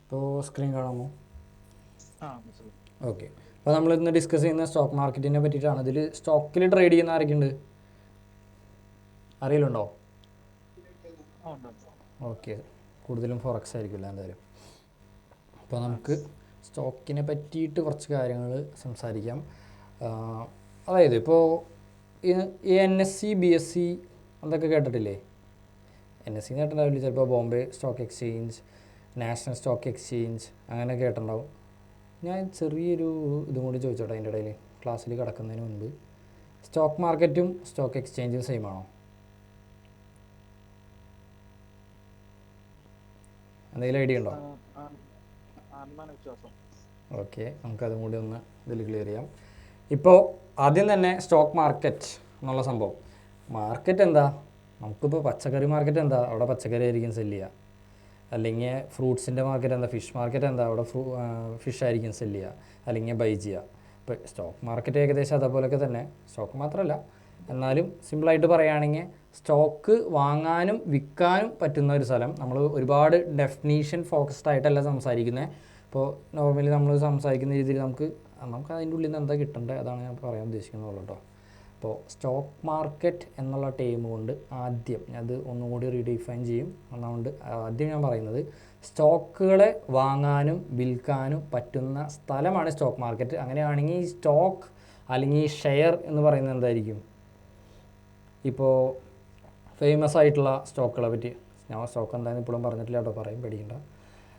ഇപ്പോൾ സ്ക്രീൻ കാണാമോ? ആ മനസ്സിലായി. ഓക്കെ. അപ്പോൾ നമ്മൾ ഇന്ന് ഡിസ്കസ് ചെയ്യുന്ന സ്റ്റോക്ക് മാർക്കറ്റിനെ പറ്റിയിട്ടാണ്. ഇതിൽ സ്റ്റോക്കിൽ ട്രേഡ് ചെയ്യുന്ന ആരൊക്കെയുണ്ട്, അറിയലുണ്ടോ? ആ ഉണ്ട് ഉണ്ട്. ഓക്കെ, കൂടുതലും ഫോറക്സ് ആയിരിക്കില്ല എന്തായാലും. അപ്പോൾ ആ നമുക്ക് സ്റ്റോക്കിനെ പറ്റിയിട്ട് കുറച്ച് കാര്യങ്ങൾ സംസാരിക്കാം. അതായത് ഇപ്പോൾ ഈ NSE BSE അതൊക്കെ കേട്ടിട്ടില്ലേ? NSE കേട്ടിട്ടുണ്ടാവില്ല ചിലപ്പോൾ. Bombay stock exchange, national stock exchange അങ്ങനെ കേട്ടിട്ടുണ്ടാവും. ഞാൻ ചെറിയൊരു ഇതും കൂടി ചോദിച്ചോട്ടെ അതിൻ്റെ ഇടയിൽ, ക്ലാസ്സിൽ കിടക്കുന്നതിന് മുൻപ്. സ്റ്റോക്ക് മാർക്കറ്റും സ്റ്റോക്ക് എക്സ്ചേഞ്ചും സെയിം ആണോ? എന്തെങ്കിലും ഐഡിയ ഉണ്ടോ? ആത്മാന വിശ്വാസം. ഓക്കെ, നമുക്കതും കൂടി ഒന്ന് ഇതിൽ ക്ലിയർ ചെയ്യാം. ഇപ്പോൾ ആദ്യം തന്നെ സ്റ്റോക്ക് മാർക്കറ്റ് എന്നുള്ള സംഭവം. മാർക്കറ്റ് എന്താ? നമുക്കിപ്പോൾ പച്ചക്കറി മാർക്കറ്റ് എന്താ? അവിടെ പച്ചക്കറി ആയിരിക്കും സെല്ല് ചെയ്യുക. അല്ലെങ്കിൽ ഫ്രൂട്ട്സിൻ്റെ മാർക്കറ്റ് എന്താ? ഫിഷ് മാർക്കറ്റ് എന്താ? അവിടെ ഫിഷ് ആയിരിക്കും സെല്ല് ചെയ്യുക അല്ലെങ്കിൽ ബൈ ചെയ്യുക. ഇപ്പോൾ സ്റ്റോക്ക് മാർക്കറ്റ് ഏകദേശം അതേപോലെയൊക്കെ തന്നെ. സ്റ്റോക്ക് മാത്രമല്ല, എന്നാലും സിമ്പിളായിട്ട് പറയുകയാണെങ്കിൽ സ്റ്റോക്ക് വാങ്ങാനും വിൽക്കാനും പറ്റുന്ന ഒരു സ്ഥലം. നമ്മൾ ഒരുപാട് ഡെഫിനീഷൻ ഫോക്കസ്ഡ് ആയിട്ടല്ല സംസാരിക്കുന്നത്. ഇപ്പോൾ നോർമലി നമ്മൾ സംസാരിക്കുന്ന രീതിയിൽ നമുക്ക് അതിൻ്റെ ഉള്ളിൽ നിന്ന് എന്താ കിട്ടേണ്ടത് അതാണ് ഞാൻ പറയാൻ ഉദ്ദേശിക്കുന്നത് കേട്ടോ. അപ്പോൾ സ്റ്റോക്ക് മാർക്കറ്റ് എന്നുള്ള ടേം കൊണ്ട് ആദ്യം അത് ഒന്നും കൂടി റീഡിഫൈൻ ചെയ്യും. അതുകൊണ്ട് ആദ്യം ഞാൻ പറയുന്നത് സ്റ്റോക്കുകളെ വാങ്ങാനും വിൽക്കാനും പറ്റുന്ന സ്ഥലമാണ് സ്റ്റോക്ക് മാർക്കറ്റ്. അങ്ങനെയാണെങ്കിൽ ഈ സ്റ്റോക്ക് അല്ലെങ്കിൽ ഈ ഷെയർ എന്ന് പറയുന്നത് എന്തായിരിക്കും? ഇപ്പോൾ ഫേമസ് ആയിട്ടുള്ള സ്റ്റോക്കുകളെ പറ്റി ഞാൻ സ്റ്റോക്ക് എന്താണെന്ന് ഇപ്പോഴും പറഞ്ഞിട്ടില്ല കേട്ടോ, പറയും, പേടിക്കണ്ട.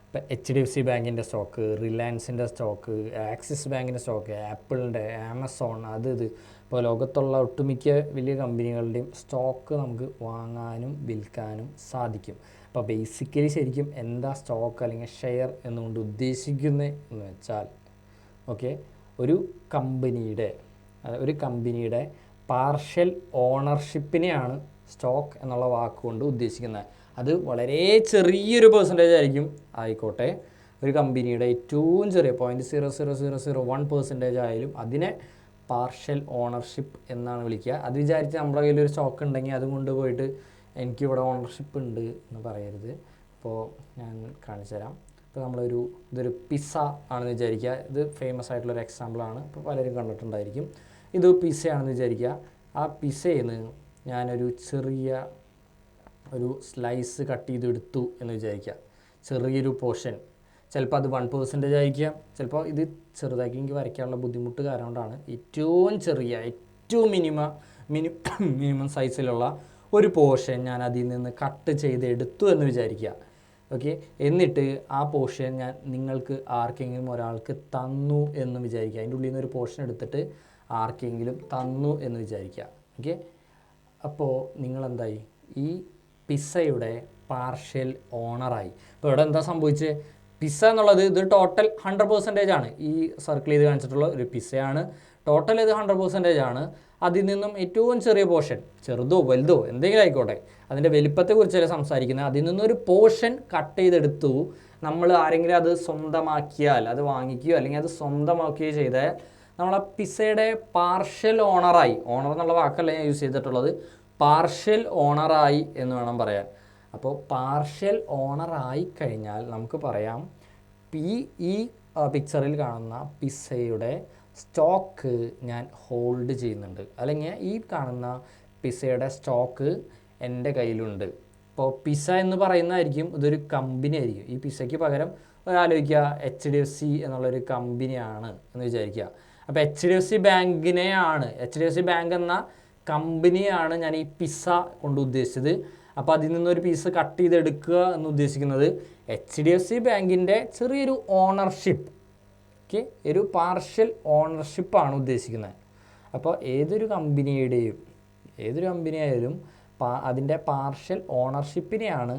ഇപ്പോൾ HDFC ബാങ്കിൻ്റെ സ്റ്റോക്ക്, റിലയൻസിൻ്റെ സ്റ്റോക്ക്, ആക്സിസ് ബാങ്കിൻ്റെ സ്റ്റോക്ക്, ആപ്പിളിൻ്റെ, ആമസോൺ, ഇത് ഇപ്പോൾ ലോകത്തുള്ള ഒട്ടുമിക്ക വലിയ കമ്പനികളുടെയും സ്റ്റോക്ക് നമുക്ക് വാങ്ങാനും വിൽക്കാനും സാധിക്കും. അപ്പോൾ ബേസിക്കലി ശരിക്കും എന്താ സ്റ്റോക്ക് അല്ലെങ്കിൽ ഷെയർ എന്നുകൊണ്ട് ഉദ്ദേശിക്കുന്നത് എന്ന് വെച്ചാൽ, ഓക്കെ, ഒരു കമ്പനിയുടെ പാർഷ്യൽ ഓണർഷിപ്പിനെയാണ് സ്റ്റോക്ക് എന്നുള്ള വാക്കുകൊണ്ട് ഉദ്ദേശിക്കുന്നത്. അത് വളരെ ചെറിയൊരു പെർസെൻറ്റേജ് ആയിക്കോട്ടെ, ഒരു കമ്പനിയുടെ ഏറ്റവും ചെറിയ 0.00001% ആയാലും അതിനെ പാർഷ്യൽ ഓണർഷിപ്പ് എന്നാണ് വിളിക്കുക. അത് വിചാരിച്ച് നമ്മുടെ കയ്യിലൊരു സ്റ്റോക്ക് ഉണ്ടെങ്കിൽ അതും കൊണ്ടുപോയിട്ട് എനിക്കിവിടെ ഓണർഷിപ്പ് ഉണ്ട് എന്ന് പറയരുത്. അപ്പോൾ ഞാൻ കാണിച്ചു തരാം. ഇപ്പോൾ ഇതൊരു പിസ്സ ആണെന്ന് വിചാരിക്കുക. ഇത് ഫേമസ് ആയിട്ടുള്ളൊരു എക്സാമ്പിളാണ്, ഇപ്പോൾ പലരും കണ്ടിട്ടുണ്ടായിരിക്കും. ഇത് പിസ്സയാണെന്ന് വിചാരിക്കുക. ആ പിസ്സയിൽ നിന്ന് ഞാനൊരു ചെറിയ ഒരു സ്ലൈസ് കട്ട് ചെയ്തെടുത്തു എന്ന് വിചാരിക്കുക. ചെറിയൊരു പോർഷൻ, ചിലപ്പോൾ അത് 1% ആയിരിക്കാം. ചിലപ്പോൾ ഇത് ചെറുതാക്കി എനിക്ക് വരയ്ക്കാനുള്ള ബുദ്ധിമുട്ട് കാരണം കൊണ്ടാണ് ഏറ്റവും ചെറിയ ഏറ്റവും മിനിമം സൈസിലുള്ള ഒരു പോർഷൻ ഞാൻ അതിൽ നിന്ന് കട്ട് ചെയ്തെടുത്തു എന്ന് വിചാരിക്കുക. ഓക്കെ, എന്നിട്ട് ആ പോർഷൻ ഞാൻ നിങ്ങൾക്ക് ആർക്കെങ്കിലും ഒരാൾക്ക് തന്നു എന്ന് വിചാരിക്കുക. അതിൻ്റെ ഉള്ളിൽ നിന്ന് ഒരു പോർഷൻ എടുത്തിട്ട് ആർക്കെങ്കിലും തന്നു എന്ന് വിചാരിക്കുക. ഓക്കെ, അപ്പോൾ നിങ്ങളെന്തായി? ഈ പിസ്സയുടെ പാർഷ്യൽ ഓണറായി. ഇപ്പോൾ ഇവിടെ എന്താ സംഭവിച്ചത്? പിസ്സ എന്നുള്ളത് ഇത് ടോട്ടൽ 100% ആണ്. ഈ സർക്കിൾ ചെയ്ത് കാണിച്ചിട്ടുള്ള ഒരു പിസ്സയാണ്. ടോട്ടൽ ഇത് 100% ആണ്. അതിൽ നിന്നും ഏറ്റവും ചെറിയ പോർഷൻ, ചെറുതോ വലുതോ എന്തെങ്കിലും ആയിക്കോട്ടെ, അതിൻ്റെ വലിപ്പത്തെക്കുറിച്ചല്ല സംസാരിക്കുന്നത്. അതിൽ നിന്നൊരു പോർഷൻ കട്ട് ചെയ്തെടുത്തു. നമ്മൾ ആരെങ്കിലും അത് സ്വന്തമാക്കിയാൽ, അത് വാങ്ങിക്കുകയോ അല്ലെങ്കിൽ അത് സ്വന്തമാക്കുകയോ ചെയ്താൽ നമ്മൾ ആ പിസ്സയുടെ പാർഷ്യൽ ഓണറായി. ഓണർ എന്നുള്ള വാക്കല്ല ഞാൻ യൂസ് ചെയ്തിട്ടുള്ളത്, പാർഷ്യൽ ഓണറായി എന്ന് വേണം പറയാൻ. അപ്പോൾ പാർഷ്യൽ ഓണറായി കഴിഞ്ഞാൽ നമുക്ക് പറയാം ഈ പിക്ചറിൽ കാണുന്ന പിസ്സയുടെ സ്റ്റോക്ക് ഞാൻ ഹോൾഡ് ചെയ്യുന്നുണ്ട്, അല്ലെങ്കിൽ ഈ കാണുന്ന പിസ്സയുടെ സ്റ്റോക്ക് എൻ്റെ കയ്യിലുണ്ട്. ഇപ്പോൾ പിസ്സ എന്ന് പറയുന്നതായിരിക്കും ഇതൊരു കമ്പനി ആയിരിക്കും. ഈ പിസ്സയ്ക്ക് പകരം ആലോചിക്കുക, HDFC എന്നുള്ളൊരു കമ്പനിയാണ് എന്ന് വിചാരിക്കുക. അപ്പോൾ HDFC ബാങ്ക് എന്ന കമ്പനിയാണ് ഞാൻ ഈ പിസ്സ കൊണ്ട് ഉദ്ദേശിച്ചത്. അപ്പോൾ അതിൽ നിന്നൊരു പീസ് കട്ട് ചെയ്തെടുക്കുക എന്ന് ഉദ്ദേശിക്കുന്നത് HDFC ബാങ്കിൻ്റെ ചെറിയൊരു ഓണർഷിപ്പ്, ഓക്കെ, ഒരു പാർഷ്യൽ ഓണർഷിപ്പാണ് ഉദ്ദേശിക്കുന്നത്. അപ്പോൾ ഏതൊരു കമ്പനിയായാലും അതിൻ്റെ പാർഷ്യൽ ഓണർഷിപ്പിനെയാണ്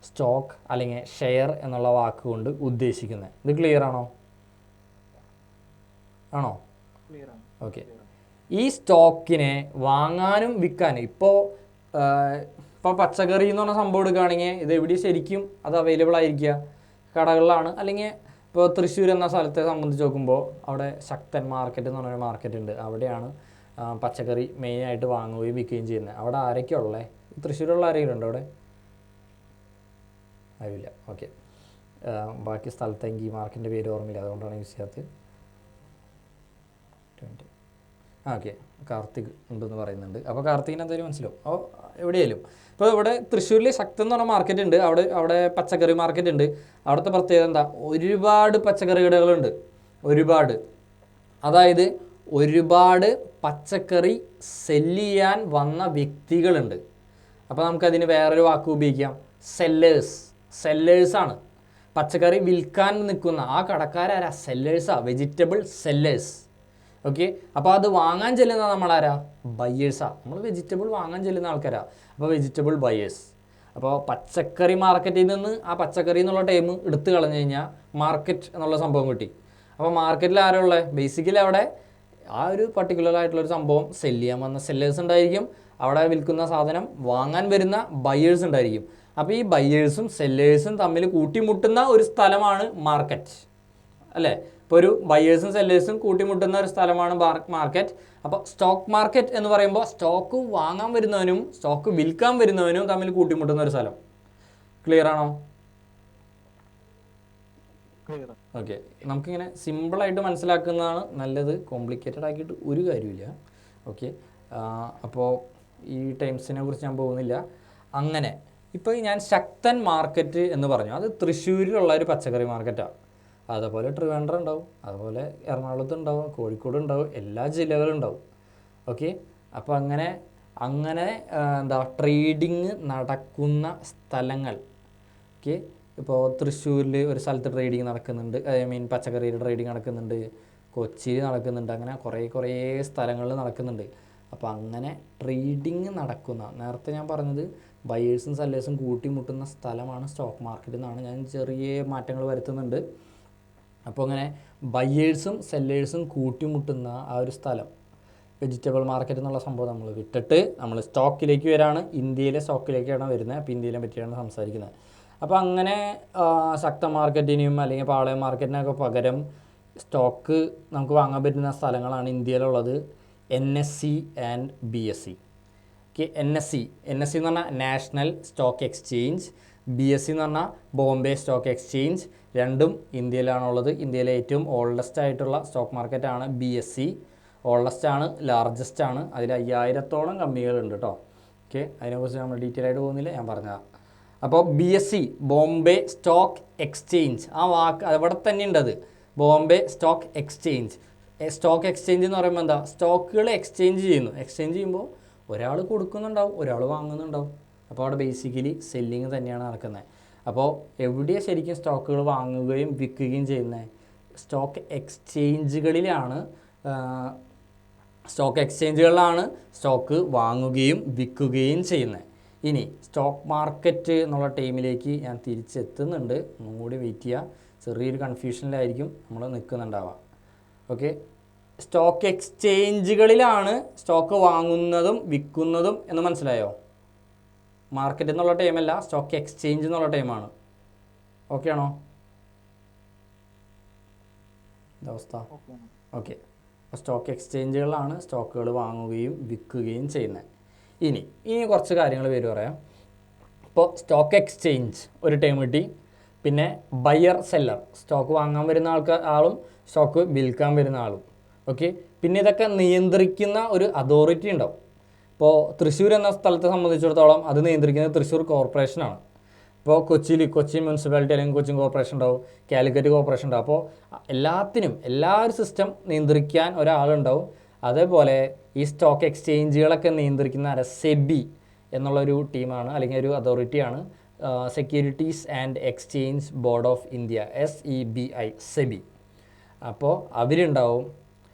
സ്റ്റോക്ക് അല്ലെങ്കിൽ ഷെയർ എന്നുള്ള വാക്കുകൊണ്ട് ഉദ്ദേശിക്കുന്നത്. ഇത് ക്ലിയർ ആണോ? ഓക്കെ. ഈ സ്റ്റോക്കിനെ വാങ്ങാനും വിൽക്കാനും ഇപ്പോൾ പച്ചക്കറി എന്ന് പറഞ്ഞ സംഭവം എടുക്കുകയാണെങ്കിൽ ഇത് എവിടെ ശരിക്കും അത് അവൈലബിൾ ആയിരിക്കുക? കടകളിലാണ്. അല്ലെങ്കിൽ ഇപ്പോൾ തൃശ്ശൂർ എന്ന സ്ഥലത്തെ സംബന്ധിച്ച് നോക്കുമ്പോൾ അവിടെ ശക്തൻ മാർക്കറ്റ് എന്ന് പറഞ്ഞൊരു മാർക്കറ്റ് ഉണ്ട്. അവിടെയാണ് പച്ചക്കറി മെയിനായിട്ട് വാങ്ങുകയും വിൽക്കുകയും ചെയ്യുന്നത്. അവിടെ ആരൊക്കെയാണ് ഉള്ളത്? തൃശ്ശൂരുള്ള ആരെങ്കിലും ഉണ്ടോ അവിടെ? അറിയില്ല. ഓക്കെ, ബാക്കി സ്ഥലത്ത് എനിക്ക് ഈ മാർക്കിൻ്റെ പേര് ഓർമ്മയില്ല, അതുകൊണ്ടാണ് യൂസ് ചെയ്യാത്തത്. 20 ഓക്കെ, കാർത്തിക് ഉണ്ടെന്ന് പറയുന്നുണ്ട്. അപ്പോൾ കാർത്തികിന് എന്തായാലും മനസ്സിലാവും. അപ്പോൾ എവിടെയായാലും ഇപ്പോൾ ഇവിടെ തൃശ്ശൂരിൽ ശക്തി എന്ന് പറഞ്ഞ മാർക്കറ്റ് ഉണ്ട്. അവിടെ പച്ചക്കറി മാർക്കറ്റ് ഉണ്ട്. അവിടുത്തെ പ്രത്യേകത എന്താ, ഒരുപാട് പച്ചക്കറി കടകളുണ്ട്. ഒരുപാട്, അതായത് ഒരുപാട് പച്ചക്കറി സെല്ല് ചെയ്യാൻ വന്ന വ്യക്തികളുണ്ട്. അപ്പോൾ നമുക്കതിന് വേറൊരു വാക്ക് ഉപയോഗിക്കാം, സെല്ലേഴ്സാണ്. പച്ചക്കറി വിൽക്കാൻ നിൽക്കുന്ന ആ കടക്കാരാരാ, സെല്ലേഴ്സാണ്, വെജിറ്റബിൾ സെല്ലേഴ്സ്. ഓക്കെ, അപ്പോൾ അത് വാങ്ങാൻ ചെല്ലുന്ന നമ്മളാരാ, ബയ്യേഴ്സാണ്. നമ്മൾ വെജിറ്റബിൾ വാങ്ങാൻ ചെല്ലുന്ന ആൾക്കാരാണ്. അപ്പോൾ വെജിറ്റബിൾ ബയേഴ്സ്. അപ്പോൾ പച്ചക്കറി മാർക്കറ്റിൽ നിന്ന് ആ പച്ചക്കറി എന്നുള്ള ടൈം എടുത്തു കളഞ്ഞു കഴിഞ്ഞാൽ മാർക്കറ്റ് എന്നുള്ള സംഭവം കിട്ടി. അപ്പോൾ മാർക്കറ്റിൽ ആരാ ഉള്ളത്, ബേസിക്കലി അവിടെ ആ ഒരു പർട്ടിക്കുലർ ആയിട്ടുള്ളൊരു സംഭവം സെല്ല് ചെയ്യാൻ വന്ന സെല്ലേഴ്സ് ഉണ്ടായിരിക്കും. അവിടെ വിൽക്കുന്ന സാധനം വാങ്ങാൻ വരുന്ന ബയേഴ്സ് ഉണ്ടായിരിക്കും. അപ്പോൾ ഈ ബയേഴ്സും സെല്ലേഴ്സും തമ്മിൽ കൂട്ടിമുട്ടുന്ന ഒരു സ്ഥലമാണ് മാർക്കറ്റ്, അല്ലേ? ഇപ്പോൾ ഒരു ബയേഴ്സും സെല്ലേഴ്സും കൂട്ടിമുട്ടുന്ന ഒരു സ്ഥലമാണ് മാർക്കറ്റ്. അപ്പോൾ സ്റ്റോക്ക് മാർക്കറ്റ് എന്ന് പറയുമ്പോൾ സ്റ്റോക്ക് വാങ്ങാൻ വരുന്നവനും സ്റ്റോക്ക് വിൽക്കാൻ വരുന്നവനും തമ്മിൽ കൂട്ടിമുട്ടുന്ന ഒരു സ്ഥലം. ക്ലിയർ ആണോ? ഓക്കെ, നമുക്കിങ്ങനെ സിമ്പിളായിട്ട് മനസ്സിലാക്കുന്നതാണ് നല്ലത്. കോംപ്ലിക്കേറ്റഡ് ആക്കിയിട്ട് ഒരു കാര്യമില്ല. ഓക്കെ, അപ്പോൾ ഈ ടൈംസിനെ കുറിച്ച് ഞാൻ പോകുന്നില്ല. അങ്ങനെ ഇപ്പോൾ ഞാൻ ശക്തൻ മാർക്കറ്റ് എന്ന് പറഞ്ഞു, അത് തൃശ്ശൂരിലുള്ള ഒരു പച്ചക്കറി മാർക്കറ്റാണ്. അതുപോലെ ട്രിവാൻഡ്രം ഉണ്ടാവും, അതുപോലെ എറണാകുളത്ത് ഉണ്ടാവും, കോഴിക്കോട് ഉണ്ടാവും, എല്ലാ ജില്ലകളും ഉണ്ടാവും. ഓക്കെ, അപ്പോൾ അങ്ങനെ എന്താ ട്രേഡിങ് നടക്കുന്ന സ്ഥലങ്ങൾ. ഓക്കെ, ഇപ്പോൾ തൃശ്ശൂരിൽ ഒരു സ്ഥലത്ത് ട്രേഡിങ് നടക്കുന്നുണ്ട്, പച്ചക്കറിയുടെ ട്രേഡിങ് നടക്കുന്നുണ്ട്, കൊച്ചിയിൽ നടക്കുന്നുണ്ട്, അങ്ങനെ കുറേ സ്ഥലങ്ങളിൽ നടക്കുന്നുണ്ട്. അപ്പോൾ അങ്ങനെ ട്രേഡിങ് നടക്കുന്ന, നേരത്തെ ഞാൻ പറഞ്ഞത് ബയേഴ്സും സെല്ലേഴ്സും കൂട്ടിമുട്ടുന്ന സ്ഥലമാണ് സ്റ്റോക്ക് മാർക്കറ്റ് എന്നാണ്. ഞാൻ ചെറിയ മാറ്റങ്ങൾ വരുത്തുന്നുണ്ട്. അപ്പോൾ അങ്ങനെ ബയേഴ്സും സെല്ലേഴ്സും കൂട്ടിമുട്ടുന്ന ആ ഒരു സ്ഥലം, വെജിറ്റബിൾ മാർക്കറ്റ് എന്നുള്ള സംഭവം നമ്മൾ വിട്ടിട്ട് നമ്മൾ സ്റ്റോക്കിലേക്ക് വരാണ്. ഇന്ത്യയിലെ സ്റ്റോക്കിലേക്കാണ് വരുന്നത്. അപ്പോൾ ഇന്ത്യയിലെ പറ്റിയാണ് സംസാരിക്കുന്നത്. അപ്പോൾ അങ്ങനെ ശക്ത മാർക്കറ്റിനും അല്ലെങ്കിൽ പാളയം മാർക്കറ്റിനൊക്കെ പകരം സ്റ്റോക്ക് നമുക്ക് വാങ്ങാൻ പറ്റുന്ന സ്ഥലങ്ങളാണ് ഇന്ത്യയിലുള്ളത്. NSE and BSE. Okay, NSE എന്ന് പറഞ്ഞാൽ നാഷണൽ സ്റ്റോക്ക് എക്സ്ചേഞ്ച്, BSE എന്ന് പറഞ്ഞാൽ ബോംബെ സ്റ്റോക്ക് എക്സ്ചേഞ്ച്. രണ്ടും ഇന്ത്യയിലാണുള്ളത്. ഇന്ത്യയിലെ ഏറ്റവും ഓൾഡസ്റ്റ് ആയിട്ടുള്ള സ്റ്റോക്ക് മാർക്കറ്റാണ് BSE. ഓൾഡസ്റ്റ് ആണ്, ലാർജസ്റ്റ് ആണ്. അതിൽ 5000-ഓളം കമ്പനികളുണ്ട് കേട്ടോ. ഓക്കെ, അതിനെക്കുറിച്ച് നമ്മൾ ഡീറ്റെയിൽ ആയിട്ട് പോകുന്നില്ല, ഞാൻ പറഞ്ഞതാണ്. അപ്പോൾ BSE ബോംബെ സ്റ്റോക്ക് എക്സ്ചേഞ്ച്, ആ വാക്ക് അവിടെ തന്നെ ഉണ്ടത്, Bombay stock exchange. Stock exchange എന്ന് പറയുമ്പോൾ എന്താ, സ്റ്റോക്കുകൾ എക്സ്ചേഞ്ച് ചെയ്യുന്നു. എക്സ്ചേഞ്ച് ചെയ്യുമ്പോൾ ഒരാൾ കൊടുക്കുന്നുണ്ടാവും, ഒരാൾ വാങ്ങുന്നുണ്ടാവും. അപ്പോൾ അവിടെ ബേസിക്കലി സെല്ലിങ് തന്നെയാണ് നടക്കുന്നത്. അപ്പോൾ എവിടെയാണ് ശരിക്കും സ്റ്റോക്കുകൾ വാങ്ങുകയും വിൽക്കുകയും ചെയ്യുന്നത്? സ്റ്റോക്ക് എക്സ്ചേഞ്ചുകളിലാണ്. സ്റ്റോക്ക് വാങ്ങുകയും വിൽക്കുകയും ചെയ്യുന്നത്. ഇനി സ്റ്റോക്ക് മാർക്കറ്റ് എന്നുള്ള ടൈമിലേക്ക് ഞാൻ തിരിച്ചെത്തുന്നുണ്ട്, ഒന്നും കൂടി വെയിറ്റ് ചെയ്യുക. ചെറിയൊരു കൺഫ്യൂഷനിലായിരിക്കും നമ്മൾ നിൽക്കുന്നുണ്ടാവുക. ഓക്കെ, സ്റ്റോക്ക് എക്സ്ചേഞ്ചുകളിലാണ് സ്റ്റോക്ക് വാങ്ങുന്നതും വിൽക്കുന്നതും എന്ന് മനസ്സിലായോ? മാർക്കറ്റ് എന്നുള്ള ടൈമല്ല, സ്റ്റോക്ക് എക്സ്ചേഞ്ച് എന്നുള്ള ടൈമാണ്. ഓക്കെ ആണോ അവസ്ഥ? ഓക്കെ, സ്റ്റോക്ക് എക്സ്ചേഞ്ചുകളിലാണ് സ്റ്റോക്കുകൾ വാങ്ങുകയും വിൽക്കുകയും ചെയ്യുന്നത്. ഇനി കുറച്ച് കാര്യങ്ങൾ പേര് പറയാം. ഇപ്പോൾ സ്റ്റോക്ക് എക്സ്ചേഞ്ച് ഒരു ടൈം കിട്ടി. പിന്നെ ബയർ സെല്ലർ, സ്റ്റോക്ക് വാങ്ങാൻ വരുന്ന ആളും സ്റ്റോക്ക് വിൽക്കാൻ വരുന്ന ആളും. ഓക്കെ, പിന്നെ ഇതൊക്കെ നിയന്ത്രിക്കുന്ന ഒരു അതോറിറ്റി ഉണ്ടാവും. ഇപ്പോൾ തൃശ്ശൂർ എന്ന സ്ഥലത്തെ സംബന്ധിച്ചിടത്തോളം അത് നിയന്ത്രിക്കുന്നത് തൃശ്ശൂർ കോർപ്പറേഷനാണ്. ഇപ്പോൾ കൊച്ചി മുനിസിപ്പാലിറ്റി അല്ലെങ്കിൽ കൊച്ചിൻ കോർപ്പറേഷൻ ഉണ്ടാവും, കാലിക്കറ്റ് കോർപ്പറേഷൻ ഉണ്ടാവും. അപ്പോൾ എല്ലാ ഒരു സിസ്റ്റം നിയന്ത്രിക്കാൻ ഒരാളുണ്ടാവും. അതേപോലെ ഈ സ്റ്റോക്ക് എക്സ്ചേഞ്ചുകളൊക്കെ നിയന്ത്രിക്കുന്ന സെബി എന്നുള്ളൊരു ടീമാണ് അല്ലെങ്കിൽ ഒരു അതോറിറ്റിയാണ്, securities and exchange board of India, SEBI, SEBI. അപ്പോൾ അവരുണ്ടാവും.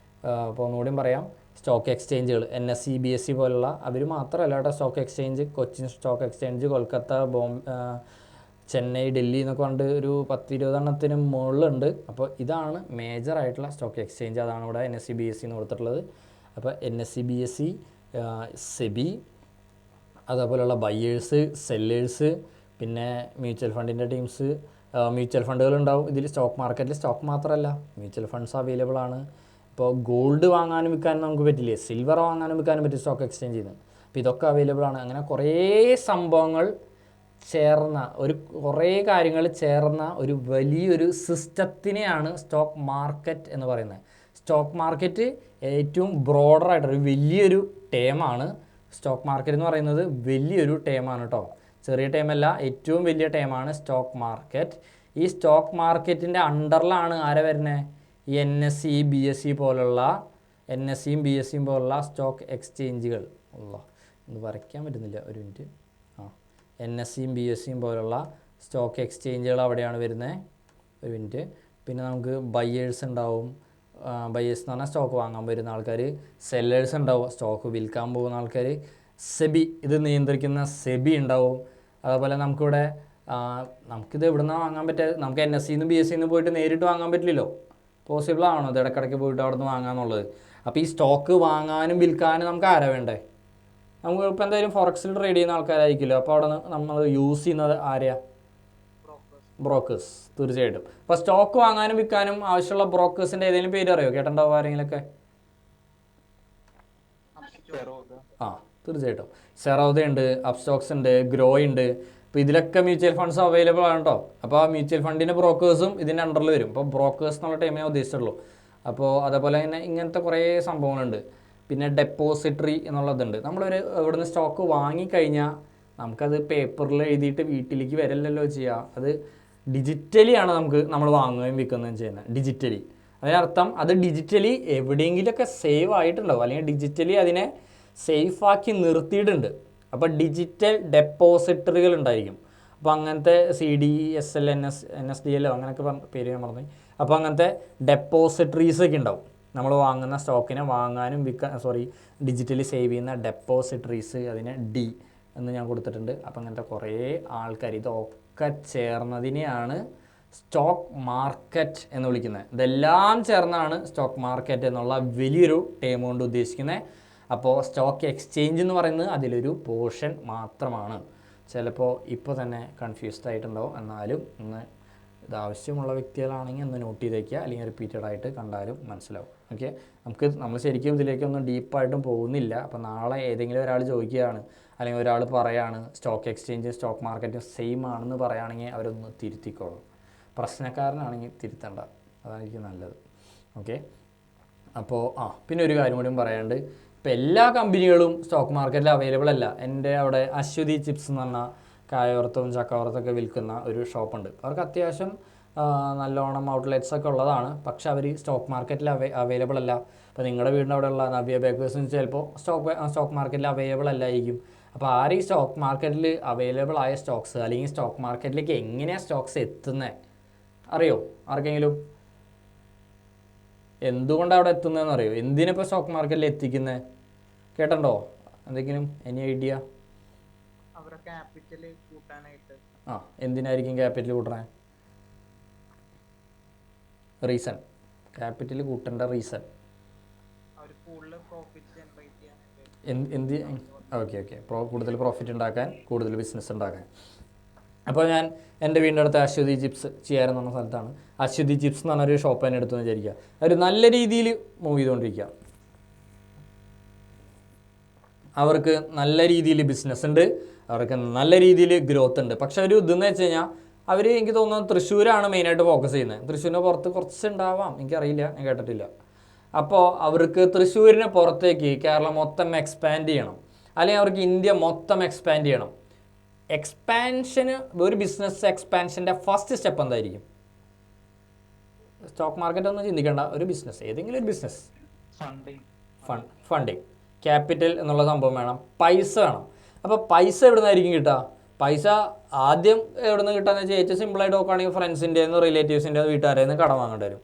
അപ്പോൾ ഒന്നുകൂടിയും പറയാം, സ്റ്റോക്ക് എക്സ്ചേഞ്ചുകൾ NSE BSE പോലുള്ള അവർ മാത്രമല്ല കേട്ടോ. Stock exchange, Cochin stock exchange, Kolkata, Chennai, Delhi എന്നൊക്കെ പറഞ്ഞിട്ട് ഒരു 10-20 എണ്ണത്തിന് മുകളിലുണ്ട്. അപ്പോൾ ഇതാണ് മേജറായിട്ടുള്ള സ്റ്റോക്ക് എക്സ്ചേഞ്ച്. അതാണ് ഇവിടെ NSE BSE എന്ന് കൊടുത്തിട്ടുള്ളത്. അപ്പോൾ NSE BSE, സെബി, അതേപോലെയുള്ള ബയേഴ്സ്, സെല്ലേഴ്സ്, പിന്നെ മ്യൂച്വൽ ഫണ്ടിൻ്റെ ടീംസ്. മ്യൂച്വൽ ഫണ്ടുകളുണ്ടാവും ഇതിൽ. സ്റ്റോക്ക് മാർക്കറ്റിൽ സ്റ്റോക്ക് മാത്രമല്ല, മ്യൂച്വൽ ഫണ്ട്സ് അവൈലബിൾ ആണ്. ഇപ്പോൾ ഗോൾഡ് വാങ്ങാനും വിൽക്കാനും നമുക്ക് പറ്റില്ലേ, സിൽവർ വാങ്ങാനും വിൽക്കാനും പറ്റും സ്റ്റോക്ക് എക്സ്ചേഞ്ചിൽ നിന്ന്. അപ്പോൾ ഇതൊക്കെ അവൈലബിൾ ആണ്. അങ്ങനെ കുറേ സംഭവങ്ങൾ ചേർന്ന ഒരു കുറേ കാര്യങ്ങൾ ചേർന്ന ഒരു വലിയൊരു സിസ്റ്റത്തിനെയാണ് സ്റ്റോക്ക് മാർക്കറ്റ് എന്ന് പറയുന്നത്. സ്റ്റോക്ക് മാർക്കറ്റ് ഏറ്റവും ബ്രോഡറായിട്ടൊരു വലിയൊരു ടേമാണ്. സ്റ്റോക്ക് മാർക്കറ്റ് എന്ന് പറയുന്നത് വലിയൊരു ടേമാണ് കേട്ടോ, ചെറിയ ടേമല്ല, ഏറ്റവും വലിയ ടേമാണ് സ്റ്റോക്ക് മാർക്കറ്റ്. ഈ സ്റ്റോക്ക് മാർക്കറ്റിൻ്റെ അണ്ടറിലാണ് ആരെ വരുന്നത്? ഈ NSE BSE പോലുള്ള NSEയും BSEയും പോലുള്ള സ്റ്റോക്ക് എക്സ്ചേഞ്ചുകൾ. ഒന്ന് വരയ്ക്കാൻ പറ്റുന്നില്ല, ഒരു മിനിറ്റ്. NSEയും BSEയും പോലുള്ള സ്റ്റോക്ക് എക്സ്ചേഞ്ചുകൾ അവിടെയാണ് വരുന്നത്. ഒരു മിനിറ്റ്. പിന്നെ നമുക്ക് ബയേഴ്സ് ഉണ്ടാവും. ബയേഴ്സ് എന്ന് പറഞ്ഞാൽ സ്റ്റോക്ക് വാങ്ങാൻ വരുന്ന ആൾക്കാർ. സെല്ലേഴ്സ് ഉണ്ടാവും, സ്റ്റോക്ക് വിൽക്കാൻ പോകുന്ന ആൾക്കാർ. സെബി, ഇത് നിയന്ത്രിക്കുന്ന സെബി ഉണ്ടാവും. അതുപോലെ നമുക്കിവിടെ നമുക്കിത് എവിടെ നിന്നാണ് വാങ്ങാൻ പറ്റുക? നമുക്ക് NSEന്ന് BSEന്ന് പോയിട്ട് നേരിട്ട് വാങ്ങാൻ പറ്റില്ലല്ലോ. പോസിബിൾ ആണോ ഇത് ഇടയ്ക്കിടയ്ക്ക് പോയിട്ട് അവിടെ നിന്ന് വാങ്ങാന്നുള്ളത്? അപ്പോൾ ഈ സ്റ്റോക്ക് വാങ്ങാനും വിൽക്കാനും നമുക്ക് ആരാ വേണ്ടേ? നമുക്ക് ഇപ്പോൾ എന്തായാലും ഫോറക്സിൽ ട്രേഡ് ചെയ്യുന്ന ആൾക്കാരായിരിക്കുമല്ലോ. അപ്പോൾ അവിടെ നമ്മൾ യൂസ് ചെയ്യുന്നത് ആരെയാ? ബ്രോക്കേഴ്സ്, തീർച്ചയായിട്ടും. അപ്പോൾ സ്റ്റോക്ക് വാങ്ങാനും വിൽക്കാനും ആവശ്യമുള്ള ബ്രോക്കേഴ്സിൻ്റെ ഏതെങ്കിലും പേര് അറിയോ? കേട്ടിട്ടുണ്ടാവും ആരെങ്കിലൊക്കെ? തീർച്ചയായിട്ടും. സെറോദ ഉണ്ട്, അപ്സ്റ്റോക്സ് ഉണ്ട്, ഗ്രോ ഉണ്ട്. അപ്പോൾ ഇതിലൊക്കെ മ്യൂച്വൽ ഫണ്ട്സ് അവൈലബിൾ ആണ് കേട്ടോ. അപ്പോൾ ആ മ്യൂച്വൽ ഫണ്ടിൻ്റെ ബ്രോക്കേഴ്സും ഇതിൻ്റെ അണ്ടറിൽ വരും. അപ്പോൾ ബ്രോക്കേഴ്സ് എന്നുള്ള ടൈമേ ഉദ്ദേശിച്ചുള്ളൂ. അപ്പോൾ അതേപോലെ തന്നെ ഇങ്ങനത്തെ കുറേ സംഭവങ്ങളുണ്ട്. പിന്നെ ഡെപ്പോസിറ്ററി എന്നുള്ളതുണ്ട്. നമ്മളൊരു ഇവിടുന്ന് സ്റ്റോക്ക് വാങ്ങിക്കഴിഞ്ഞാൽ നമുക്കത് പേപ്പറിൽ എഴുതിയിട്ട് വീട്ടിലേക്ക് വരല്ലല്ലോ ചെയ്യുക. അത് ഡിജിറ്റലിയാണ് നമ്മൾ വാങ്ങുകയും വിൽക്കുകയും ചെയ്യുന്നത്, ഡിജിറ്റലി. അതിനർത്ഥം അത് ഡിജിറ്റലി എവിടെയെങ്കിലുമൊക്കെ സേവ് ആയിട്ടുണ്ടാവും, അല്ലെങ്കിൽ ഡിജിറ്റലി അതിനെ സേഫാക്കി നിർത്തിയിട്ടുണ്ട്. അപ്പോൾ ഡിജിറ്റൽ ഡെപ്പോസിറ്ററികൾ ഉണ്ടായിരിക്കും. അപ്പോൾ അങ്ങനത്തെ CDSL NSDL അങ്ങനെയൊക്കെ പേര് ഞാൻ പറഞ്ഞു. അപ്പോൾ അങ്ങനത്തെ ഡെപ്പോസിറ്ററീസ് ഒക്കെ ഉണ്ടാവും. നമ്മൾ വാങ്ങുന്ന സ്റ്റോക്കിനെ വാങ്ങാനും ഡിജിറ്റലി സേവ് ചെയ്യുന്ന ഡെപ്പോസിറ്ററീസ്, അതിനെ D എന്ന് ഞാൻ കൊടുത്തിട്ടുണ്ട്. അപ്പോൾ അങ്ങനത്തെ കുറേ ആൾക്കാർ ഇതൊക്കെ ചേർന്നതിനെയാണ് സ്റ്റോക്ക് മാർക്കറ്റ് എന്ന് വിളിക്കുന്നത്. ഇതെല്ലാം ചേർന്നാണ് സ്റ്റോക്ക് മാർക്കറ്റ് എന്നുള്ള വലിയൊരു ടേം കൊണ്ട് ഉദ്ദേശിക്കുന്നത്. അപ്പോൾ സ്റ്റോക്ക് എക്സ്ചേഞ്ച് എന്ന് പറയുന്നത് അതിലൊരു പോർഷൻ മാത്രമാണ്. ചിലപ്പോൾ ഇപ്പോൾ തന്നെ കൺഫ്യൂസ്ഡ് ആയിട്ടുണ്ടാവും. എന്നാലും ഒന്ന് ഇത് ആവശ്യമുള്ള വ്യക്തികളാണെങ്കിൽ ഒന്ന് നോട്ട് ചെയ്ത് വയ്ക്കുക, അല്ലെങ്കിൽ റിപ്പീറ്റഡ് ആയിട്ട് കണ്ടാലും മനസ്സിലാവും. ഓക്കെ, നമ്മൾ ശരിക്കും ഇതിലേക്കൊന്നും ഡീപ്പായിട്ടും പോകുന്നില്ല. അപ്പോൾ നാളെ ഏതെങ്കിലും ഒരാൾ ചോദിക്കുകയാണ്, അല്ലെങ്കിൽ ഒരാൾ പറയാണ് സ്റ്റോക്ക് എക്സ്ചേഞ്ചും സ്റ്റോക്ക് മാർക്കറ്റും സെയിം ആണെന്ന് പറയുകയാണെങ്കിൽ അവരൊന്ന് തിരുത്തിക്കോളും. പ്രശ്നക്കാരനാണെങ്കിൽ തിരുത്തണ്ട, അതായിരിക്കും നല്ലത്. ഓക്കെ, അപ്പോൾ പിന്നെ ഒരു കാര്യം കൂടിയും പറയാണ്ട്, ഇപ്പോൾ എല്ലാ കമ്പനികളും സ്റ്റോക്ക് മാർക്കറ്റിൽ അവൈലബിൾ അല്ല. എൻ്റെ അവിടെ അശ്വതി ചിപ്സ് എന്ന് പറഞ്ഞാൽ കായോർത്തവും ചക്കവർത്തൊക്കെ വിൽക്കുന്ന ഒരു ഷോപ്പുണ്ട്. അവർക്ക് അത്യാവശ്യം നല്ലോണം ഔട്ട്ലെറ്റ്സ് ഒക്കെ ഉള്ളതാണ്. പക്ഷെ അവർ സ്റ്റോക്ക് മാർക്കറ്റിൽ അവൈലബിൾ അല്ല. അപ്പോൾ നിങ്ങളുടെ വീടിൻ്റെ അവിടെയുള്ള നവ്യ ബേക്കേഴ്സിന് ചിലപ്പോൾ സ്റ്റോക്ക് മാർക്കറ്റിൽ അവൈലബിൾ അല്ലായിരിക്കും. അപ്പോൾ ആരും ഈ സ്റ്റോക്ക് മാർക്കറ്റിൽ അവൈലബിൾ ആയ സ്റ്റോക്സ്, അല്ലെങ്കിൽ സ്റ്റോക്ക് മാർക്കറ്റിലേക്ക് എങ്ങനെയാണ് സ്റ്റോക്സ് എത്തുന്നത് അറിയോ ആർക്കെങ്കിലും? എന്തുകൊണ്ടാണ് അവിടെ എത്തുന്നതെന്ന് അറിയോ? എന്തിനിപ്പോൾ സ്റ്റോക്ക് മാർക്കറ്റിൽ എത്തിക്കുന്നത് കേട്ടോ? എന്തെങ്കിലും എനി ഐഡിയ? എന്തിനായിരിക്കും ക്യാപിറ്റൽ കൂട്ടണേ? റീസൺ, ക്യാപിറ്റൽ കൂട്ടേണ്ട റീസൺ ഓക്കെ കൂടുതൽ പ്രോഫിറ്റ് ഉണ്ടാക്കാൻ, കൂടുതൽ ബിസിനസ് ഉണ്ടാക്കാൻ. അപ്പോൾ ഞാൻ എൻ്റെ വീടിൻ്റെ അടുത്ത് അശ്വതി ചിപ്സ് ചെയ്യാരെന്ന് പറഞ്ഞ സ്ഥലത്താണ്. അശ്വതി ചിപ്സ് എന്ന് പറഞ്ഞൊരു ഷോപ്പ് തന്നെ എടുത്തെന്ന് വിചാരിക്കുക. അവർ നല്ല രീതിയിൽ മൂവ് ചെയ്തുകൊണ്ടിരിക്കുക. അവർക്ക് നല്ല രീതിയിൽ ബിസിനസ് ഉണ്ട്, അവർക്ക് നല്ല രീതിയിൽ ഗ്രോത്ത് ഉണ്ട്. പക്ഷെ ഒരു ഇതെന്ന് വെച്ച് കഴിഞ്ഞാൽ അവർ, എനിക്ക് തോന്നുന്നത് തൃശ്ശൂരാണ് മെയിനായിട്ട് ഫോക്കസ് ചെയ്യുന്നത്. തൃശ്ശൂരിന് പുറത്ത് കുറച്ച് ഉണ്ടാവാം, എനിക്കറിയില്ല, ഞാൻ കേട്ടിട്ടില്ല. അപ്പോൾ അവർക്ക് തൃശ്ശൂരിന് പുറത്തേക്ക് കേരളം മൊത്തം എക്സ്പാൻഡ് ചെയ്യണം, അല്ലെങ്കിൽ അവർക്ക് ഇന്ത്യ മൊത്തം എക്സ്പാൻഡ് ചെയ്യണം. എക്സ്പാൻഷന്, ഒരു ബിസിനസ് എക്സ്പാൻഷൻ്റെ ഫസ്റ്റ് സ്റ്റെപ്പ് എന്തായിരിക്കും? സ്റ്റോക്ക് മാർക്കറ്റ് ഒന്നും ചിന്തിക്കേണ്ട, ഒരു ബിസിനസ്, ഏതെങ്കിലും ഒരു ബിസിനസ്, ഫണ്ടിങ്, ക്യാപിറ്റൽ എന്നുള്ള സംഭവം വേണം, പൈസ വേണം. അപ്പോൾ പൈസ എവിടെ നിന്നായിരിക്കും കിട്ടുക? പൈസ ആദ്യം എവിടെ നിന്ന് കിട്ടുകയെന്ന് വെച്ചാൽ ഏറ്റവും സിമ്പിളായിട്ട് നോക്കുകയാണെങ്കിൽ ഫ്രണ്ട്സിൻ്റെ നിന്ന്, റിലേറ്റീവ്സിൻ്റെ, വീട്ടുകാരുടെ നിന്ന് കടം വാങ്ങേണ്ടി വരും.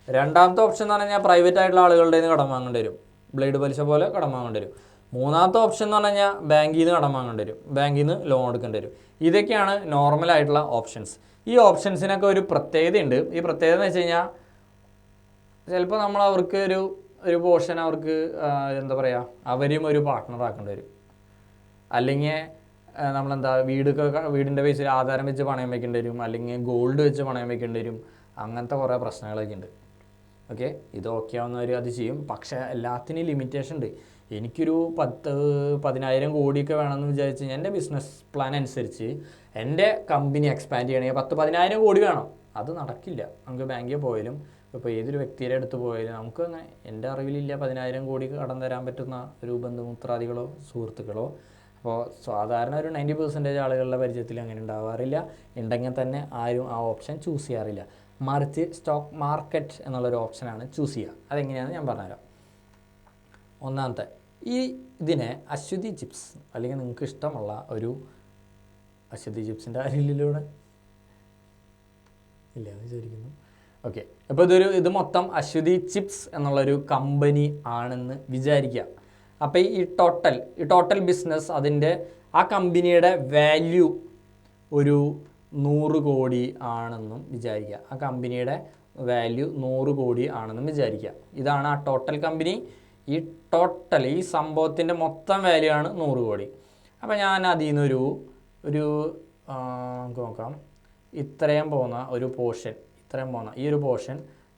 രണ്ടാമത്തെ ഓപ്ഷൻ എന്ന് പറഞ്ഞാൽ പ്രൈവറ്റ് ആയിട്ടുള്ള ആളുകളുടെ നിന്ന് കടം വാങ്ങേണ്ടി വരും, ബ്ലേഡ് പലിശ പോലെ കടം വാങ്ങേണ്ടി വരും. മൂന്നാമത്തെ ഓപ്ഷൻ എന്ന് പറഞ്ഞു കഴിഞ്ഞാൽ ബാങ്കിൽ നിന്ന് കടം വാങ്ങേണ്ടി വരും, ബാങ്കിൽ നിന്ന് ലോൺ എടുക്കേണ്ടി വരും. ഇതൊക്കെയാണ് നോർമലായിട്ടുള്ള ഓപ്ഷൻസ്. ഈ ഓപ്ഷൻസിനൊക്കെ ഒരു പ്രത്യേകതയുണ്ട്. ഈ പ്രത്യേകത എന്ന് വെച്ച് കഴിഞ്ഞാൽ ചിലപ്പോൾ നമ്മൾ അവർക്ക് ഒരു പോർഷൻ അവർക്ക് എന്താ പറയുക, അവരും ഒരു പാർട്ട്ണർ ആക്കേണ്ടി വരും. അല്ലെങ്കിൽ നമ്മളെന്താ വീടിൻ്റെ ബേസിൽ ആധാരം വെച്ച് പണയം വയ്ക്കേണ്ടി വരും, അല്ലെങ്കിൽ ഗോൾഡ് വെച്ച് പണയം വയ്ക്കേണ്ടി വരും. അങ്ങനത്തെ കുറേ പ്രശ്നങ്ങളൊക്കെ ഉണ്ട്. ഓക്കെ, ഇത് ഓക്കെ ആവുന്നവർ അത് ചെയ്യും. പക്ഷേ എല്ലാത്തിനും ലിമിറ്റേഷൻ ഉണ്ട്. എനിക്കൊരു 10,000 കോടിയൊക്കെ വേണമെന്ന് വിചാരിച്ച് എൻ്റെ ബിസിനസ് പ്ലാൻ അനുസരിച്ച് എൻ്റെ കമ്പനി എക്സ്പാൻഡ് ചെയ്യണമെങ്കിൽ 10,000 കോടി വേണം. അത് നടക്കില്ല. നമുക്ക് ബാങ്കിൽ പോയാലും ഇപ്പോൾ ഏതൊരു വ്യക്തിയുടെ അടുത്ത് പോയാലും നമുക്ക് അങ്ങനെ എൻ്റെ അറിവിലില്ല 10,000 കോടി കടം തരാൻ പറ്റുന്ന ഒരു ബന്ധുമിത്രാദികളോ സുഹൃത്തുക്കളോ. അപ്പോൾ സാധാരണ ഒരു 90% ആളുകളുടെ പരിചയത്തിൽ അങ്ങനെ ഉണ്ടാവാറില്ല. ഉണ്ടെങ്കിൽ തന്നെ ആരും ആ ഓപ്ഷൻ ചൂസ് ചെയ്യാറില്ല. മറിച്ച് സ്റ്റോക്ക് മാർക്കറ്റ് എന്നുള്ളൊരു ഓപ്ഷനാണ് ചൂസ് ചെയ്യുക. അതെങ്ങനെയാണെന്ന് ഞാൻ പറഞ്ഞുതരാം. ഒന്നാമത്തെ, ഇതിനെ അശ്വതി ചിപ്സ് അല്ലെങ്കിൽ നിങ്ങൾക്ക് ഇഷ്ടമുള്ള ഒരു അശ്വതി ചിപ്സിൻ്റെ അരിയിലൂടെ ഇല്ല എന്ന് വിചാരിക്കുന്നു. ഓക്കെ, അപ്പോൾ ഇത് മൊത്തം അശ്വതി ചിപ്സ് എന്നുള്ളൊരു കമ്പനി ആണെന്ന് വിചാരിക്കുക. അപ്പോൾ ഈ ടോട്ടൽ ബിസിനസ് ആ കമ്പനിയുടെ വാല്യൂ ഒരു 100 കോടി ആണെന്നും വിചാരിക്കുക. ആ കമ്പനിയുടെ വാല്യൂ 100 കോടി ആണെന്നും വിചാരിക്കുക. ഇതാണ് ആ ടോട്ടൽ കമ്പനി. ഈ സംഭവത്തിൻ്റെ മൊത്തം വാല്യൂ ആണ് 100 കോടി. അപ്പോൾ ഞാൻ അതിൽ നിന്നൊരു നമുക്ക് നോക്കാം, ഇത്രയും പോകുന്ന ഈ ഒരു പോർഷൻ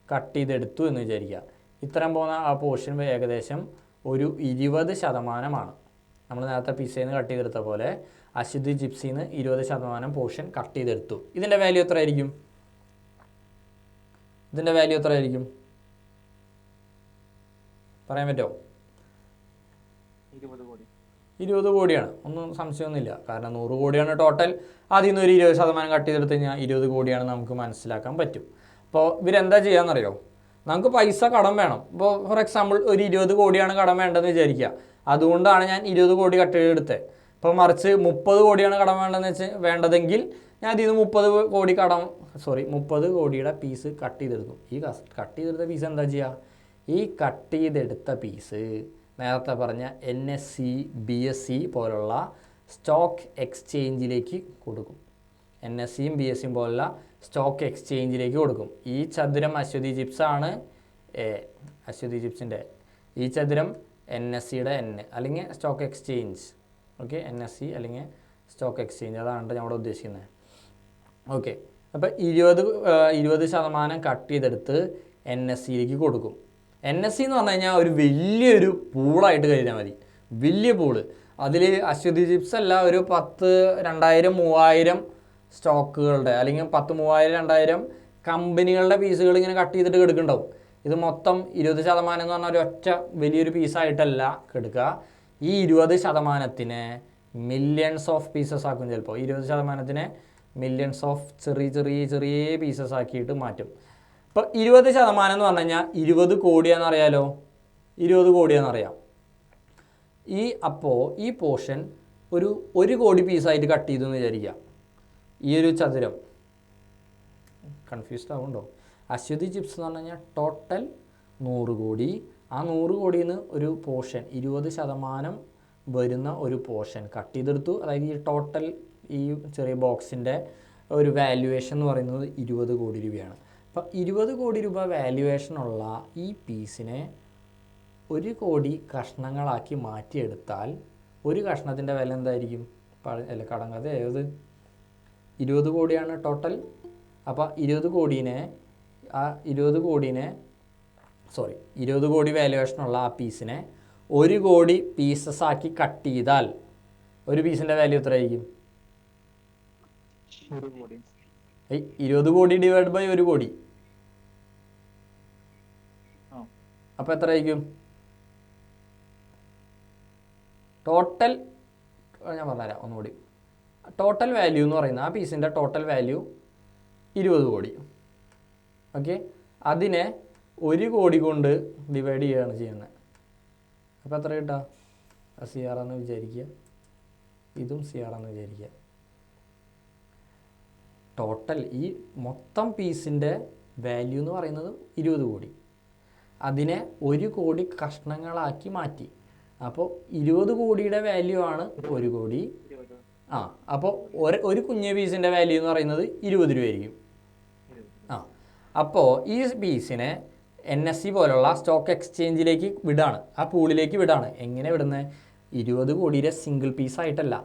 കട്ട് ചെയ്തെടുത്തു എന്ന് വിചാരിക്കുക. ഇത്രയും പോകുന്ന ആ പോർഷൻ ഏകദേശം ഒരു 20%. നമ്മൾ നേരത്തെ പിസയിൽ നിന്ന് കട്ട് ചെയ്തെടുത്ത പോലെ അശ്വതി ചിപ്സിൽ നിന്ന് 20% പോർഷൻ കട്ട് ചെയ്തെടുത്തു. ഇതിൻ്റെ വാല്യൂ എത്ര ആയിരിക്കും? പറയാൻ പറ്റുമോ? 20 കോടിയാണ്. ഒന്നും സംശയമൊന്നുമില്ല. കാരണം 100 കോടിയാണ് ടോട്ടൽ. അതിൽ നിന്ന് ഒരു 20% കട്ട് ചെയ്തെടുത്ത് കഴിഞ്ഞാൽ 20 കോടിയാണ് നമുക്ക് മനസ്സിലാക്കാൻ പറ്റും. അപ്പോൾ ഇവരെന്താ ചെയ്യാമെന്നറിയോ? നമുക്ക് പൈസ കടം വേണം. ഇപ്പോൾ ഫോർ എക്സാമ്പിൾ ഒരു 20 കോടിയാണ് കടം വേണ്ടതെന്ന് വിചാരിക്കുക. അതുകൊണ്ടാണ് ഞാൻ 20 കോടി കട്ട് ചെയ്തെടുത്തത്. ഇപ്പോൾ മറിച്ച് 30 കോടിയാണ് കടം വേണ്ടതെങ്കിൽ ഞാൻ ഇതിൽ നിന്ന് 30 കോടിയുടെ പീസ് കട്ട് ചെയ്തെടുക്കും. ഈ കട്ട് ചെയ്തെടുത്ത പീസ് എന്താ ചെയ്യുക? ഈ കട്ട് ചെയ്തെടുത്ത പീസ് നേരത്തെ പറഞ്ഞ NSE BSE പോലുള്ള സ്റ്റോക്ക് എക്സ്ചേഞ്ചിലേക്ക് കൊടുക്കും. NSEയും BSEയും പോലുള്ള സ്റ്റോക്ക് എക്സ്ചേഞ്ചിലേക്ക് കൊടുക്കും. ഈ ചതുരം അശ്വതി ചിപ്സാണ്. അശ്വതി ചിപ്സിൻ്റെ ഈ ചതുരം NSEയുടെ N അല്ലെങ്കിൽ സ്റ്റോക്ക് എക്സ്ചേഞ്ച്. ഓക്കെ, NSE അല്ലെങ്കിൽ സ്റ്റോക്ക് എക്സ്ചേഞ്ച്, അതാണ് ഞാൻ ഉദ്ദേശിക്കുന്നത്. ഓക്കെ, അപ്പോൾ 20% കട്ട് ചെയ്തെടുത്ത് NSEയിലേക്ക് കൊടുക്കും. NSE എന്ന് പറഞ്ഞു കഴിഞ്ഞാൽ ഒരു വലിയൊരു പൂളായിട്ട് കരുതിയാൽ മതി. വലിയ പൂള്. അതിൽ അശ്വതി ചിപ്സ് അല്ല, ഒരു 10, 2000, 3000 സ്റ്റോക്കുകളുടെ അല്ലെങ്കിൽ 10, 3000, 2000 കമ്പനികളുടെ പീസുകൾ ഇങ്ങനെ കട്ട് ചെയ്തിട്ട് കെടുക്കുന്നുണ്ടാവും. ഇത് മൊത്തം 20% എന്ന് പറഞ്ഞാൽ ഒരു ഒറ്റ വലിയൊരു പീസായിട്ടല്ല കെടുക്കുക. ഈ 20%-നെ മില്യൺസ് ഓഫ് പീസസ് ആക്കും. ചിലപ്പോൾ 20%-നെ മില്യൺസ് ഓഫ് ചെറിയ പീസസ് ആക്കിയിട്ട് മാറ്റും. ഇപ്പോൾ 20% എന്ന് പറഞ്ഞു കഴിഞ്ഞാൽ 20 കോടിയാണെന്നറിയാലോ. 20 കോടിയാണെന്നറിയാം. അപ്പോൾ ഈ പോർഷൻ ഒരു 1 കോടി പീസായിട്ട് കട്ട് ചെയ്തു എന്ന് വിചാരിക്കുക. ഈ ഒരു ചതുരം കൺഫ്യൂസ്ഡ് ആവുന്നുണ്ടോ? അശ്വതി ചിപ്സ് എന്ന് പറഞ്ഞു കഴിഞ്ഞാൽ ടോട്ടൽ 100 കോടി. ആ 100 കോടിയിൽ നിന്ന് ഒരു പോർഷൻ 20% വരുന്ന ഒരു പോർഷൻ കട്ട് ചെയ്തെടുത്തു. അതായത് ഈ ടോട്ടൽ ഈ ചെറിയ ബോക്സിൻ്റെ ഒരു വാല്യുവേഷൻ എന്ന് പറയുന്നത് 20 കോടി രൂപയാണ്. അപ്പോൾ 20 കോടി രൂപ വാല്യുവേഷനുള്ള ഈ പീസിനെ 1 കോടി കഷ്ണങ്ങളാക്കി മാറ്റിയെടുത്താൽ ഒരു കഷ്ണത്തിൻ്റെ വില എന്തായിരിക്കും? കടങ്കഥ ഏത്? 20 കോടിയാണ് ടോട്ടൽ. അപ്പോൾ 20 കോടി വാല്യുവേഷനുള്ള ആ പീസിനെ 1 കോടി പീസസ് ആക്കി കട്ട് ചെയ്താൽ ഒരു പീസിൻ്റെ വാല്യൂ എത്ര ആയിരിക്കും? 20 കോടി ഡിവൈഡ് ബൈ 1 കോടി. അപ്പോൾ എത്ര ആയിരിക്കും ടോട്ടൽ? ഞാൻ പറഞ്ഞുതരാം ഒന്നുകൂടി. ടോട്ടൽ വാല്യൂ എന്ന് പറയുന്നത് ആ പീസിൻ്റെ ടോട്ടൽ വാല്യൂ 20 കോടി. ഓക്കെ, അതിനെ 1 കോടി കൊണ്ട് ഡിവൈഡ് ചെയ്യുകയാണ് ചെയ്യുന്നത്. അപ്പോൾ എത്ര കിട്ടുക? CR എന്ന് വിചാരിക്കുക, ഇതും CR എന്ന് വിചാരിക്കുക. ടോട്ടൽ ഈ മൊത്തം പീസിൻ്റെ വാല്യൂ എന്ന് പറയുന്നത് 20 കോടി. അതിനെ 1 കോടി കഷ്ണങ്ങളാക്കി മാറ്റി. അപ്പോൾ 20 കോടിയുടെ വാല്യൂ ആണ് 1 കോടി. അപ്പോൾ ഒരു കുഞ്ഞ് പീസിൻ്റെ വാല്യൂ എന്ന് പറയുന്നത് 20 രൂപയായിരിക്കും. അപ്പോൾ ഈ പീസിനെ NSE പോലുള്ള സ്റ്റോക്ക് എക്സ്ചേഞ്ചിലേക്ക് വിടാണ്, ആ പൂളിലേക്ക് വിടാണ്. എങ്ങനെ വിടുന്നത്? 20 കോടിയുടെ സിംഗിൾ പീസായിട്ടല്ല,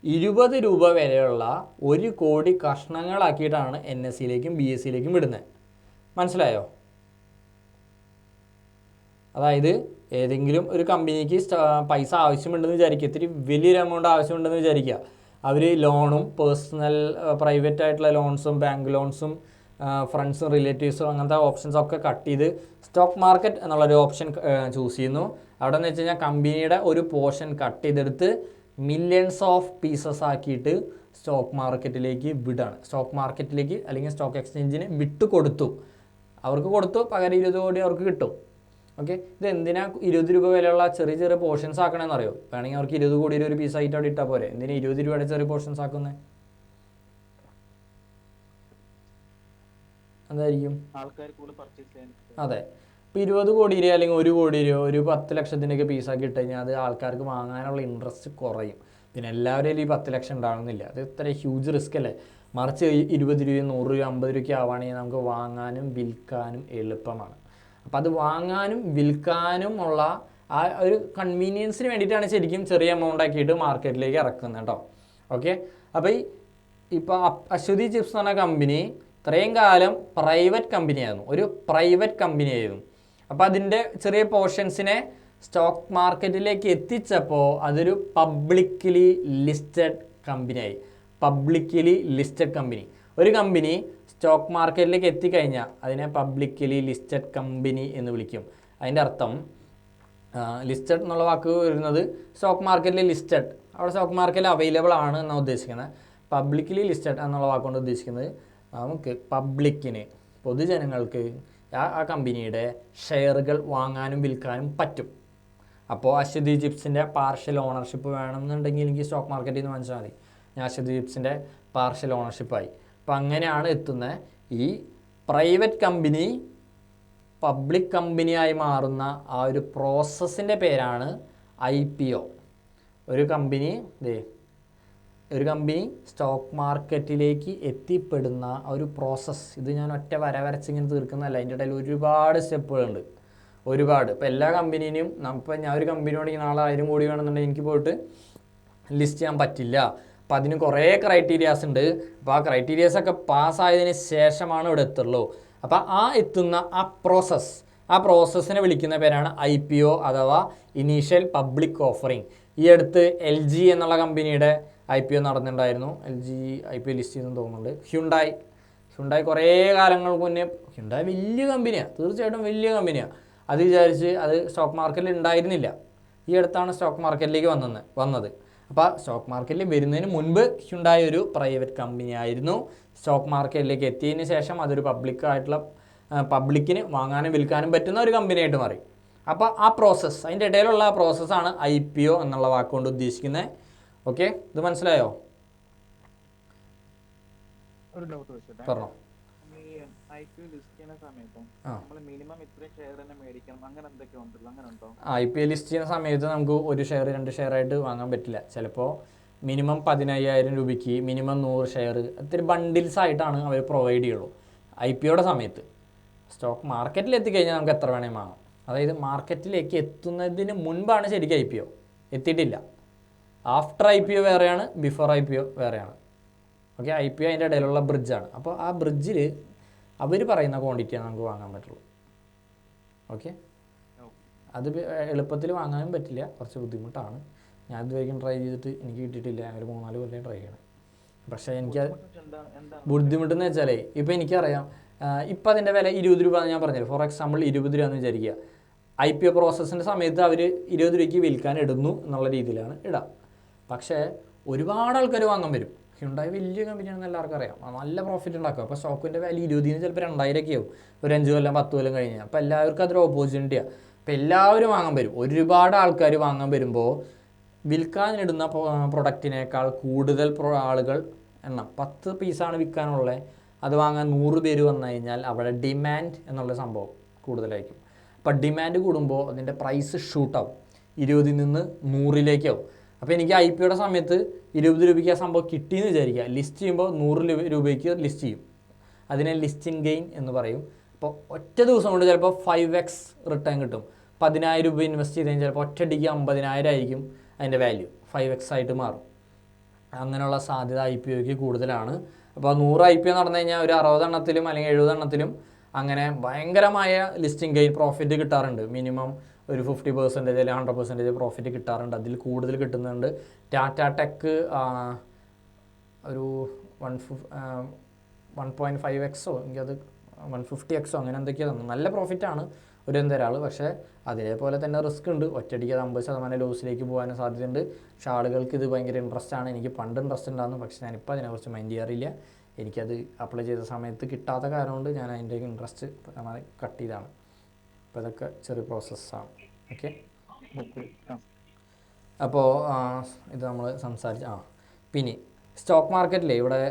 20 രൂപ വിലയുള്ള 1 കോടി കഷ്ണങ്ങളാക്കിയിട്ടാണ് NSEയിലേക്കും BSEയിലേക്കും വിടുന്നത്. മനസ്സിലായോ? അതായത് ഏതെങ്കിലും ഒരു കമ്പനിക്ക് പൈസ ആവശ്യമുണ്ടെന്ന് വിചാരിക്കുക, ഇത്തിരി വലിയൊരു എമൗണ്ട് ആവശ്യമുണ്ടെന്ന് വിചാരിക്കുക. അവർ ലോണും പേഴ്സണൽ പ്രൈവറ്റ് ആയിട്ടുള്ള ലോൺസും ബാങ്ക് ലോൺസും ഫ്രണ്ട്സും റിലേറ്റീവ്സും അങ്ങനത്തെ ഓപ്ഷൻസൊക്കെ കട്ട് ചെയ്ത് സ്റ്റോക്ക് മാർക്കറ്റ് എന്നുള്ളൊരു ഓപ്ഷൻ ചൂസ് ചെയ്യുന്നു. അവിടെ എന്ന് വെച്ച് കഴിഞ്ഞാൽ കമ്പനിയുടെ ഒരു പോർഷൻ കട്ട് ചെയ്തെടുത്ത് മില്യൺസ് ഓഫ് പീസസ് ആക്കിയിട്ട് സ്റ്റോക്ക് മാർക്കറ്റിലേക്ക് വിടാണ്. സ്റ്റോക്ക് മാർക്കറ്റിലേക്ക് അല്ലെങ്കിൽ സ്റ്റോക്ക് എക്സ്ചേഞ്ചിന് വിട്ടു കൊടുത്തു. അവർക്ക് കൊടുത്തു, പകരം 20 കോടി അവർക്ക് കിട്ടും. ഓക്കെ, ഇത് എന്തിനാ 20 രൂപ വിലയുള്ള ചെറിയ ചെറിയ പോർഷൻസ് ആക്കണമെന്ന് അറിയോ? വേണമെങ്കിൽ അവർക്ക് 20 കോടിയുടെ ഒരു പീസായിട്ട് അവിടെ ഇട്ടാൽ പോരെ. എന്തിനാ 20 രൂപയുടെ ചെറിയ പോർഷൻസ് ആക്കുന്നത്? എന്തായിരിക്കും? അതെ, ഇപ്പോൾ 20 കോടി രൂപ അല്ലെങ്കിൽ 1 കോടി രൂപ ഒരു 10 ലക്ഷത്തിൻ്റെയൊക്കെ പീസാക്കി ഇട്ട് കഴിഞ്ഞാൽ അത് ആൾക്കാർക്ക് വാങ്ങാനുള്ള ഇൻട്രസ്റ്റ് കുറയും. പിന്നെ എല്ലാവരും ഈ 10 ലക്ഷം ഉണ്ടാകുന്നില്ല, അത് ഇത്ര ഹ്യൂജ് റിസ്ക് അല്ലേ. മറിച്ച് 20 രൂപയും 100 രൂപ 50 രൂപയ്ക്ക് ആവുകയാണെങ്കിൽ നമുക്ക് വാങ്ങാനും വിൽക്കാനും എളുപ്പമാണ്. അപ്പം അത് വാങ്ങാനും വിൽക്കാനും ഉള്ള ആ ഒരു കൺവീനിയൻസിന് വേണ്ടിയിട്ടാണ് ശരിക്കും ചെറിയ എമൗണ്ട് ആക്കിയിട്ട് മാർക്കറ്റിലേക്ക് ഇറക്കുന്നത് കേട്ടോ. ഓക്കെ, അപ്പോൾ ഇപ്പോൾ അശ്വതി ചിപ്സ് എന്ന് പറഞ്ഞ കമ്പനി ഇത്രയും കാലം പ്രൈവറ്റ് കമ്പനിയായിരുന്നു, ഒരു പ്രൈവറ്റ് കമ്പനിയായിരുന്നു. അപ്പോൾ അതിൻ്റെ ചെറിയ പോർഷൻസിനെ സ്റ്റോക്ക് മാർക്കറ്റിലേക്ക് എത്തിച്ചപ്പോൾ അതൊരു പബ്ലിക്കലി ലിസ്റ്റഡ് കമ്പനിയായി. പബ്ലിക്കലി ലിസ്റ്റഡ് കമ്പനി, ഒരു കമ്പനി സ്റ്റോക്ക് മാർക്കറ്റിലേക്ക് എത്തിക്കഴിഞ്ഞാൽ അതിനെ പബ്ലിക്കലി ലിസ്റ്റഡ് കമ്പനി എന്ന് വിളിക്കും. അതിൻ്റെ അർത്ഥം ലിസ്റ്റഡ് എന്നുള്ള വാക്ക് വരുന്നത് സ്റ്റോക്ക് മാർക്കറ്റിൽ ലിസ്റ്റഡ്, അവിടെ സ്റ്റോക്ക് മാർക്കറ്റിൽ അവൈലബിൾ ആണ് എന്നാണ് ഉദ്ദേശിക്കുന്നത്. പബ്ലിക്കലി ലിസ്റ്റഡ് എന്നുള്ള വാക്കുകൊണ്ട് ഉദ്ദേശിക്കുന്നത് നമുക്ക് പബ്ലിക്കിന്, പൊതുജനങ്ങൾക്ക് ആ കമ്പനിയുടെ ഷെയറുകൾ വാങ്ങാനും വിൽക്കാനും പറ്റും. അപ്പോൾ അശ്വതി ചിപ്സിൻ്റെ പാർഷ്യൽ ഓണർഷിപ്പ് വേണമെന്നുണ്ടെങ്കിൽ എനിക്ക് സ്റ്റോക്ക് മാർക്കറ്റിൽ നിന്ന് വാങ്ങിച്ചാൽ മതി, ഞാൻ അശ്വതി ചിപ്സിൻ്റെ പാർഷ്യൽ ഓണർഷിപ്പായി. അപ്പോൾ അങ്ങനെയാണ് എത്തുന്നത്. ഈ പ്രൈവറ്റ് കമ്പനി പബ്ലിക് കമ്പനിയായി മാറുന്ന ആ ഒരു പ്രോസസ്സിൻ്റെ പേരാണ് IPO. ഒരു കമ്പനി സ്റ്റോക്ക് മാർക്കറ്റിലേക്ക് എത്തിപ്പെടുന്ന ഒരു പ്രോസസ്സ്. ഇത് ഞാൻ ഒറ്റ വരച്ചിങ്ങനെ തീർക്കുന്നതല്ല, അതിൻ്റെ ഇടയിൽ ഒരുപാട് സ്റ്റെപ്പുകളുണ്ട്, ഒരുപാട്. ഇപ്പോൾ എല്ലാ കമ്പനിയും ഇപ്പോൾ ഞാൻ ഒരു കമ്പനിയോട് നാളെ 1000 കോടി വേണമെന്നുണ്ടെങ്കിൽ എനിക്ക് പോയിട്ട് ലിസ്റ്റ് ചെയ്യാൻ പറ്റില്ല. അപ്പോൾ അതിന് കുറേ ക്രൈറ്റീരിയാസ് ഉണ്ട്. അപ്പോൾ ആ ക്രൈറ്റീരിയാസൊക്കെ പാസ്സായതിന് ശേഷമാണ് ഇവിടെ എത്തുള്ളൂ. അപ്പോൾ എത്തുന്ന ആ പ്രോസസ്സിനെ വിളിക്കുന്ന പേരാണ് IPO അഥവാ ഇനീഷ്യൽ പബ്ലിക് ഓഫറിങ്. ഈ അടുത്ത് LG എന്നുള്ള കമ്പനിയുടെ IPO നടന്നിട്ടുണ്ടായിരുന്നു. LG IPO ലിസ്റ്റ് ചെയ്തെന്ന് തോന്നുന്നുണ്ട്. ഹ്യുണ്ടായി കുറേ കാലങ്ങൾക്ക് മുന്നേ, ഹ്യുണ്ടായി വലിയ കമ്പനിയാണ്, തീർച്ചയായിട്ടും വലിയ കമ്പനിയാണ്. അത് വിചാരിച്ച് അത് സ്റ്റോക്ക് മാർക്കറ്റിൽ ഉണ്ടായിരുന്നില്ല. ഈ അടുത്താണ് സ്റ്റോക്ക് മാർക്കറ്റിലേക്ക് വന്നത്. അപ്പോൾ സ്റ്റോക്ക് മാർക്കറ്റിൽ വരുന്നതിന് മുൻപ് ഹ്യുണ്ടായി ഒരു പ്രൈവറ്റ് കമ്പനി ആയിരുന്നു. സ്റ്റോക്ക് മാർക്കറ്റിലേക്ക് എത്തിയതിന് ശേഷം അതൊരു പബ്ലിക്കിന് വാങ്ങാനും വിൽക്കാനും പറ്റുന്ന ഒരു കമ്പനിയായിട്ട് മാറി. അപ്പോൾ ആ പ്രോസസ്സ്, അതിൻ്റെ ഇടയിലുള്ള ആ പ്രോസസ്സാണ് IPO എന്നുള്ള വാക്കുകൊണ്ട് ഉദ്ദേശിക്കുന്നത്. ഓക്കെ, ഇത് മനസ്സിലായോ? ഒരു ഡൗട്ട് വെച്ചിട്ട് പറഞ്ഞോ. IPO ലിസ്റ്റ് ചെയ്യുന്ന സമയത്ത് നമ്മൾ മിനിമം ഇത്ര ഷെയർ തന്നെ മേടിക്കണം, അങ്ങനെ എന്തൊക്കെ ഉണ്ടല്ലോ, അങ്ങനെ ഉണ്ടോ? IPO ലിസ്റ്റ് ചെയ്യുന്ന സമയത്ത് നമുക്ക് 1 ഷെയർ 2 ഷെയർ ആയിട്ട് വാങ്ങാൻ പറ്റില്ല. ചിലപ്പോൾ മിനിമം 15,000 രൂപയ്ക്ക് മിനിമം 100 ഷെയർ, ഒത്തിരി ബണ്ടിൽസ് ആയിട്ടാണ് അവർ പ്രൊവൈഡ് ചെയ്യുള്ളൂ IPOയുടെ സമയത്ത്. സ്റ്റോക്ക് മാർക്കറ്റിൽ എത്തിക്കഴിഞ്ഞാൽ നമുക്ക് എത്ര വേണേൽ വാങ്ങാം. അതായത് മാർക്കറ്റിലേക്ക് എത്തുന്നതിന് മുൻപാണ് ശരിക്കും IPO, എത്തിയിട്ടില്ല. ആഫ്റ്റർ IPO വേറെയാണ്, ബിഫോർ IPO വേറെയാണ്. ഓക്കെ, IPO അതിൻ്റെ ഇടയിലുള്ള ബ്രിഡ്ജാണ്. അപ്പോൾ ആ ബ്രിഡ്ജിൽ അവർ പറയുന്ന ക്വാണ്ടിറ്റിയാണ് നമുക്ക് വാങ്ങാൻ പറ്റുള്ളൂ. ഓക്കെ, അത് എളുപ്പത്തിൽ വാങ്ങാനും പറ്റില്ല, കുറച്ച് ബുദ്ധിമുട്ടാണ്. ഞാൻ ഇതുവരെയും ട്രൈ ചെയ്തിട്ട് എനിക്ക് കിട്ടിയിട്ടില്ല. ഞാൻ ഒരു 3-4 കൊല്ലം ട്രൈ ചെയ്യണം. പക്ഷേ എനിക്ക് ബുദ്ധിമുട്ടെന്ന് വെച്ചാലേ, ഇപ്പോൾ എനിക്കറിയാം ഇപ്പം അതിൻ്റെ വില 20 രൂപ എന്ന് ഞാൻ പറഞ്ഞില്ല. ഫോർ എക്സാമ്പിൾ 20 രൂപ എന്ന് വിചാരിക്കുക. IPO പ്രോസസ്സിൻ്റെ സമയത്ത് അവർ 20 രൂപയ്ക്ക് വിൽക്കാൻ ഇടുന്നു എന്നുള്ള രീതിയിലാണ് ഇടാം. പക്ഷേ ഒരുപാട് ആൾക്കാർ വാങ്ങാൻ വരും. ഹ്യുണ്ടായി വലിയ കമ്പനിയാണെന്ന് എല്ലാവർക്കും അറിയാം, നല്ല പ്രോഫിറ്റ് ഉണ്ടാക്കും. അപ്പോൾ സ്റ്റോക്കിൻ്റെ വാല്യൂ 20 ചിലപ്പോൾ 2000 ഒക്കെ ആവും ഒരു 5 കൊല്ലം 10 കൊല്ലം കഴിഞ്ഞാൽ. അപ്പോൾ എല്ലാവർക്കും അതൊരു ഓപ്പർച്യൂണിറ്റിയാണ്. അപ്പോൾ എല്ലാവരും വാങ്ങാൻ വരും. ഒരുപാട് ആൾക്കാർ വാങ്ങാൻ വരുമ്പോൾ വിൽക്കാനിടുന്ന പ്രൊഡക്റ്റിനേക്കാൾ കൂടുതൽ ആളുകൾ എണ്ണം 10 പീസാണ് വിൽക്കാനുള്ളത്, അത് വാങ്ങാൻ 100 പേര് വന്നു കഴിഞ്ഞാൽ അവിടെ ഡിമാൻഡ് എന്നുള്ള സംഭവം കൂടുതലായിരിക്കും. അപ്പോൾ ഡിമാൻഡ് കൂടുമ്പോൾ അതിൻ്റെ പ്രൈസ് ഷൂട്ടാവും, 20 നിന്ന് 100-ലേക്കാവും. അപ്പോൾ എനിക്ക് IPOയുടെ സമയത്ത് 20 രൂപയ്ക്ക് ആ സംഭവം കിട്ടിയെന്ന് വിചാരിക്കുക. ലിസ്റ്റ് ചെയ്യുമ്പോൾ 100 രൂപയ്ക്ക് ലിസ്റ്റ് ചെയ്യും. അതിനെ ലിസ്റ്റിംഗ് ഗെയിൻ എന്ന് പറയും. അപ്പോൾ ഒറ്റ ദിവസം കൊണ്ട് ചിലപ്പോൾ 5x റിട്ടേൺ കിട്ടും. 10,000 രൂപ ഇൻവെസ്റ്റ് ചെയ്ത് കഴിഞ്ഞാൽ ചിലപ്പോൾ ഒറ്റയടിക്ക് 50,000 ആയിരിക്കും അതിൻ്റെ വാല്യൂ, 5x ആയിട്ട് മാറും. അങ്ങനെയുള്ള സാധ്യത IPOയ്ക്ക് കൂടുതലാണ്. അപ്പോൾ 100 IPO നടന്നു കഴിഞ്ഞാൽ ഒരു 60 എണ്ണത്തിലും അല്ലെങ്കിൽ 70 എണ്ണത്തിലും അങ്ങനെ ഭയങ്കരമായ ലിസ്റ്റിംഗ് ഗെയിൻ പ്രോഫിറ്റ് കിട്ടാറുണ്ട്. മിനിമം ഒരു 50% അല്ലെങ്കിൽ 100% പ്രോഫിറ്റ് കിട്ടാറുണ്ട്. അതിൽ കൂടുതൽ കിട്ടുന്നുണ്ട്. ടാറ്റ ടെക്ക് ഒരു 1.5x എനിക്കത് 150x അങ്ങനെ എന്തൊക്കെയാണ് തന്നു. നല്ല പ്രോഫിറ്റാണ് ഒരു എന്തൊരാൾ. പക്ഷേ അതേപോലെ തന്നെ റിസ്ക് ഉണ്ട്. ഒറ്റയടിക്ക് 50% ലോസിലേക്ക് പോകാനും സാധ്യതയുണ്ട്. പക്ഷേ ആളുകൾക്ക് ഇത് ഭയങ്കര ഇൻട്രസ്റ്റ് ആണ്. എനിക്ക് പണ്ട് ഇൻട്രസ്റ്റ് ഉണ്ടായിരുന്നു, പക്ഷേ ഞാനിപ്പോൾ അതിനെക്കുറിച്ച് മൈൻഡ് ചെയ്യാറില്ല. എനിക്കത് അപ്ലൈ ചെയ്ത സമയത്ത് കിട്ടാത്ത കാരണം കൊണ്ട് ഞാൻ അതിൻ്റെ ഇൻട്രസ്റ്റ് കട്ട് ചെയ്താണ്. അപ്പോൾ ഇതൊക്കെ ചെറിയ പ്രോസസ്സാണ്. ഓക്കെ, അപ്പോൾ ഇത് നമ്മൾ സംസാരിച്ച പിന്നെ സ്റ്റോക്ക് മാർക്കറ്റിൽ ഇവിടെ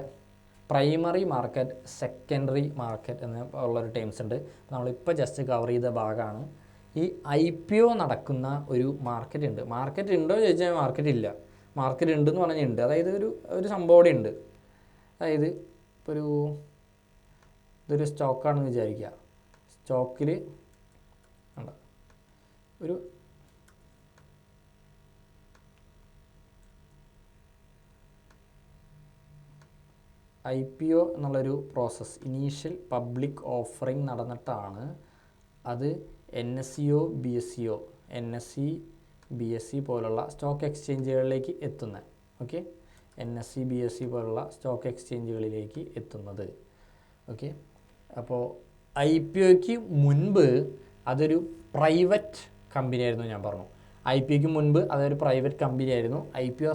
പ്രൈമറി മാർക്കറ്റ്, സെക്കൻഡറി മാർക്കറ്റ് എന്ന് ഉള്ളൊരു ടേംസ് ഉണ്ട്. നമ്മളിപ്പോൾ ജസ്റ്റ് കവർ ചെയ്ത ഭാഗമാണ്. ഈ IPO നടക്കുന്ന ഒരു മാർക്കറ്റ് ഉണ്ട്. മാർക്കറ്റ് ഉണ്ടോ എന്ന് ചോദിച്ചാൽ മാർക്കറ്റ് ഇല്ല. മാർക്കറ്റ് ഉണ്ടെന്ന് പറഞ്ഞാൽ ഉണ്ട്. അതായത് ഒരു സംഭവം ഇവിടെ ഉണ്ട്. അതായത് ഇപ്പോൾ ഇതൊരു സ്റ്റോക്കാണെന്ന് വിചാരിക്കുക. സ്റ്റോക്കിൽ ഒരു IPO എന്നുള്ളൊരു പ്രോസസ്സ്, ഇനീഷ്യൽ പബ്ലിക് ഓഫറിങ് നടന്നിട്ടാണ് അത് NSEO, BSEO, NSE, BSE പോലുള്ള സ്റ്റോക്ക് എക്സ്ചേഞ്ചുകളിലേക്ക് എത്തുന്നത്. ഓക്കെ, NSE, BSE പോലുള്ള സ്റ്റോക്ക് എക്സ്ചേഞ്ചുകളിലേക്ക് എത്തുന്നത്. ഓക്കെ, അപ്പോൾ IPOയ്ക്ക് മുൻപ് അതൊരു പ്രൈവറ്റ് കമ്പനിയായിരുന്നു. ഞാൻ പറഞ്ഞു IPOയ്ക്ക് മുൻപ് അതൊരു പ്രൈവറ്റ് കമ്പനിയായിരുന്നു. IPO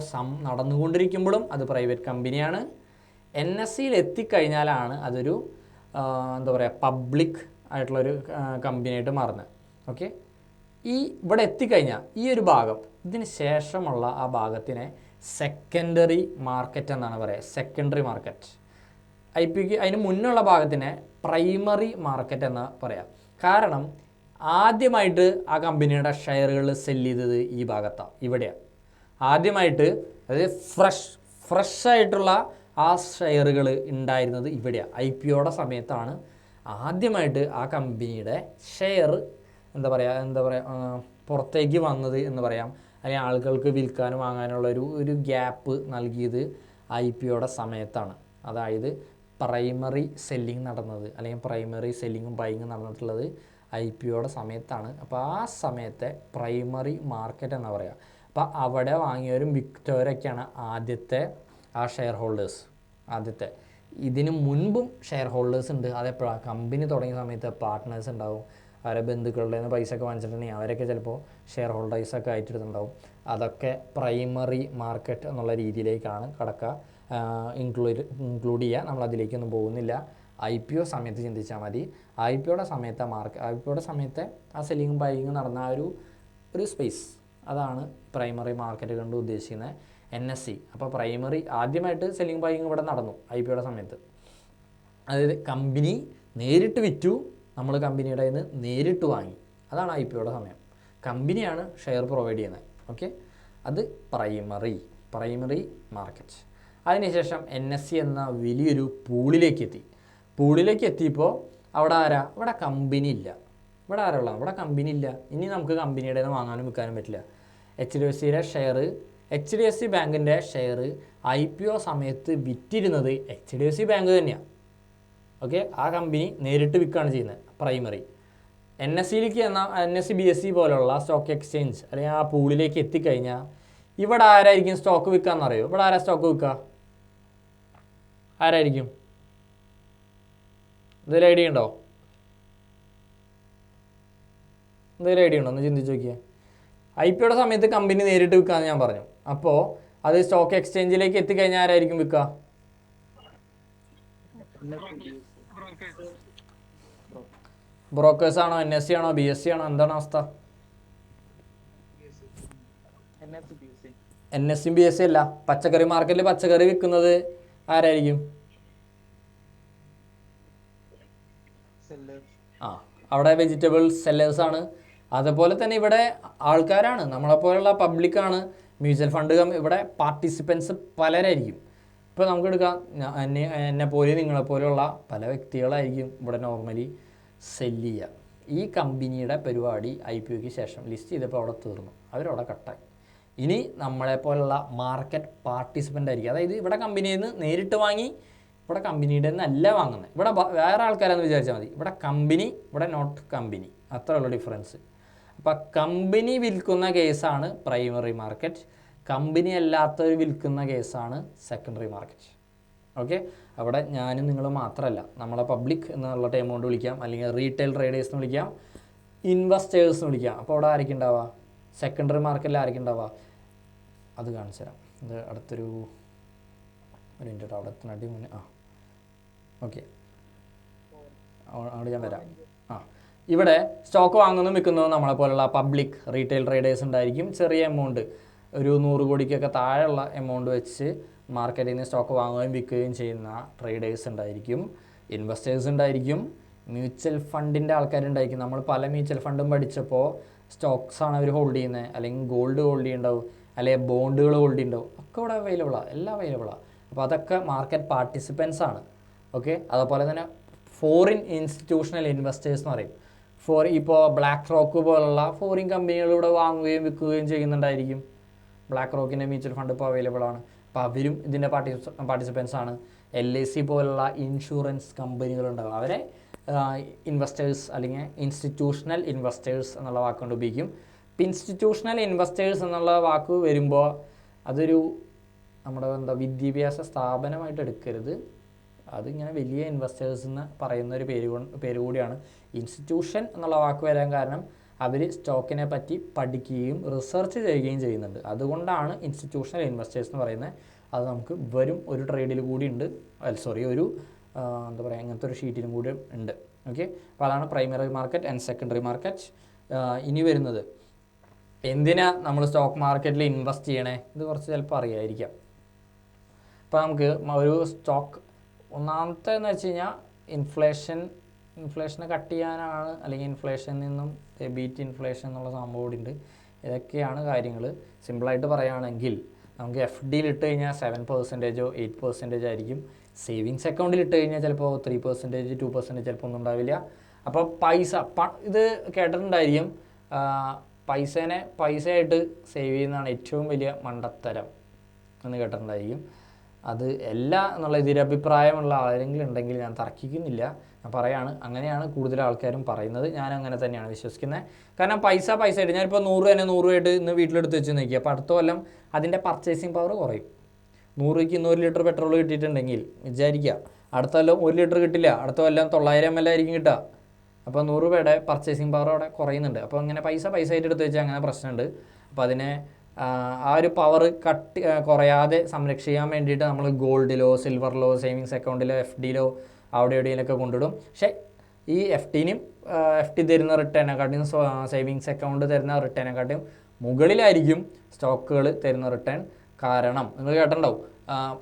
നടന്നുകൊണ്ടിരിക്കുമ്പോഴും അത് പ്രൈവറ്റ് കമ്പനിയാണ്. NSEയിൽ എത്തിക്കഴിഞ്ഞാലാണ് അതൊരു എന്താ പറയുക പബ്ലിക് ആയിട്ടുള്ളൊരു കമ്പനിയായിട്ട് മാറുന്നത്. ഓക്കെ, ഇവിടെ എത്തിക്കഴിഞ്ഞാൽ ഈ ഒരു ഭാഗം, ഇതിന് ശേഷമുള്ള ആ ഭാഗത്തിനെ സെക്കൻഡറി മാർക്കറ്റ് എന്നാണ് പറയുക. Secondary market. IPOയ്ക്ക് അതിന് മുന്നുള്ള ഭാഗത്തിനെ പ്രൈമറി മാർക്കറ്റ് എന്ന് പറയാം. കാരണം ആദ്യമായിട്ട് ആ കമ്പനിയുടെ ഷെയറുകൾ സെല്ല് ചെയ്തത് ഈ ഭാഗത്താണ്, ഇവിടെയാണ് ആദ്യമായിട്ട്. അതായത് ഫ്രഷ് ആയിട്ടുള്ള ആ ഷെയറുകൾ ഉണ്ടായിരുന്നത് ഇവിടെയാണ്. IPOയുടെ സമയത്താണ് ആദ്യമായിട്ട് ആ കമ്പനിയുടെ ഷെയർ എന്താ പറയുക പുറത്തേക്ക് വന്നത് എന്ന് പറയാം. അല്ലെങ്കിൽ ആളുകൾക്ക് വിൽക്കാനും വാങ്ങാനുള്ള ഒരു ഗ്യാപ്പ് നൽകിയത് IPOയുടെ സമയത്താണ്. അതായത് പ്രൈമറി സെല്ലിങ് നടന്നത്, അല്ലെങ്കിൽ പ്രൈമറി സെല്ലിങ്ങും ബൈങ്ങും നടന്നിട്ടുള്ളത് IPOയുടെ സമയത്താണ്. അപ്പോൾ ആ സമയത്തെ പ്രൈമറി മാർക്കറ്റ് എന്ന് പറയുക. അപ്പോൾ അവിടെ വാങ്ങിയവരും വിറ്റവരൊക്കെയാണ് ആദ്യത്തെ ആ ഷെയർ ഹോൾഡേഴ്സ്. ആദ്യത്തെ ഇതിന് മുൻപും ഷെയർ ഹോൾഡേഴ്സ് ഉണ്ട്. അതെപ്പോഴാണ് കമ്പനി തുടങ്ങിയ സമയത്ത് പാർട്ട്നേഴ്സ് ഉണ്ടാവും. അവരെ ബന്ധുക്കളുടെ നിന്ന് പൈസ ഒക്കെ വാങ്ങിച്ചിട്ടുണ്ടെങ്കിൽ അവരൊക്കെ ചിലപ്പോൾ ഷെയർ ഹോൾഡേഴ്സൊക്കെ ആയിട്ടിരുന്നുണ്ടാവും. അതൊക്കെ പ്രൈമറി മാർക്കറ്റ് എന്നുള്ള രീതിയിലേക്കാണ് കടക്കുക. ഇൻക്ലൂഡ് ചെയ്യുക. നമ്മളതിലേക്കൊന്നും പോകുന്നില്ല. IPO സമയത്ത് ചിന്തിച്ചാൽ മതി. IPOയുടെ സമയത്തെ ആ സെല്ലിങ്ങും ബൈയിങ്ങും നടന്ന ഒരു സ്പേസ്, അതാണ് പ്രൈമറി മാർക്കറ്റ് കൊണ്ട് ഉദ്ദേശിക്കുന്നത്. NSE. അപ്പോൾ പ്രൈമറി ആദ്യമായിട്ട് സെല്ലിങ് ബൈയിങ് ഇവിടെ നടന്നു IPOയുടെ സമയത്ത്. അതായത് കമ്പനി നേരിട്ട് വിറ്റു, നമ്മൾ കമ്പനിയുടെ നിന്ന് നേരിട്ട് വാങ്ങി. അതാണ് IPOയുടെ സമയം. കമ്പനിയാണ് ഷെയർ പ്രൊവൈഡ് ചെയ്യുന്നത്. ഓക്കെ, അത് പ്രൈമറി മാർക്കറ്റ്. അതിനുശേഷം NSE എന്ന വലിയൊരു പൂളിലേക്ക് എത്തിയപ്പോൾ അവിടെ കമ്പനി ഇല്ല. ഇവിടെ ആരുള്ള? ഇവിടെ കമ്പനി ഇല്ല. ഇനി നമുക്ക് കമ്പനിയുടെ നിന്ന് വാങ്ങാനും വിൽക്കാനും പറ്റില്ല. HDFCയുടെ ഷെയർ, HDFC ബാങ്കിൻ്റെ ഷെയർ IPO സമയത്ത് വിറ്റിരുന്നത് HDFC ബാങ്ക് തന്നെയാണ്. ഓക്കെ, ആ കമ്പനി നേരിട്ട് വിൽക്കുകയാണ് ചെയ്യുന്നത്. പ്രൈമറി NSEയിലേക്ക് NSE, BSE പോലുള്ള സ്റ്റോക്ക് എക്സ്ചേഞ്ച് അല്ലെങ്കിൽ ആ പൂളിലേക്ക് എത്തിക്കഴിഞ്ഞാൽ ഇവിടെ ആരായിരിക്കും സ്റ്റോക്ക് വിൽക്കാമെന്നറിയോ? ഇവിടെ ആരാ സ്റ്റോക്ക് വിൽക്കുക? ആരായിരിക്കും? എന്തെങ്കിലും ഐഡിയ ഉണ്ടോ? ഒന്ന് ചിന്തിച്ച് നോക്കിയേ. IPOയുടെ സമയത്ത് കമ്പനി നേരിട്ട് വിൽക്കാമെന്ന് ഞാൻ പറഞ്ഞു. അപ്പോൾ അത് സ്റ്റോക്ക് എക്സ്ചേഞ്ചിലേക്ക് എത്തിക്കഴിഞ്ഞാൽ ആരായിരിക്കും വിൽക്കുക? ബ്രോക്കേഴ്സ് ആണോ? NSE ആണോ? BSE ആണോ? എന്താണ് അവസ്ഥ? NSE BSE അല്ല. പച്ചക്കറി മാർക്കറ്റിൽ പച്ചക്കറി വിൽക്കുന്നത് ആരായിരിക്കും? അവിടെ വെജിറ്റബിൾസ് സെല്ലേഴ്സാണ്. അതുപോലെ തന്നെ ഇവിടെ ആൾക്കാരാണ്, നമ്മളെപ്പോലുള്ള പബ്ലിക്കാണ്, മ്യൂച്വൽ ഫണ്ട് ഇവിടെ പാർട്ടിസിപ്പൻസ് പലരായിരിക്കും. ഇപ്പോൾ നമുക്ക് എടുക്കാം, എന്നെപ്പോലെ നിങ്ങളെപ്പോലെയുള്ള പല വ്യക്തികളായിരിക്കും ഇവിടെ നോർമലി സെല്ല് ചെയ്യുക. ഈ കമ്പനിയുടെ പരിപാടി IPOയ്ക്ക് ശേഷം ലിസ്റ്റ് ചെയ്തപ്പോൾ അവിടെ തീർന്നു, അവരവിടെ കട്ടായി. ഇനി നമ്മളെപ്പോലുള്ള മാർക്കറ്റ് പാർട്ടിസിപ്പൻ്റ് ആയിരിക്കും. അതായത് ഇവിടെ കമ്പനിയിൽ നിന്ന് നേരിട്ട് വാങ്ങി ഇവിടെ കമ്പനിയുടെ നല്ല വാങ്ങുന്നത്. ഇവിടെ വേറെ ആൾക്കാരെന്ന് വിചാരിച്ചാൽ മതി. ഇവിടെ കമ്പനി, ഇവിടെ നോട്ട് കമ്പനി, അത്രയുള്ള ഡിഫറൻസ്. അപ്പോൾ കമ്പനി വിൽക്കുന്ന കേസാണ് പ്രൈമറി മാർക്കറ്റ്, കമ്പനി അല്ലാത്തവർ വിൽക്കുന്ന കേസാണ് സെക്കൻഡറി മാർക്കറ്റ്. ഓക്കെ, അവിടെ ഞാനും നിങ്ങൾ മാത്രമല്ല, നമ്മളെ പബ്ലിക് എന്നുള്ള ടൈം കൊണ്ട് വിളിക്കാം, അല്ലെങ്കിൽ റീറ്റെയിൽ ട്രേഡേഴ്സ് എന്ന് വിളിക്കാം, ഇൻവെസ്റ്റേഴ്സ് എന്ന് വിളിക്കാം. അപ്പോൾ അവിടെ ആരൊക്കെ ഉണ്ടാവുക? സെക്കൻഡറി മാർക്കറ്റിൽ ആരൊക്കെ ഉണ്ടാവുക? അത് കാണിച്ചു തരാം. ഇത് അടുത്തൊരു മിനിറ്റ് അവിടെ എത്തുന്നടി മുന്നേ ഓക്കെ, അവിടെ ഞാൻ വരാം. ഇവിടെ സ്റ്റോക്ക് വാങ്ങുന്നതും വിൽക്കുന്നതും നമ്മളെ പോലുള്ള പബ്ലിക് റീറ്റെയിൽ ട്രേഡേഴ്സ് ഉണ്ടായിരിക്കും. ചെറിയ എമൗണ്ട്, ഒരു 100 കോടിക്കൊക്കെ താഴെയുള്ള എമൗണ്ട് വെച്ച് മാർക്കറ്റിൽ നിന്ന് സ്റ്റോക്ക് വാങ്ങുകയും വിൽക്കുകയും ചെയ്യുന്ന ട്രേഡേഴ്സ് ഉണ്ടായിരിക്കും. ഇൻവെസ്റ്റേഴ്സ് ഉണ്ടായിരിക്കും. മ്യൂച്വൽ ഫണ്ടിൻ്റെ ആൾക്കാരുണ്ടായിരിക്കും. നമ്മൾ പല മ്യൂച്വൽ ഫണ്ടും പഠിച്ചപ്പോൾ സ്റ്റോക്സാണ് അവർ ഹോൾഡ് ചെയ്യുന്നത്, അല്ലെങ്കിൽ ഗോൾഡ് ഹോൾഡ് ചെയ്യുന്നുണ്ടാവും, അല്ലെങ്കിൽ ബോണ്ടുകൾ ഹോൾഡ് ചെയ്യുന്നുണ്ടാവും. ഒക്കെ ഇവിടെ അവൈലബിളാണ്, എല്ലാം അവൈലബിളാണ്. അപ്പോൾ അതൊക്കെ മാർക്കറ്റ് പാർട്ടിസിപ്പൻസ് ആണ്. ഓക്കെ, അതുപോലെ തന്നെ ഫോറിൻ ഇൻസ്റ്റിറ്റ്യൂഷണൽ ഇൻവെസ്റ്റേഴ്സ് എന്ന് പറയും. ഇപ്പോൾ ബ്ലാക്ക് റോക്ക് പോലുള്ള ഫോറിൻ കമ്പനികൾ ഇവിടെ വാങ്ങുകയും വിൽക്കുകയും ചെയ്യുന്നുണ്ടായിരിക്കും. ബ്ലാക്ക് റോക്കിൻ്റെ മ്യൂച്വൽ ഫണ്ട് ഇപ്പോൾ അവൈലബിൾ ആണ്. അപ്പോൾ അവരും ഇതിൻ്റെ പാർട്ടിസിപ്പൻസ് ആണ്. LIC പോലുള്ള ഇൻഷുറൻസ് കമ്പനികളുണ്ടാകും, അവരെ ഇൻവെസ്റ്റേഴ്സ് അല്ലെങ്കിൽ ഇൻസ്റ്റിറ്റ്യൂഷണൽ ഇൻവെസ്റ്റേഴ്സ് എന്നുള്ള വാക്കുകൊണ്ട് ഉപയോഗിക്കും. ഇപ്പോൾ ഇൻസ്റ്റിറ്റ്യൂഷണൽ ഇൻവെസ്റ്റേഴ്സ് എന്നുള്ള വാക്ക് വരുമ്പോൾ അതൊരു നമ്മുടെ വിദ്യാഭ്യാസ സ്ഥാപനമായിട്ട് എടുക്കരുത്. അതിങ്ങനെ വലിയ ഇൻവെസ്റ്റേഴ്സ് എന്ന് പറയുന്ന ഒരു പേര് കൂടിയാണ്. ഇൻസ്റ്റിറ്റ്യൂഷൻ എന്നുള്ള വാക്ക് വരാൻ കാരണം അവർ സ്റ്റോക്കിനെ പറ്റി പഠിക്കുകയും റിസർച്ച് ചെയ്യുകയും ചെയ്യുന്നുണ്ട്. അതുകൊണ്ടാണ് ഇൻസ്റ്റിറ്റ്യൂഷണൽ ഇൻവെസ്റ്റേഴ്സ് എന്ന് പറയുന്നത്. അത് നമുക്ക് വരും ഒരു ട്രേഡിൽ കൂടി ഉണ്ട്, ഒരു എന്താ പറയുക, അങ്ങനത്തെ ഒരു ഷീറ്റിലും കൂടി ഉണ്ട്. ഓക്കെ, അപ്പോൾ അതാണ് primary market and secondary market. ഇനി വരുന്നത് എന്തിനാ നമ്മൾ സ്റ്റോക്ക് മാർക്കറ്റിൽ ഇൻവെസ്റ്റ് ചെയ്യണേ? ഇത് കുറച്ച് ചിലപ്പോൾ അറിയായിരിക്കാം. അപ്പോൾ നമുക്ക് ഒരു സ്റ്റോക്ക് ഒന്നാമത്തെ എന്ന് വെച്ച് കഴിഞ്ഞാൽ ഇൻഫ്ലേഷനെ കട്ട് ചെയ്യാനാണ്, അല്ലെങ്കിൽ ഇൻഫ്ലേഷനിൽ നിന്നും ബീറ്റ് ഇൻഫ്ലേഷൻ എന്നുള്ള സംഭവം കൂടി ഉണ്ട്. ഇതൊക്കെയാണ് കാര്യങ്ങൾ. സിമ്പിളായിട്ട് പറയുകയാണെങ്കിൽ നമുക്ക് FDയിൽ ഇട്ട് കഴിഞ്ഞാൽ 7%, 8% ആയിരിക്കും. സേവിങ്സ് അക്കൗണ്ടിൽ ഇട്ട് കഴിഞ്ഞാൽ ചിലപ്പോൾ 3%, 2% ചിലപ്പോൾ ഒന്നും ഉണ്ടാവില്ല. അപ്പോൾ ഇത് കേട്ടിട്ടുണ്ടായിരിക്കും, പൈസയായിട്ട് സേവ് ചെയ്യുന്നതാണ് ഏറ്റവും വലിയ മണ്ടത്തരം എന്ന് കേട്ടിട്ടുണ്ടായിരിക്കും. അത് അല്ല എന്നുള്ള എതിരഭിപ്രായമുള്ള ആരെങ്കിലും ഉണ്ടെങ്കിൽ ഞാൻ തർക്കിക്കുന്നില്ല, ഞാൻ പറയാണ്, അങ്ങനെയാണ് കൂടുതൽ ആൾക്കാരും പറയുന്നത്. ഞാൻ അങ്ങനെ തന്നെയാണ് വിശ്വസിക്കുന്നത്. കാരണം പൈസയായിട്ട് ഞാനിപ്പോൾ 100 തന്നെ 100 ആയിട്ട് ഇന്ന് വീട്ടിലെടുത്ത് വെച്ച് നോക്കി, അപ്പോൾ അടുത്ത കൊല്ലം അതിൻ്റെ പർച്ചേസിങ് പവർ കുറയും. 100 രൂപയ്ക്ക് 200 ലിറ്റർ പെട്രോൾ കിട്ടിയിട്ടുണ്ടെങ്കിൽ വിചാരിക്കുക അടുത്ത കൊല്ലം 1 ലിറ്റർ കിട്ടില്ല, അടുത്ത കൊല്ലം 900 ml ആയിരിക്കും കിട്ടുക. അപ്പോൾ 100 രൂപയുടെ പർച്ചേസിങ് പവർ അവിടെ കുറയുന്നുണ്ട്. അപ്പോൾ അങ്ങനെ പൈസയായിട്ട് എടുത്ത് വെച്ചാൽ അങ്ങനെ പ്രശ്നമുണ്ട്. അപ്പോൾ അതിനെ ആ ഒരു പവർ കുറയാതെ സംരക്ഷിക്കാൻ വേണ്ടിയിട്ട് നമ്മൾ ഗോൾഡിലോ സിൽവറിലോ സേവിങ്സ് അക്കൗണ്ടിലോ FDയിലോ അവിടെ എവിടെയെങ്കിലൊക്കെ കൊണ്ടിടും. പക്ഷേ ഈ FD തരുന്ന റിട്ടേനെക്കാട്ടിയും സേവിങ്സ് അക്കൗണ്ട് തരുന്ന റിട്ടേനെക്കാട്ടിയും മുകളിലായിരിക്കും സ്റ്റോക്കുകൾ തരുന്ന റിട്ടേൺ. കാരണം നിങ്ങൾ കേട്ടിട്ടുണ്ടാവും,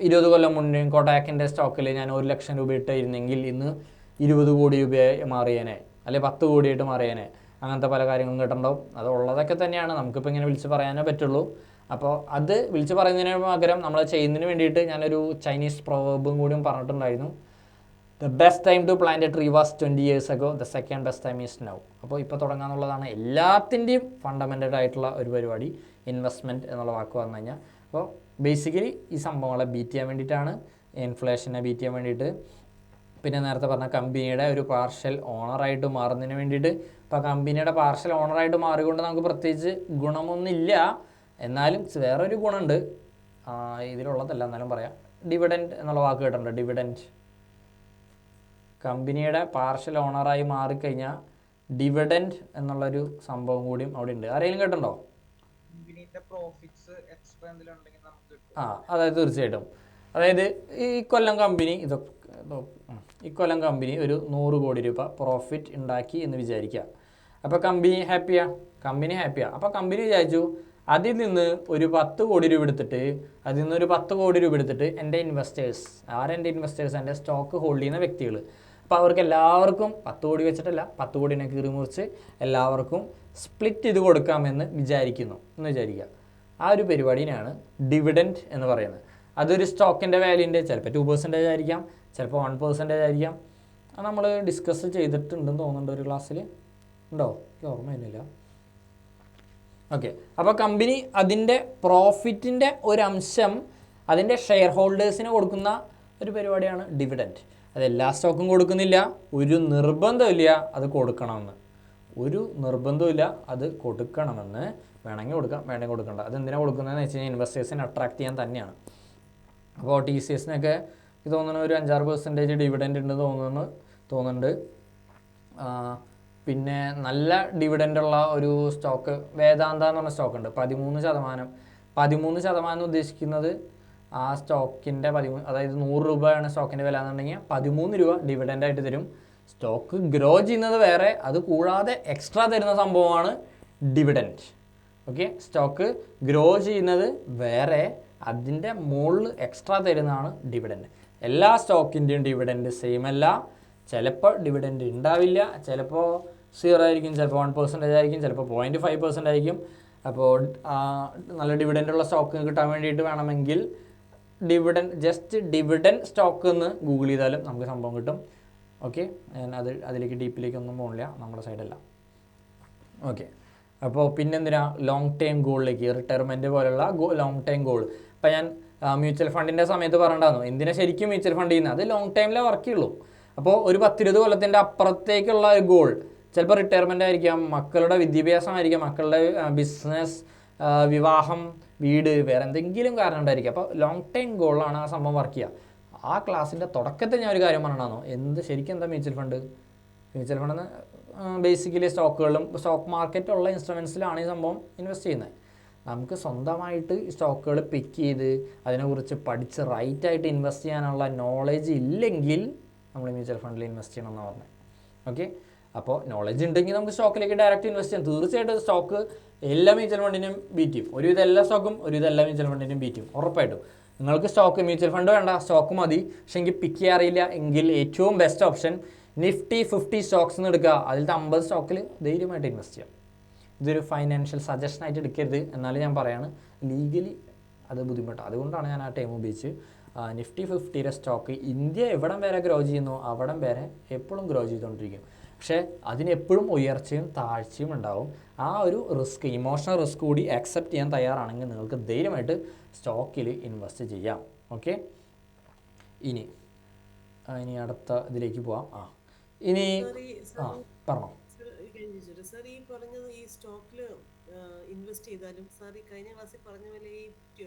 20 കൊല്ലം മുന്നേ കൊട്ടാക്കിൻ്റെ സ്റ്റോക്കിൽ ഞാൻ 1 ലക്ഷം രൂപ ഇട്ടിരുന്നെങ്കിൽ ഇന്ന് 20 കോടി രൂപയായി മാറിയേനെ, അല്ലെങ്കിൽ 10 കോടിയായിട്ട് മാറിയേനെ. അങ്ങനത്തെ പല കാര്യങ്ങളും കേട്ടിട്ടുണ്ടാവും. അത് ഉള്ളതൊക്കെ തന്നെയാണ്, നമുക്കിപ്പോൾ ഇങ്ങനെ വിളിച്ച് പറയാനേ പറ്റുള്ളൂ. അപ്പോൾ അത് വിളിച്ച് പറയുന്നതിന് പകരം നമ്മൾ ചെയ്യുന്നതിന് വേണ്ടിയിട്ട് ഞാനൊരു ചൈനീസ് പ്രൊവർബും കൂടിയും പറഞ്ഞിട്ടുണ്ടായിരുന്നു. The best time to plant a tree was 20 years ago, the second best time is now. അപ്പോൾ ഇപ്പോൾ തുടങ്ങാന്നുള്ളതാണ് എല്ലാത്തിൻ്റെയും ഫണ്ടമെൻ്റൽ ആയിട്ടുള്ള ഒരു പരിപാടി, ഇൻവെസ്റ്റ്മെൻറ്റ് എന്നുള്ള വാക്ക് വന്നു കഴിഞ്ഞാൽ. അപ്പോൾ ബേസിക്കലി ഈ സംഭവങ്ങളെ ബീറ്റ് ചെയ്യാൻ വേണ്ടിയിട്ടാണ്, ഇൻഫ്ലേഷനെ ബീറ്റ് ചെയ്യാൻ വേണ്ടിയിട്ട്, പിന്നെ നേരത്തെ പറഞ്ഞ കമ്പനിയുടെ ഒരു പാർഷ്യൽ ഓണറായിട്ട് മാറുന്നതിന് വേണ്ടിയിട്ട്. ഇപ്പോൾ കമ്പനിയുടെ പാർഷ്യൽ ഓണറായിട്ട് മാറിക്കൊണ്ട് നമുക്ക് പ്രത്യേകിച്ച് ഗുണമൊന്നുമില്ല, എന്നാലും വേറൊരു ഗുണമുണ്ട്, ഇതിലുള്ളതല്ല എന്നാലും പറയാം. ഡിവിഡൻഡ് എന്നുള്ള വാക്ക് കേട്ടിട്ടുണ്ട്. ഡിവിഡൻഡ്, കമ്പനിയുടെ പാർഷ്യൽ ഓണറായി മാറിക്കഴിഞ്ഞാൽ ഡിവിഡൻഡ് എന്നുള്ളൊരു സംഭവം കൂടിയും അവിടെ ഉണ്ട്. ആരെങ്കിലും കേട്ടിട്ടുണ്ടോ? അതായത് തീർച്ചയായിട്ടും, അതായത് ഈ കൊല്ലം കമ്പനി ഒരു 100 കോടി രൂപ പ്രോഫിറ്റ് ഉണ്ടാക്കി എന്ന് വിചാരിക്കുക. അപ്പോൾ കമ്പനി ഹാപ്പിയാണ്. അപ്പോൾ കമ്പനി വിചാരിച്ചു അതിൽ നിന്ന് ഒരു 10 കോടി രൂപ എടുത്തിട്ട് എൻ്റെ ഇൻവെസ്റ്റേഴ്സ്, ആരെൻ്റെ ഇൻവെസ്റ്റേഴ്സ്, എൻ്റെ സ്റ്റോക്ക് ഹോൾഡ് ചെയ്യുന്ന വ്യക്തികൾ, അപ്പോൾ അവർക്ക് എല്ലാവർക്കും 10 കോടി വെച്ചിട്ടല്ല, 10 കോടിനെ കീറി മുറിച്ച് എല്ലാവർക്കും സ്പ്ലിറ്റ് ചെയ്ത് കൊടുക്കാമെന്ന് വിചാരിക്കുക. ആ ഒരു പരിപാടിയാണ് ഡിവിഡൻഡ് എന്ന് പറയുന്നത്. അതൊരു സ്റ്റോക്കിൻ്റെ വാല്യൂൻ്റെ ചിലപ്പോൾ 2% ആയിരിക്കാം, ചിലപ്പോൾ 1% ആയിരിക്കാം. അത് നമ്മൾ ഡിസ്കസ് ചെയ്തിട്ടുണ്ടെന്ന് തോന്നുന്നുണ്ട് ഒരു ക്ലാസ്സിൽ, ഉണ്ടോ? എനിക്ക് ഓർമ്മയില്ല. ഓക്കെ, അപ്പോൾ കമ്പനി അതിൻ്റെ പ്രോഫിറ്റിൻ്റെ ഒരംശം അതിൻ്റെ ഷെയർ ഹോൾഡേഴ്സിന് കൊടുക്കുന്ന ഒരു പരിപാടിയാണ് ഡിവിഡൻറ്റ്. അത് എല്ലാ സ്റ്റോക്കും കൊടുക്കുന്നില്ല, ഒരു നിർബന്ധമില്ല അത് കൊടുക്കണമെന്ന്, ഒരു നിർബന്ധമില്ല അത് കൊടുക്കണമെന്ന്. വേണമെങ്കിൽ കൊടുക്കാം, വേണമെങ്കിൽ കൊടുക്കണ്ട. അതെന്തിനാണ് കൊടുക്കുന്നതെന്ന് വെച്ച് കഴിഞ്ഞാൽ ഇൻവെസ്റ്റേഴ്സിനെ അട്രാക്ട് ചെയ്യാൻ തന്നെയാണ്. അപ്പോൾ TCSനൊക്കെ എനിക്ക് തോന്നുന്നു ഒരു 5-6% ഡിവിഡൻറ്റ് ഉണ്ട് തോന്നുന്നുണ്ട്. പിന്നെ നല്ല ഡിവിഡൻ്റുള്ള ഒരു സ്റ്റോക്ക് വേദാന്ത എന്ന് പറഞ്ഞ സ്റ്റോക്ക് ഉണ്ട്. 13% ഉദ്ദേശിക്കുന്നത് ആ സ്റ്റോക്കിൻ്റെ അതായത് 100 രൂപയാണ് സ്റ്റോക്കിൻ്റെ വില എന്നുണ്ടെങ്കിൽ 13 രൂപ ഡിവിഡൻ്റായിട്ട് തരും. സ്റ്റോക്ക് ഗ്രോ ചെയ്യുന്നത് വേറെ, അത് കൂടാതെ എക്സ്ട്രാ തരുന്ന സംഭവമാണ് ഡിവിഡൻറ്റ്. ഓക്കെ, സ്റ്റോക്ക് ഗ്രോ ചെയ്യുന്നത് വേറെ, അതിൻ്റെ മുകളിൽ എക്സ്ട്രാ തരുന്നതാണ് ഡിവിഡൻറ്റ്. എല്ലാ സ്റ്റോക്കിൻ്റെയും ഡിവിഡൻറ്റ് സെയിം അല്ല. ചിലപ്പോൾ ഡിവിഡൻറ്റ് ഉണ്ടാവില്ല, ചിലപ്പോൾ 0 ആയിരിക്കും, ചിലപ്പോൾ 1% ആയിരിക്കും, ചിലപ്പോൾ 0.5% ആയിരിക്കും. അപ്പോൾ നല്ല ഡിവിഡൻറ്റുള്ള സ്റ്റോക്ക് കിട്ടാൻ വേണ്ടിയിട്ട് വേണമെങ്കിൽ ജസ്റ്റ് ഡിവിഡൻറ്റ് സ്റ്റോക്ക് എന്ന് ഗൂഗിൾ ചെയ്താലും നമുക്ക് സംഭവം കിട്ടും. ഓക്കെ, ഞാൻ അതിലേക്ക് ഡീപ്പിലേക്കൊന്നും പോകില്ല, നമ്മുടെ സൈഡല്ല. ഓക്കെ, അപ്പോൾ പിന്നെന്തിനാ ലോങ് ടൈം ഗോളിലേക്ക്, റിട്ടയർമെൻറ്റ് പോലുള്ള ലോങ് ടൈം ഗോൾ. അപ്പോൾ ഞാൻ മ്യൂച്വൽ ഫണ്ടിൻ്റെ സമയത്ത് പറയണ്ടായിരുന്നു എന്തിനാ ശരിക്കും മ്യൂച്വൽ ഫണ്ട് ചെയ്യുന്നത്, അത് ലോങ് ടൈമിലേ വർക്ക് ചെയ്യുള്ളൂ. അപ്പോൾ ഒരു 10-20 കൊല്ലത്തിൻ്റെ അപ്പുറത്തേക്കുള്ള ഒരു ഗോൾ, ചിലപ്പോൾ റിട്ടയർമെൻ്റ് ആയിരിക്കാം, മക്കളുടെ വിദ്യാഭ്യാസമായിരിക്കാം, മക്കളുടെ ബിസിനസ്, വിവാഹം, വീട്, വേറെ എന്തെങ്കിലും കാരണം ഉണ്ടായിരിക്കും. അപ്പോൾ ലോങ് ടൈം ഗോളാണ് ആ സംഭവം വർക്ക് ചെയ്യുക. ആ ക്ലാസ്സിൻ്റെ തുടക്കത്തിൽ ഞാൻ ഒരു കാര്യം പറഞ്ഞിട്ടുണ്ടായിരുന്നു, ശരിക്കും എന്താ മ്യൂച്വൽ ഫണ്ട് എന്ന് ബേസിക്കലി സ്റ്റോക്കുകളിലും സ്റ്റോക്ക് മാർക്കറ്റുള്ള ഇൻസ്ട്രുമെൻസിലാണ് ഈ സംഭവം ഇൻവെസ്റ്റ് ചെയ്യുന്നത്. നമുക്ക് സ്വന്തമായിട്ട് സ്റ്റോക്കുകൾ പിക്ക് ചെയ്ത് അതിനെക്കുറിച്ച് പഠിച്ച് റൈറ്റായിട്ട് ഇൻവെസ്റ്റ് ചെയ്യാനുള്ള നോളേജ് ഇല്ലെങ്കിൽ നമ്മൾ മ്യൂച്വൽ ഫണ്ടിൽ ഇൻവെസ്റ്റ് ചെയ്യണമെന്നാണ് പറഞ്ഞത്. ഓക്കെ, അപ്പോൾ നോളജ് ഉണ്ടെങ്കിൽ നമുക്ക് സ്റ്റോക്കിലേക്ക് ഡയറക്റ്റ് ഇൻവെസ്റ്റ് ചെയ്യാം. തീർച്ചയായിട്ടും സ്റ്റോക്ക് എല്ലാ മ്യൂച്വൽ ഫണ്ടിനും ബീറ്റ് ചെയ്യും. ഒരുവിധം എല്ലാ സ്റ്റോക്കും ഒരുവിധം എല്ലാ മ്യൂച്വൽ ഫണ്ടിനും ബീറ്റ് ചെയ്യും ഉറപ്പായിട്ടും. നിങ്ങൾക്ക് മ്യൂച്വൽ ഫണ്ട് വേണ്ട, സ്റ്റോക്ക് മതി, പക്ഷേ എനിക്ക് പിക്ക് ചെയ്യാൻ അറിയില്ല എങ്കിൽ ഏറ്റവും ബെസ്റ്റ് ഓപ്ഷൻ Nifty 50 സ്റ്റോക്സ് എന്ന് എടുക്കുക. അതിലത്തെ 50 സ്റ്റോക്കിൽ ധൈര്യമായിട്ട് ഇൻവെസ്റ്റ് ചെയ്യാം. ഇതൊരു ഫൈനാൻഷ്യൽ സജഷനായിട്ട് എടുക്കരുത്, എന്നാലും ഞാൻ പറയാണ്, ലീഗലി അത് ബുദ്ധിമുട്ടാണ്. അതുകൊണ്ടാണ് ഞാൻ ആ ടൈം ഉപയോഗിച്ച് Nifty 50 സ്റ്റോക്ക് ഇന്ത്യ എവിടം വരെ ഗ്രോ ചെയ്യുന്നു അവിടം വരെ എപ്പോഴും ഗ്രോ ചെയ്തുകൊണ്ടിരിക്കും. പക്ഷേ അതിനെപ്പോഴും ഉയർച്ചയും താഴ്ചയും ഉണ്ടാവും. ആ ഒരു റിസ്ക്, ഇമോഷണൽ റിസ്ക് കൂടി ആക്സെപ്റ്റ് ചെയ്യാൻ തയ്യാറാണെങ്കിൽ നിങ്ങൾക്ക് ധൈര്യമായിട്ട് സ്റ്റോക്കിൽ ഇൻവെസ്റ്റ് ചെയ്യാം. ഓക്കെ, ഇനി അടുത്ത ഇതിലേക്ക് പോവാം. ഇനി പറഞ്ഞോ. സാർ ഈ പറഞ്ഞത് ഈ സ്റ്റോക്കിൽ ഇൻവെസ്റ്റ് ചെയ്താലും സാർ ഈ കഴിഞ്ഞ ക്ലാസ്സിൽ പറഞ്ഞ പോലെ ഈ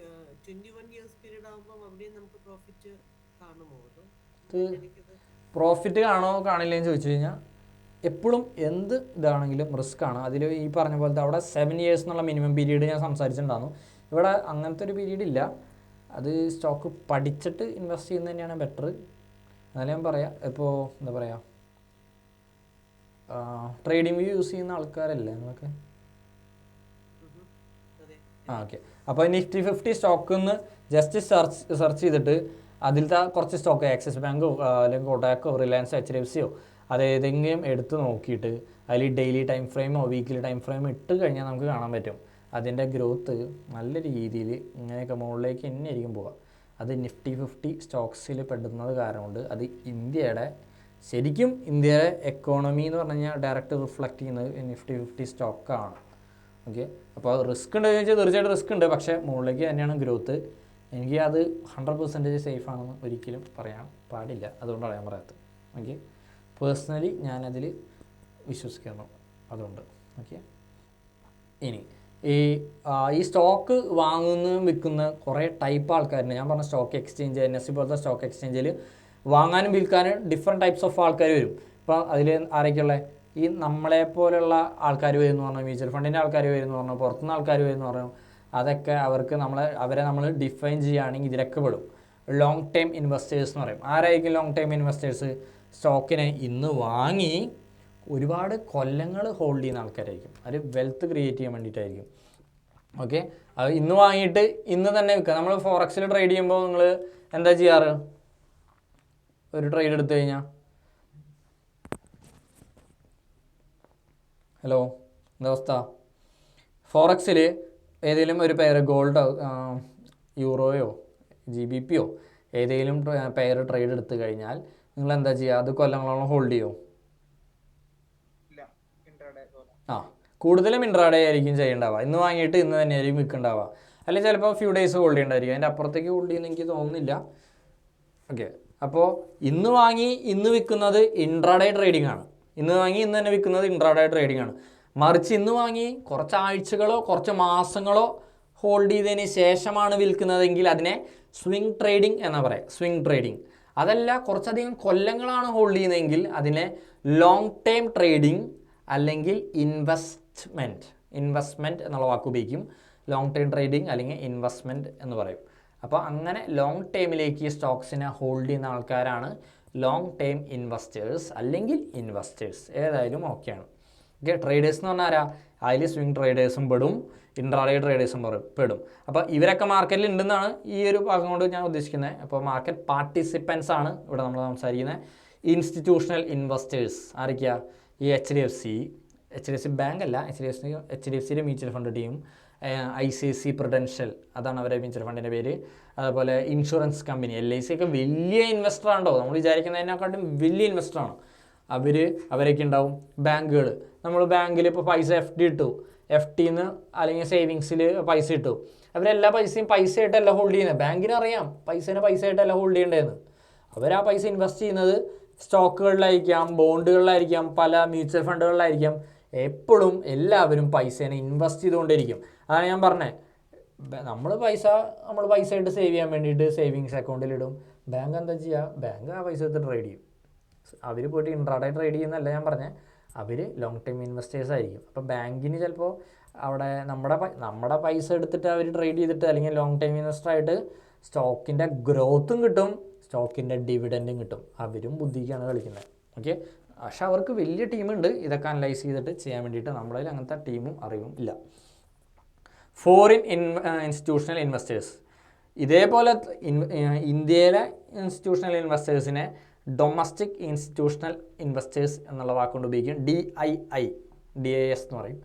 21 ഇയേഴ്സ് പീരീഡ് ആകുമ്പോൾ അവിടെയും നമുക്ക് പ്രോഫിറ്റ് കാണുമോ? പ്രോഫിറ്റ് കാണോ കാണില്ലെന്ന് ചോദിച്ചു കഴിഞ്ഞാൽ എപ്പോഴും എന്ത് ഇതാണെങ്കിലും റിസ്ക് ആണ്. അതിൽ ഈ പറഞ്ഞ പോലത്തെ അവിടെ 7 ഇയേഴ്സ് എന്നുള്ള മിനിമം പീരീഡ് ഞാൻ സംസാരിച്ചിട്ടുണ്ടായിരുന്നു. ഇവിടെ അങ്ങനത്തെ ഒരു പീരീഡ് ഇല്ല. അത് സ്റ്റോക്ക് പഠിച്ചിട്ട് ഇൻവെസ്റ്റ് ചെയ്യുന്നത് തന്നെയാണ് ബെറ്റർ. എന്നാലും ഞാൻ പറയാം, ഇപ്പോൾ എന്താ പറയുക, ട്രേഡിംഗ് വ്യൂ യൂസ് ചെയ്യുന്ന ആൾക്കാരല്ലേ നിങ്ങളൊക്കെ? ഓക്കെ, അപ്പോൾ Nifty 50 സ്റ്റോക്കിൽ നിന്ന് ജസ്റ്റ് സെർച്ച് ചെയ്തിട്ട് അതിലത്തെ കുറച്ച് സ്റ്റോക്ക് ആക്സിസ് ബാങ്കോ അല്ലെങ്കിൽ കൊട്ടാക്കോ റിലയൻസോ HDFCയോ അതേതെങ്കിലും എടുത്ത് നോക്കിയിട്ട് അതിൽ ഡെയിലി ടൈം ഫ്രെയിമോ വീക്കിലി ടൈം ഫ്രെയിമോ ഇട്ട് കഴിഞ്ഞാൽ നമുക്ക് കാണാൻ പറ്റും അതിൻ്റെ ഗ്രോത്ത് നല്ല രീതിയിൽ ഇങ്ങനെയൊക്കെ മുകളിലേക്ക് തന്നെ ആയിരിക്കും പോവുക. അത് Nifty 50 സ്റ്റോക്സിൽ പെടുന്നത് കാരണം കൊണ്ട് അത് ശരിക്കും ഇന്ത്യയുടെ എക്കോണമി എന്ന് പറഞ്ഞു കഴിഞ്ഞാൽ ഡയറക്റ്റ് റിഫ്ലക്റ്റ് ചെയ്യുന്നത് Nifty 50 സ്റ്റോക്കാണ്. ഓക്കെ, അപ്പോൾ അത് റിസ്ക് ഉണ്ടെന്ന് ചോദിച്ചാൽ തീർച്ചയായിട്ടും റിസ്ക് ഉണ്ട്, പക്ഷേ മുകളിലേക്ക് തന്നെയാണ് ഗ്രോത്ത്. എനിക്ക് അത് 100% സേഫ് ആണെന്ന് ഒരിക്കലും പറയാൻ പാടില്ല, അതുകൊണ്ടാണ് ഞാൻ പറയാത്തത്. ഓക്കെ, പേഴ്സണലി ഞാനതിൽ വിശ്വസിക്കുന്നു, അതുകൊണ്ട്. ഓക്കെ, ഇനി ഈ സ്റ്റോക്ക് വാങ്ങുന്നതും വിൽക്കുന്ന കുറേ ടൈപ്പ് ആൾക്കാരുണ്ട്. ഞാൻ പറഞ്ഞ സ്റ്റോക്ക് എക്സ്ചേഞ്ച് NSE പോലത്തെ സ്റ്റോക്ക് എക്സ്ചേഞ്ചിൽ വാങ്ങാനും വിൽക്കാനും ഡിഫറെൻറ്റ് ടൈപ്സ് ഓഫ് ആൾക്കാർ വരും. ഇപ്പോൾ അതിൽ ആരൊക്കെയുള്ളത്? ഈ നമ്മളെപ്പോലുള്ള ആൾക്കാർ വരുമെന്ന് പറഞ്ഞു, മ്യൂച്വൽ ഫണ്ടിൻ്റെ ആൾക്കാർ വരുമെന്ന് പറഞ്ഞു, പുറത്തുനിന്ന് ആൾക്കാർ വരുമെന്ന് പറഞ്ഞു. അതൊക്കെ അവരെ നമ്മൾ ഡിഫൈൻ ചെയ്യുകയാണെങ്കിൽ ഇതിലൊക്കെ പെടും. ലോങ് ടൈം ഇൻവെസ്റ്റേഴ്സ് എന്ന് പറയും. ആരായിരിക്കും ലോങ് ടൈം ഇൻവെസ്റ്റേഴ്സ്? സ്റ്റോക്കിനെ ഇന്ന് വാങ്ങി ഒരുപാട് കൊല്ലങ്ങൾ ഹോൾഡ് ചെയ്യുന്ന ആൾക്കാരായിരിക്കും. അത് വെൽത്ത് ക്രിയേറ്റ് ചെയ്യാൻ വേണ്ടിയിട്ടായിരിക്കും. ഓക്കെ, അത് ഇന്ന് വാങ്ങിയിട്ട് ഇന്ന് തന്നെ വിൽക്കുക. നമ്മൾ ഫോറക്സിൽ ട്രേഡ് ചെയ്യുമ്പോൾ നിങ്ങൾ എന്താ ചെയ്യാറ്? ഒരു ട്രേഡ് എടുത്തു കഴിഞ്ഞാൽ, ഹലോ എന്താ അവസ്ഥ? ഫോറക്സിൽ ഏതെങ്കിലും ഒരു പെയർ ഗോൾഡോ യൂറോയോ GBPയോ ഏതെങ്കിലും പെയർ ട്രേഡ് എടുത്തു കഴിഞ്ഞാൽ നിങ്ങൾ എന്താ ചെയ്യുക? അത് കൊല്ലങ്ങളോളം ഹോൾഡ് ചെയ്യുമോ? കൂടുതലും ഇൻട്രാഡേ ആയിരിക്കും ചെയ്യേണ്ടാവുക. ഇന്ന് വാങ്ങിയിട്ട് ഇന്ന് തന്നെയായിരിക്കും വിൽക്കുന്നുണ്ടാവുക. അല്ലെങ്കിൽ ചിലപ്പോൾ ഫ്യൂ ഡേയ്സ് ഹോൾഡ് ചെയ്യേണ്ടായിരിക്കും. അതിൻ്റെ അപ്പുറത്തേക്ക് ഹോൾഡ് ചെയ്യുന്ന എനിക്ക് തോന്നുന്നില്ല. ഓക്കെ, അപ്പോൾ ഇന്ന് വാങ്ങി ഇന്ന് വിൽക്കുന്നത് ഇൻട്രാഡേ ട്രേഡിംഗ് ആണ്. ഇന്ന് വാങ്ങി ഇന്ന് തന്നെ വിൽക്കുന്നത് ഇൻട്രാഡേ ട്രേഡിംഗ് ആണ്. മറിച്ച് ഇന്ന് വാങ്ങി കുറച്ച് ആഴ്ചകളോ കുറച്ച് മാസങ്ങളോ ഹോൾഡ് ചെയ്തതിന് ശേഷമാണ് വിൽക്കുന്നതെങ്കിൽ അതിനെ സ്വിംഗ് ട്രേഡിംഗ് എന്ന് പറയാം. Swing trading. അതല്ല കുറച്ചധികം കൊല്ലങ്ങളാണ് ഹോൾഡ് ചെയ്യുന്നതെങ്കിൽ അതിനെ ലോങ് ടേം ട്രേഡിംഗ് അല്ലെങ്കിൽ ഇൻവെസ്റ്റ്മെൻറ്റ് എന്നുള്ള വാക്ക് ഉപയോഗിക്കും. ലോങ് ടേം ട്രേഡിംഗ് അല്ലെങ്കിൽ ഇൻവെസ്റ്റ്മെൻറ്റ് എന്ന് പറയും. അപ്പോൾ അങ്ങനെ ലോങ് ടേമിലേക്ക് സ്റ്റോക്സിനെ ഹോൾഡ് ചെയ്യുന്ന ആൾക്കാരാണ് ലോങ് ടേം ഇൻവെസ്റ്റേഴ്സ് അല്ലെങ്കിൽ ഇൻവെസ്റ്റേഴ്സ്. ഏതായാലും ഓക്കെയാണ്. ഓക്കെ, ട്രേഡേഴ്സ് എന്ന് പറഞ്ഞാൽ ആരാ? അതിൽ സ്വിംഗ് ട്രേഡേഴ്സും പെടും, ഇൻട്രാഡേ ട്രേഡേഴ്സും പെടും. അപ്പോൾ ഇവരൊക്കെ മാർക്കറ്റിൽ ഉണ്ടെന്നാണ് ഈ ഒരു ഭാഗം കൊണ്ട് ഞാൻ ഉദ്ദേശിക്കുന്നത്. അപ്പോൾ മാർക്കറ്റ് പാർട്ടിസിപ്പൻസ് ആണ് ഇവിടെ നമ്മൾ സംസാരിക്കുന്നത്. ഇൻസ്റ്റിറ്റ്യൂഷണൽ ഇൻവെസ്റ്റേഴ്സ് ആരൊക്കെയാണ്? ഈ HDFC ബാങ്ക് അല്ല, HDFCയുടെ mutual fund team, ICICI prudential, അതാണ് അവരുടെ മ്യൂച്വൽ ഫണ്ടിൻ്റെ പേര്. അതുപോലെ ഇൻഷുറൻസ് കമ്പനി, LIC ഒക്കെ വലിയ ഇൻവെസ്റ്ററാണോ, നമ്മൾ വിചാരിക്കുന്നതിനെക്കാട്ടും വലിയ ഇൻവെസ്റ്ററാണ് അവരൊക്കെ ഉണ്ടാവും. ബാങ്കുകൾ, നമ്മൾ ബാങ്കിൽ ഇപ്പോൾ പൈസ FDന്ന് അല്ലെങ്കിൽ സേവിങ്സിൽ പൈസ ഇട്ടു, അവരെല്ലാ പൈസയായിട്ടല്ല ഹോൾഡ് ചെയ്യുന്നത്. ബാങ്കിന് അറിയാം പൈസയായിട്ടല്ല ഹോൾഡ് ചെയ്യേണ്ടതെന്ന്. അവർ ആ പൈസ ഇൻവെസ്റ്റ് ചെയ്യുന്നത് സ്റ്റോക്കുകളിലായിരിക്കാം, ബോണ്ടുകളിലായിരിക്കാം, പല മ്യൂച്വൽ ഫണ്ടുകളിലായിരിക്കാം. എപ്പോഴും എല്ലാവരും പൈസേനെ ഇൻവെസ്റ്റ് ചെയ്തുകൊണ്ടിരിക്കും. അതാണ് ഞാൻ പറഞ്ഞത്, നമ്മൾ പൈസയായിട്ട് സേവ് ചെയ്യാൻ വേണ്ടിയിട്ട് സേവിങ്സ് അക്കൗണ്ടിലിടും. ബാങ്ക് എന്താ ചെയ്യുക? ബാങ്ക് ആ പൈസ എടുത്ത് ട്രേഡ് ചെയ്യും. അവർ പോയിട്ട് ഇൻട്രാഡേ ട്രേഡ് ചെയ്യുന്നതല്ല ഞാൻ പറഞ്ഞത്, അവർ ലോങ് ടൈം ഇൻവെസ്റ്റേഴ്സ് ആയിരിക്കും. അപ്പോൾ ബാങ്കിന് ചിലപ്പോൾ അവിടെ നമ്മുടെ പൈസ എടുത്തിട്ട് അവർ ട്രേഡ് ചെയ്തിട്ട് അല്ലെങ്കിൽ ലോങ് ടൈം ഇൻവെസ്റ്ററായിട്ട് സ്റ്റോക്കിൻ്റെ ഗ്രോത്തും കിട്ടും, സ്റ്റോക്കിൻ്റെ ഡിവിഡൻറ്റും കിട്ടും. അവരും ബുദ്ധിക്കാണ് കളിക്കുന്നത്. ഓക്കെ, പക്ഷെ അവർക്ക് വലിയ ടീമുണ്ട് ഇതൊക്കെ അനലൈസ് ചെയ്തിട്ട് ചെയ്യാൻ വേണ്ടിയിട്ട്. നമ്മുടെ അങ്ങനത്തെ ടീമും അറിവും ഇല്ല. ഫോറിൻ ഇൻസ്റ്റിറ്റ്യൂഷണൽ ഇൻവെസ്റ്റേഴ്സ്, ഇതേപോലെ ഇന്ത്യയിലെ ഇൻസ്റ്റിറ്റ്യൂഷണൽ ഇൻവെസ്റ്റേഴ്സിനെ ഡൊമസ്റ്റിക് ഇൻസ്റ്റിറ്റ്യൂഷണൽ ഇൻവെസ്റ്റേഴ്സ് എന്നുള്ള വാക്കുകൊണ്ട് ഉപയോഗിക്കും. DIS എന്ന് പറയും.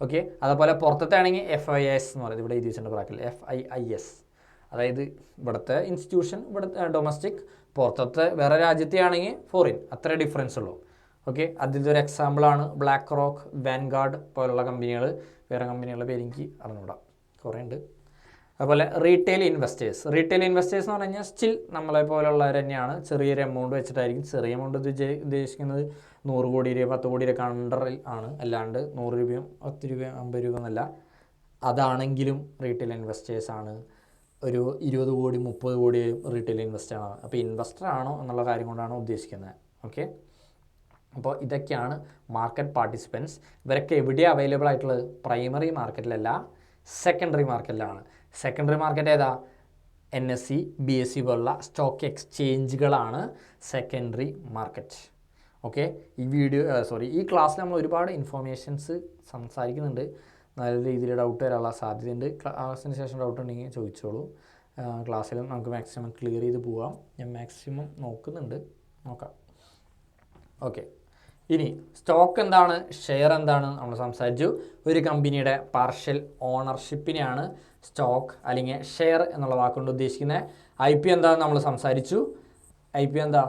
ഓക്കെ, അതുപോലെ പുറത്തത്തെ ആണെങ്കിൽ FIS എന്ന് പറയും. ഇവിടെ എഴുതി വെച്ചിട്ടുണ്ട് ബ്രാക്കറ്റിൽ FIIS. അതായത് ഇവിടുത്തെ ഇൻസ്റ്റിറ്റ്യൂഷൻ ഇവിടുത്തെ ഡൊമസ്റ്റിക്, പുറത്തത്തെ വേറെ രാജ്യത്തെ ആണെങ്കിൽ ഫോറിൻ, അത്ര ഡിഫറൻസ് ഉള്ളൂ. ഓക്കെ, അതിലൊരു എക്സാമ്പിളാണ് ബ്ലാക്ക് റോക്ക്, വാൻഗാർഡ് പോലുള്ള കമ്പനികൾ. വേറെ കമ്പനികളുടെ പേര് എനിക്ക് അറിഞ്ഞൂടാ, കുറേ ഉണ്ട്. അതുപോലെ റീറ്റെയിൽ ഇൻവെസ്റ്റേഴ്സ് എന്ന് പറഞ്ഞു കഴിഞ്ഞാൽ സ്റ്റിൽ നമ്മളെ പോലുള്ളവർ തന്നെയാണ്. ചെറിയൊരു എമൗണ്ട് വെച്ചിട്ടായിരിക്കും. ചെറിയ എമൗണ്ട് ഉദ്ദേശിക്കുന്നത് 100 കോടി രൂപ 10 കോടി രൂപ അണ്ടറിൽ ആണ്, അല്ലാണ്ട് 100 രൂപയും 10 രൂപയും 50 രൂപ എന്നല്ല. അതാണെങ്കിലും റീറ്റെയിൽ ഇൻവെസ്റ്റേഴ്സാണ്. ഒരു 20 കോടി 30 കോടിയും റീറ്റെയിൽ ഇൻവെസ്റ്ററാണ്. അപ്പോൾ ഇൻവെസ്റ്റർ ആണോ എന്നുള്ള കാര്യം കൊണ്ടാണ് ഉദ്ദേശിക്കുന്നത്. ഓക്കെ, അപ്പോൾ ഇതൊക്കെയാണ് മാർക്കറ്റ് പാർട്ടിസിപ്പൻസ്. ഇവരൊക്കെ എവിടെയാണ് അവൈലബിൾ ആയിട്ടുള്ളത്? പ്രൈമറി മാർക്കറ്റിലല്ല, സെക്കൻഡറി മാർക്കറ്റിലാണ്. സെക്കൻഡറി മാർക്കറ്റ് ഏതാ? NSE, BSE പോലുള്ള സ്റ്റോക്ക് എക്സ്ചേഞ്ചുകളാണ് സെക്കൻഡറി മാർക്കറ്റ്. ഓക്കെ, ഈ ക്ലാസ്സിൽ നമ്മൾ ഒരുപാട് ഇൻഫോർമേഷൻസ് സംസാരിക്കുന്നുണ്ട്. നല്ല രീതിയിൽ ഡൗട്ട് വരാനുള്ള സാധ്യതയുണ്ട്. ക്ലാസ്സിന് ശേഷം ഡൗട്ട് ഉണ്ടെങ്കിൽ ചോദിച്ചോളൂ. ക്ലാസ്സിലും നമുക്ക് മാക്സിമം ക്ലിയർ ചെയ്ത് പോകാം. ഞാൻ മാക്സിമം നോക്കാം. ഓക്കെ, ഇനി സ്റ്റോക്ക് എന്താണ്, ഷെയർ എന്താണ് നമ്മൾ സംസാരിച്ചു. ഒരു കമ്പനിയുടെ പാർഷ്യൽ ഓണർഷിപ്പിനെയാണ് സ്റ്റോക്ക് അല്ലെങ്കിൽ ഷെയർ എന്നുള്ള വാക്കുകൊണ്ട് ഉദ്ദേശിക്കുന്നത്. IP എന്താണെന്ന് നമ്മൾ സംസാരിച്ചു. IP എന്താ?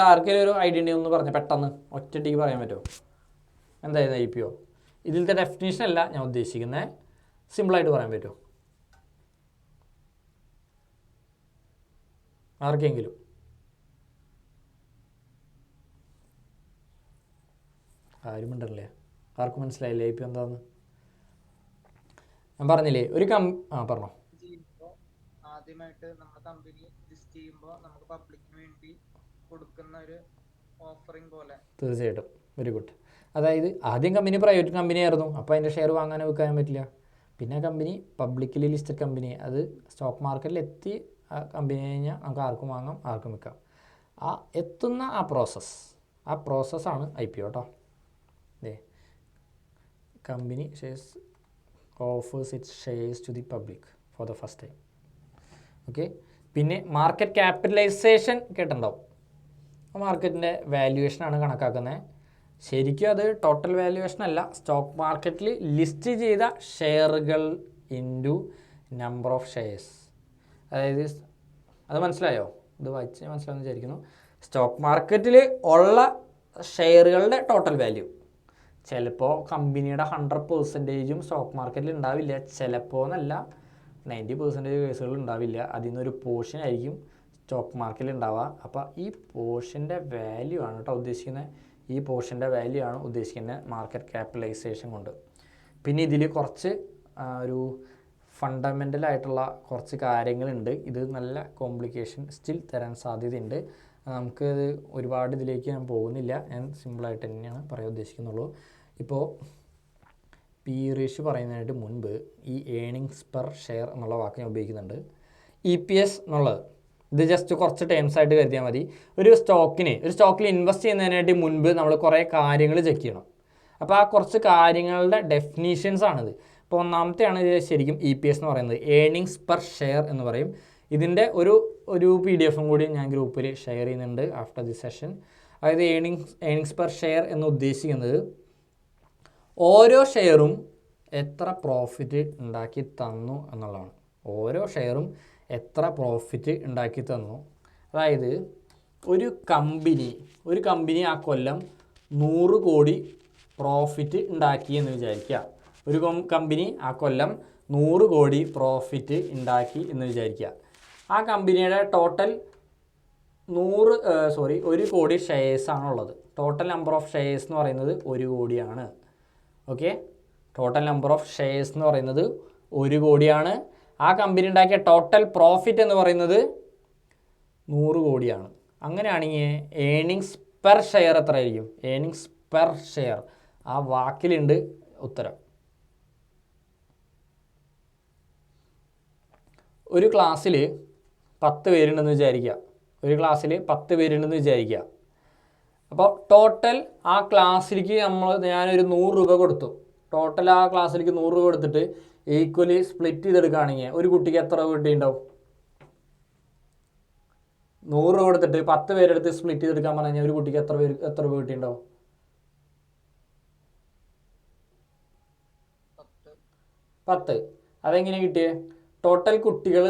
ആർക്കെങ്കിലും ഒരു ഐഡിയ ഉണ്ടെങ്കിൽ ഒന്ന് പറഞ്ഞ് പെട്ടെന്ന് ഒറ്റയ്ക്ക് പറയാൻ പറ്റുമോ? എന്തായിരുന്നു IPO? ഇതിലത്തെ ഡെഫിനേഷൻ അല്ല ഞാൻ ഉദ്ദേശിക്കുന്നത്, സിമ്പിളായിട്ട് പറയാൻ പറ്റുമോ ആർക്കെങ്കിലും? ആരും ഉണ്ടല്ലേ? ആർക്കും മനസ്സിലായില്ലേ IPO എന്താന്ന്? ഞാൻ പറഞ്ഞില്ലേ ഒരു പറഞ്ഞോ. ആദ്യമായിട്ട് നമ്മുടെ കമ്പനി ലിസ്റ്റ് ചെയ്യുമ്പോൾ നമുക്ക് പബ്ലിക്കിന് വേണ്ടി കൊടുക്കുന്ന ഒരു ഓഫറിംഗ് പോലെ. തീർച്ചയായിട്ടും, വെരി ഗുഡ്. അതായത് ആദ്യം കമ്പനി പ്രൈവറ്റ് കമ്പനി ആയിരുന്നു, അപ്പോൾ അതിൻ്റെ ഷെയർ വാങ്ങാനോ വിൽക്കാനും പറ്റില്ല. പിന്നെ കമ്പനി പബ്ലിക്കലി ലിസ്റ്റഡ് കമ്പനി, അത് സ്റ്റോക്ക് മാർക്കറ്റിൽ എത്തി കമ്പനി കഴിഞ്ഞാൽ നമുക്ക് ആർക്കും വാങ്ങാം ആർക്കും വിൽക്കാം. എത്തുന്ന ആ പ്രോസസ്സാണ് IPO കേട്ടോ. Company shares offers its shares to the public for the first time. Okay, പിന്നെ മാർക്കറ്റ് ക്യാപിറ്റലൈസേഷൻ കേട്ടിട്ടുണ്ടാവും. മാർക്കറ്റിൻ്റെ വാല്യുവേഷനാണ് കണക്കാക്കുന്നത്. ശരിക്കും അത് ടോട്ടൽ വാല്യുവേഷൻ അല്ല, സ്റ്റോക്ക് മാർക്കറ്റിൽ ലിസ്റ്റ് ചെയ്ത ഷെയറുകൾ ഇൻറ്റു നമ്പർ ഓഫ് ഷെയർസ്. അതായത് അത് മനസ്സിലായോ? ഇത് വായിച്ച് മനസ്സിലായെന്ന് വിചാരിക്കുന്നു. സ്റ്റോക്ക് മാർക്കറ്റിൽ ഉള്ള ഷെയറുകളുടെ ടോട്ടൽ വാല്യൂ. ചിലപ്പോൾ കമ്പനിയുടെ 100% സ്റ്റോക്ക് മാർക്കറ്റിൽ ഉണ്ടാവില്ല, ചിലപ്പോൾ എന്നല്ല 90% കേസുകൾ ഉണ്ടാവില്ല. അതിൽ നിന്നൊരു പോർഷൻ ആയിരിക്കും സ്റ്റോക്ക് മാർക്കറ്റിൽ ഉണ്ടാവുക. അപ്പോൾ ഈ പോർഷൻ്റെ വാല്യൂ ആണ് കേട്ടോ ഉദ്ദേശിക്കുന്നത്, ഈ പോർഷൻ്റെ വാല്യൂ ആണ് ഉദ്ദേശിക്കുന്നത് മാർക്കറ്റ് ക്യാപിറ്റലൈസേഷൻ കൊണ്ട്. പിന്നെ ഇതിൽ കുറച്ച് ഒരു ഫണ്ടമെൻ്റലായിട്ടുള്ള കുറച്ച് കാര്യങ്ങളുണ്ട്. ഇത് നല്ല കോംപ്ലിക്കേഷൻ സ്റ്റിൽ തരാൻ സാധ്യതയുണ്ട്. നമുക്കത് ഒരുപാട് ഇതിലേക്ക് ഞാൻ പോകുന്നില്ല, ഞാൻ സിമ്പിളായിട്ട് തന്നെയാണ് പറയാൻ ഉദ്ദേശിക്കുന്നുള്ളൂ. ഇപ്പോൾ പി റേഷ്യോ പറയുന്നതിനായിട്ട് മുൻപ് ഈ ഏണിങ്സ് പെർ ഷെയർ എന്നുള്ള വാക്ക് ഞാൻ ഉപയോഗിക്കുന്നുണ്ട്. EPS എന്നുള്ളത് ഇത് ജസ്റ്റ് കുറച്ച് ടേംസ് ആയിട്ട് കരുതിയാൽ മതി. ഒരു സ്റ്റോക്കിൽ ഇൻവെസ്റ്റ് ചെയ്യുന്നതിനായിട്ട് മുൻപ് നമ്മൾ കുറേ കാര്യങ്ങൾ ചെക്ക് ചെയ്യണം. അപ്പോൾ ആ കുറച്ച് കാര്യങ്ങളുടെ ഡെഫിനീഷൻസ് ആണിത്. ഇപ്പോൾ ഒന്നാമത്തെയാണ് ഇത് ശരിക്കും EPS എന്ന് പറയുന്നത്, ഏണിങ്സ് പെർ ഷെയർ എന്ന് പറയും. ഇതിൻ്റെ ഒരു PDF കൂടി ഞാൻ ഗ്രൂപ്പിൽ ഷെയർ ചെയ്യുന്നുണ്ട് ആഫ്റ്റർ ദി സെഷൻ. അതായത് ഏണിങ്സ് പെർ ഷെയർ എന്ന് ഉദ്ദേശിക്കുന്നത് ഓരോ ഷെയറും എത്ര പ്രോഫിറ്റ് ഉണ്ടാക്കി തന്നു എന്നുള്ളതാണ്. ഓരോ ഷെയറും എത്ര പ്രോഫിറ്റ് ഉണ്ടാക്കി തന്നു. അതായത് ഒരു കമ്പനി ആ കൊല്ലം 100 കോടി പ്രോഫിറ്റ് ഉണ്ടാക്കി എന്ന് വിചാരിക്കുക. ഒരു കമ്പനി ആ കൊല്ലം 100 കോടി പ്രോഫിറ്റ് ഉണ്ടാക്കി എന്ന് വിചാരിക്കുക. ആ കമ്പനിയുടെ ടോട്ടൽ 1 കോടി ഷെയർസാണുള്ളത്. ടോട്ടൽ നമ്പർ ഓഫ് ഷെയർസ് എന്ന് പറയുന്നത് 1 കോടിയാണ്. Okay, total number of shares എന്ന് പറയുന്നത് 1 കോടിയാണ്. ആ കമ്പനി ഉണ്ടാക്കിയ ടോട്ടൽ പ്രോഫിറ്റ് എന്ന് പറയുന്നത് 100 കോടിയാണ്. അങ്ങനെയാണെങ്കിൽ ഏണിങ്സ് പെർ ഷെയർ എത്ര ആയിരിക്കും? ഏണിങ്സ് പെർ ഷെയർ ആ വാക്കിലുണ്ട് ഉത്തരം. ഒരു ക്ലാസ്സിൽ 10 പേരുണ്ടെന്ന് വിചാരിക്കുക. അപ്പോൾ ടോട്ടൽ ആ ക്ലാസ്സിലേക്ക് ഞാനൊരു 100 രൂപ കൊടുത്തു. ടോട്ടൽ ആ ക്ലാസ്സിലേക്ക് 100 രൂപ കൊടുത്തിട്ട് ഈക്വലി സ്പ്ലിറ്റ് ചെയ്തെടുക്കുകയാണെങ്കിൽ ഒരു കുട്ടിക്ക് എത്ര രൂപ കിട്ടിയിട്ടുണ്ടാവും? 100 രൂപ കൊടുത്തിട്ട് 10 പേരെടുത്ത് സ്പ്ലിറ്റ് ചെയ്തെടുക്കാൻ പറഞ്ഞു കഴിഞ്ഞാൽ ഒരു കുട്ടിക്ക് എത്ര രൂപ കിട്ടിയിട്ടുണ്ടാവും? 10. അതെങ്ങനെ കിട്ടിയേ? ടോട്ടൽ കുട്ടികൾ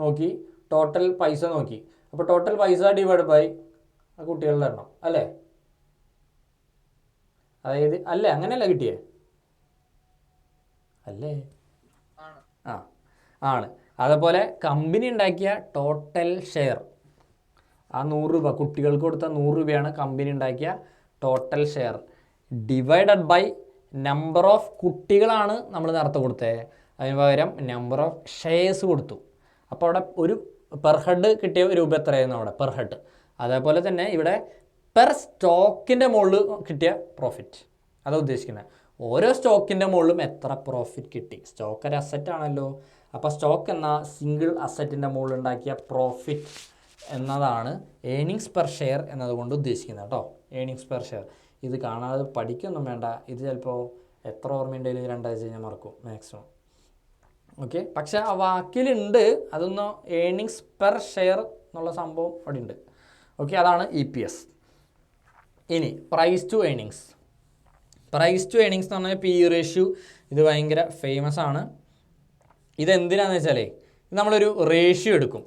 നോക്കി, ടോട്ടൽ പൈസ നോക്കി. അപ്പോൾ ടോട്ടൽ പൈസ ഡിവൈഡ് ബൈ ആ കുട്ടികളുടെ എണ്ണം അല്ലേ? അതായത് അല്ലേ, അങ്ങനെയല്ല കിട്ടിയേ അല്ലേ? ആണ്. അതേപോലെ കമ്പനി ഉണ്ടാക്കിയ ടോട്ടൽ ഷെയർ, ആ 100 രൂപ കുട്ടികൾക്ക് കൊടുത്ത 100 രൂപയാണ് കമ്പനി ഉണ്ടാക്കിയ total share divided by number of കുട്ടികളാണ് നമ്മൾ നേരത്തെ കൊടുത്തത്. അതിന് പകരം നമ്പർ ഓഫ് ഷെയർസ് കൊടുത്തു. അപ്പോൾ അവിടെ ഒരു പെർ ഹെഡ് കിട്ടിയ രൂപ എത്രയായിരുന്നു അവിടെ? Per head. അതേപോലെ തന്നെ ഇവിടെ പെർ സ്റ്റോക്കിൻ്റെ മുകളിൽ കിട്ടിയ പ്രോഫിറ്റ്, അതാണ് ഉദ്ദേശിക്കുന്നത്. ഓരോ സ്റ്റോക്കിൻ്റെ മുകളിലും എത്ര പ്രോഫിറ്റ് കിട്ടി. സ്റ്റോക്ക് ഒരു അസറ്റ് ആണല്ലോ. അപ്പോൾ സ്റ്റോക്ക് എന്ന സിംഗിൾ അസറ്റിൻ്റെ മുകളിൽ ഉണ്ടാക്കിയ പ്രോഫിറ്റ് എന്നതാണ് ഏണിങ്സ് പെർ ഷെയർ എന്നതുകൊണ്ട് ഉദ്ദേശിക്കുന്നത് കേട്ടോ. ഏണിങ്സ് പെർ ഷെയർ ഇത് കാണാതെ പഠിക്കൊന്നും വേണ്ട. ഇത് ചിലപ്പോൾ എത്ര ഓർമ്മയുണ്ടെങ്കിലും 2 ആഴ്ച കഴിഞ്ഞാൽ മറക്കും മാക്സിമം. ഓക്കെ, പക്ഷേ ആ വാക്കിലുണ്ട് അതൊന്ന് ഏണിങ്സ് പെർ ഷെയർ എന്നുള്ള സംഭവം അവിടെ ഉണ്ട്. ഓക്കെ, അതാണ് EPS. ഇനി പ്രൈസ് ടു ഏണിങ്സ് എന്ന് പറഞ്ഞാൽ പി റേഷ്യോ. ഇത് ഭയങ്കര ഫേമസ് ആണ്. ഇതെന്തിനാണെന്ന് വെച്ചാൽ നമ്മളൊരു റേഷ്യോ എടുക്കും.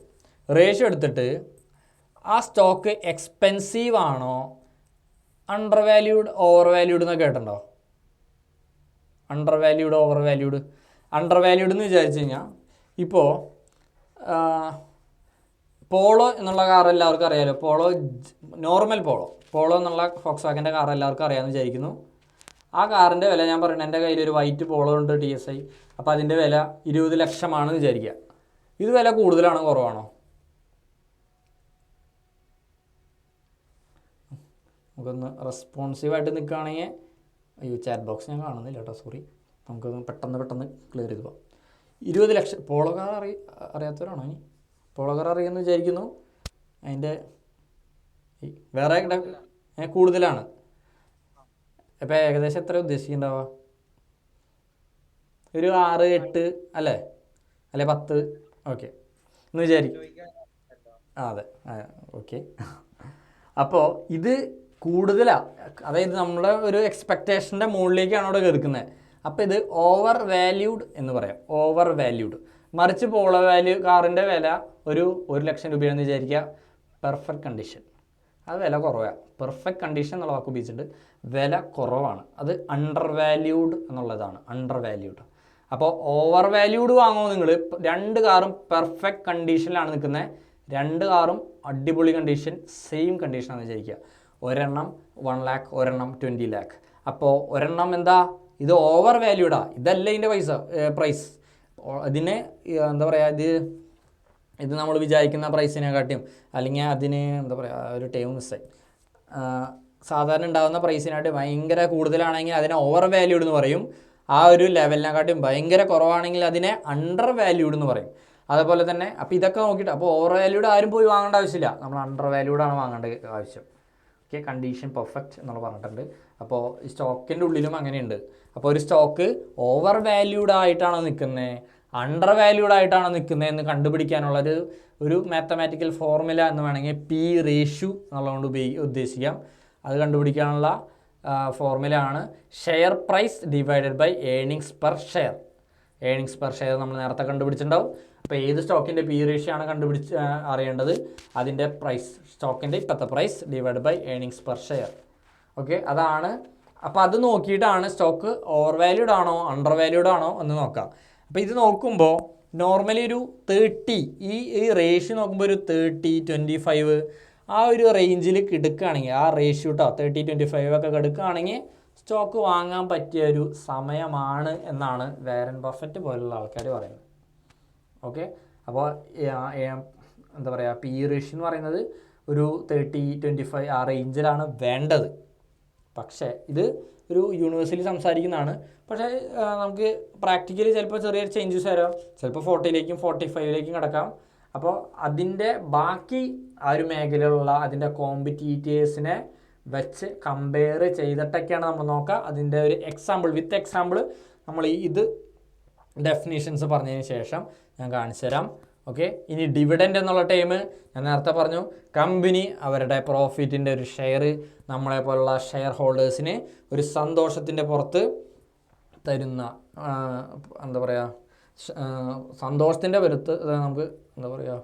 റേഷ്യോ എടുത്തിട്ട് ആ സ്റ്റോക്ക് എക്സ്പെൻസീവ് ആണോ അണ്ടർ വാല്യൂഡ് ഓവർ വാല്യൂഡ് എന്നൊക്കെ കേട്ടിട്ടുണ്ടോ? അണ്ടർ വാല്യൂഡ് എന്ന് വിചാരിച്ചു കഴിഞ്ഞാൽ ഇപ്പോൾ പോളോ എന്നുള്ള കാർ എല്ലാവർക്കും അറിയാമല്ലോ. നോർമൽ പോളോ എന്നുള്ള ഫോക്സ്വാഗൻ്റെ കാർ എല്ലാവർക്കും അറിയാമെന്ന് വിചാരിക്കുന്നു. ആ കാറിൻ്റെ വില ഞാൻ പറയുന്നത്, എൻ്റെ കയ്യിൽ ഒരു വൈറ്റ് പോളോ ഉണ്ട് TSI. അപ്പോൾ അതിൻ്റെ വില 20 ലക്ഷമാണെന്ന് വിചാരിക്കുക. ഇത് വില കൂടുതലാണോ കുറവാണോ? നമുക്കൊന്ന് റെസ്പോൺസീവായിട്ട് നിൽക്കുകയാണെങ്കിൽ, ചാറ്റ് ബോക്സ് ഞാൻ കാണുന്നില്ല കേട്ടോ, സോറി. നമുക്കൊന്ന് പെട്ടെന്ന് ക്ലിയർ ചെയ്ത് പോകാം. 20 ലക്ഷം പോളോ കാർ അറിയാത്തവരാണോ? ഇനി പോളോ കാർ അറിയാമെന്ന് വിചാരിക്കുന്നു. അതിൻ്റെ വേറെ കൂടുതലാണ്. അപ്പോൾ ഏകദേശം എത്ര ഉദ്ദേശിക്കുന്നുണ്ടാവുക? ഒരു 6, 8 അല്ലേ 10? ഓക്കെ എന്ന് വിചാരിക്കും. അതെ, ഓക്കെ. അപ്പോൾ ഇത് കൂടുതലാണ്. അതായത് നമ്മുടെ ഒരു എക്സ്പെക്റ്റേഷൻ്റെ മുകളിലേക്കാണ് അവിടെ കേൾക്കുന്നത്. അപ്പോൾ ഇത് ഓവർ വാല്യൂഡ് എന്ന് പറയാം. Over valued. മറിച്ച് പോളോ കാറിൻ്റെ വില ഒരു 1 ലക്ഷം രൂപയാണെന്ന് വിചാരിക്കുക. പെർഫെക്റ്റ് കണ്ടീഷൻ, അത് വില കുറവാണ്. പെർഫെക്റ്റ് കണ്ടീഷൻ എന്നുള്ള വാക്ക് ഉപയോഗിച്ചിട്ട് വില കുറവാണ്. അത് അണ്ടർ വാല്യൂഡ് എന്നുള്ളതാണ്. Under valued. അപ്പോൾ ഓവർ വാല്യൂഡ് വാങ്ങുമോ നിങ്ങൾ? 2 കാറും പെർഫെക്റ്റ് കണ്ടീഷനിലാണ് നിൽക്കുന്നത്. 2 കാറും അടിപൊളി കണ്ടീഷൻ, സെയിം കണ്ടീഷനാണെന്ന് വിചാരിക്കുക. ഒരെണ്ണം 1 lakh, ഒരെണ്ണം 20 lakh. അപ്പോൾ ഒരെണ്ണം എന്താ, ഇത് ഓവർ വാല്യൂഡാ, ഇതല്ല ഇതിൻ്റെ പ്രൈസ്. ഇതിന് എന്താ പറയുക, ഇത് നമ്മൾ വിചാരിക്കുന്ന പ്രൈസിനെക്കാട്ടിയും അല്ലെങ്കിൽ അതിന് എന്താ പറയുക, ഒരു ടൈം മിസ്സായി, സാധാരണ ഉണ്ടാകുന്ന പ്രൈസിനായിട്ട് ഭയങ്കര കൂടുതലാണെങ്കിൽ അതിനെ ഓവർ വാല്യൂഡ് എന്ന് പറയും. ആ ഒരു ലെവലിനെക്കാട്ടിയും ഭയങ്കര കുറവാണെങ്കിൽ അതിനെ അണ്ടർ വാല്യൂഡ് എന്ന് പറയും. അതുപോലെ തന്നെ അപ്പോൾ ഇതൊക്കെ നോക്കിയിട്ട്, അപ്പോൾ ഓവർ വാല്യൂഡ് ആരും പോയി വാങ്ങേണ്ട ആവശ്യമില്ല, നമ്മൾ അണ്ടർ വാല്യൂഡാണ് വാങ്ങേണ്ട ആവശ്യം. ഓക്കെ, കണ്ടീഷൻ പെർഫെക്റ്റ് എന്നുള്ള പറഞ്ഞിട്ടുണ്ട്. അപ്പോൾ ഈ സ്റ്റോക്കിൻ്റെ ഉള്ളിലും അങ്ങനെയുണ്ട്. അപ്പോൾ ഒരു സ്റ്റോക്ക് ഓവർ വാല്യൂഡ് ആയിട്ടാണോ നിൽക്കുന്നത്, അണ്ടർ വാല്യൂഡ് ആയിട്ടാണോ നിൽക്കുന്നത് എന്ന് കണ്ടുപിടിക്കാനുള്ള ഒരു മാത്തമാറ്റിക്കൽ ഫോർമുല എന്ന് വേണമെങ്കിൽ പി റേഷ്യോ എന്നുള്ളതുകൊണ്ട് ഉദ്ദേശിക്കാം. അത് കണ്ടുപിടിക്കാനുള്ള ഫോർമുല ആണ് share price divided by earnings per share. Earnings per share നമ്മൾ നേരത്തെ കണ്ടുപിടിച്ചിട്ടുണ്ടാവും. അപ്പോൾ ഏത് സ്റ്റോക്കിൻ്റെ പി റേഷ്യോ ആണ് അറിയേണ്ടത്, അതിൻ്റെ പ്രൈസ്, സ്റ്റോക്കിൻ്റെ ഇപ്പോഴത്തെ price divide by earnings per share. Okay, അതാണ്. അപ്പോൾ അത് നോക്കിയിട്ടാണ് സ്റ്റോക്ക് ഓവർ വാല്യൂഡ് ആണോ അണ്ടർ വാല്യൂഡ് ആണോ എന്ന് നോക്കാം. അപ്പോൾ ഇത് നോക്കുമ്പോൾ നോർമലി ഒരു 30, ഈ റേഷ്യോ നോക്കുമ്പോൾ ഒരു 30, 25 ആ ഒരു റേഞ്ചിൽ കിടക്കുകയാണെങ്കിൽ, ആ റേഷ്യോ കേട്ടോ 30, 25 ഒക്കെ കിടക്കുകയാണെങ്കിൽ സ്റ്റോക്ക് വാങ്ങാൻ പറ്റിയ ഒരു സമയമാണ് എന്നാണ് വാരൻ ബഫറ്റ് പോലുള്ള ആൾക്കാർ പറയുന്നത്. ഓക്കെ, അപ്പോൾ എന്താ പറയുക, പി റേഷ്യോ എന്ന് പറയുന്നത് ഒരു 30, 25 ആ റേഞ്ചിലാണ് വേണ്ടത്. പക്ഷേ ഇത് ഒരു യൂണിവേഴ്സിറ്റി സംസാരിക്കുന്നതാണ്. പക്ഷേ നമുക്ക് പ്രാക്ടിക്കലി ചിലപ്പോൾ ചെറിയൊരു ചേഞ്ചസ് വരാം, ചിലപ്പോൾ 40ലേക്കും 45ലേക്കും കിടക്കാം. അപ്പോൾ അതിൻ്റെ ബാക്കി ആ ഒരു മേഖലയിലുള്ള അതിൻ്റെ കോമ്പറ്റീറ്റേഴ്സിനെ വെച്ച് കമ്പയർ ചെയ്തിട്ടൊക്കെയാണ് നമ്മൾ നോക്കുക. അതിൻ്റെ ഒരു വിത്ത് എക്സാമ്പിൾ നമ്മൾ ഇത് ഡെഫിനേഷൻസ് പറഞ്ഞതിന് ശേഷം ഞാൻ കാണിച്ചു തരാം. ഓക്കെ, ഇനി ഡിവിഡൻഡ് എന്നുള്ള ടൈം ഞാൻ നേരത്തെ പറഞ്ഞു, കമ്പനി അവരുടെ പ്രോഫിറ്റിൻ്റെ ഒരു ഷെയർ നമ്മളെപ്പോലുള്ള ഷെയർ ഹോൾഡേഴ്സിന് ഒരു സന്തോഷത്തിൻ്റെ പുറത്ത് തരുന്ന, എന്താ പറയുക, സന്തോഷത്തിൻ്റെ പുറത്ത് നമുക്ക് എന്താ പറയുക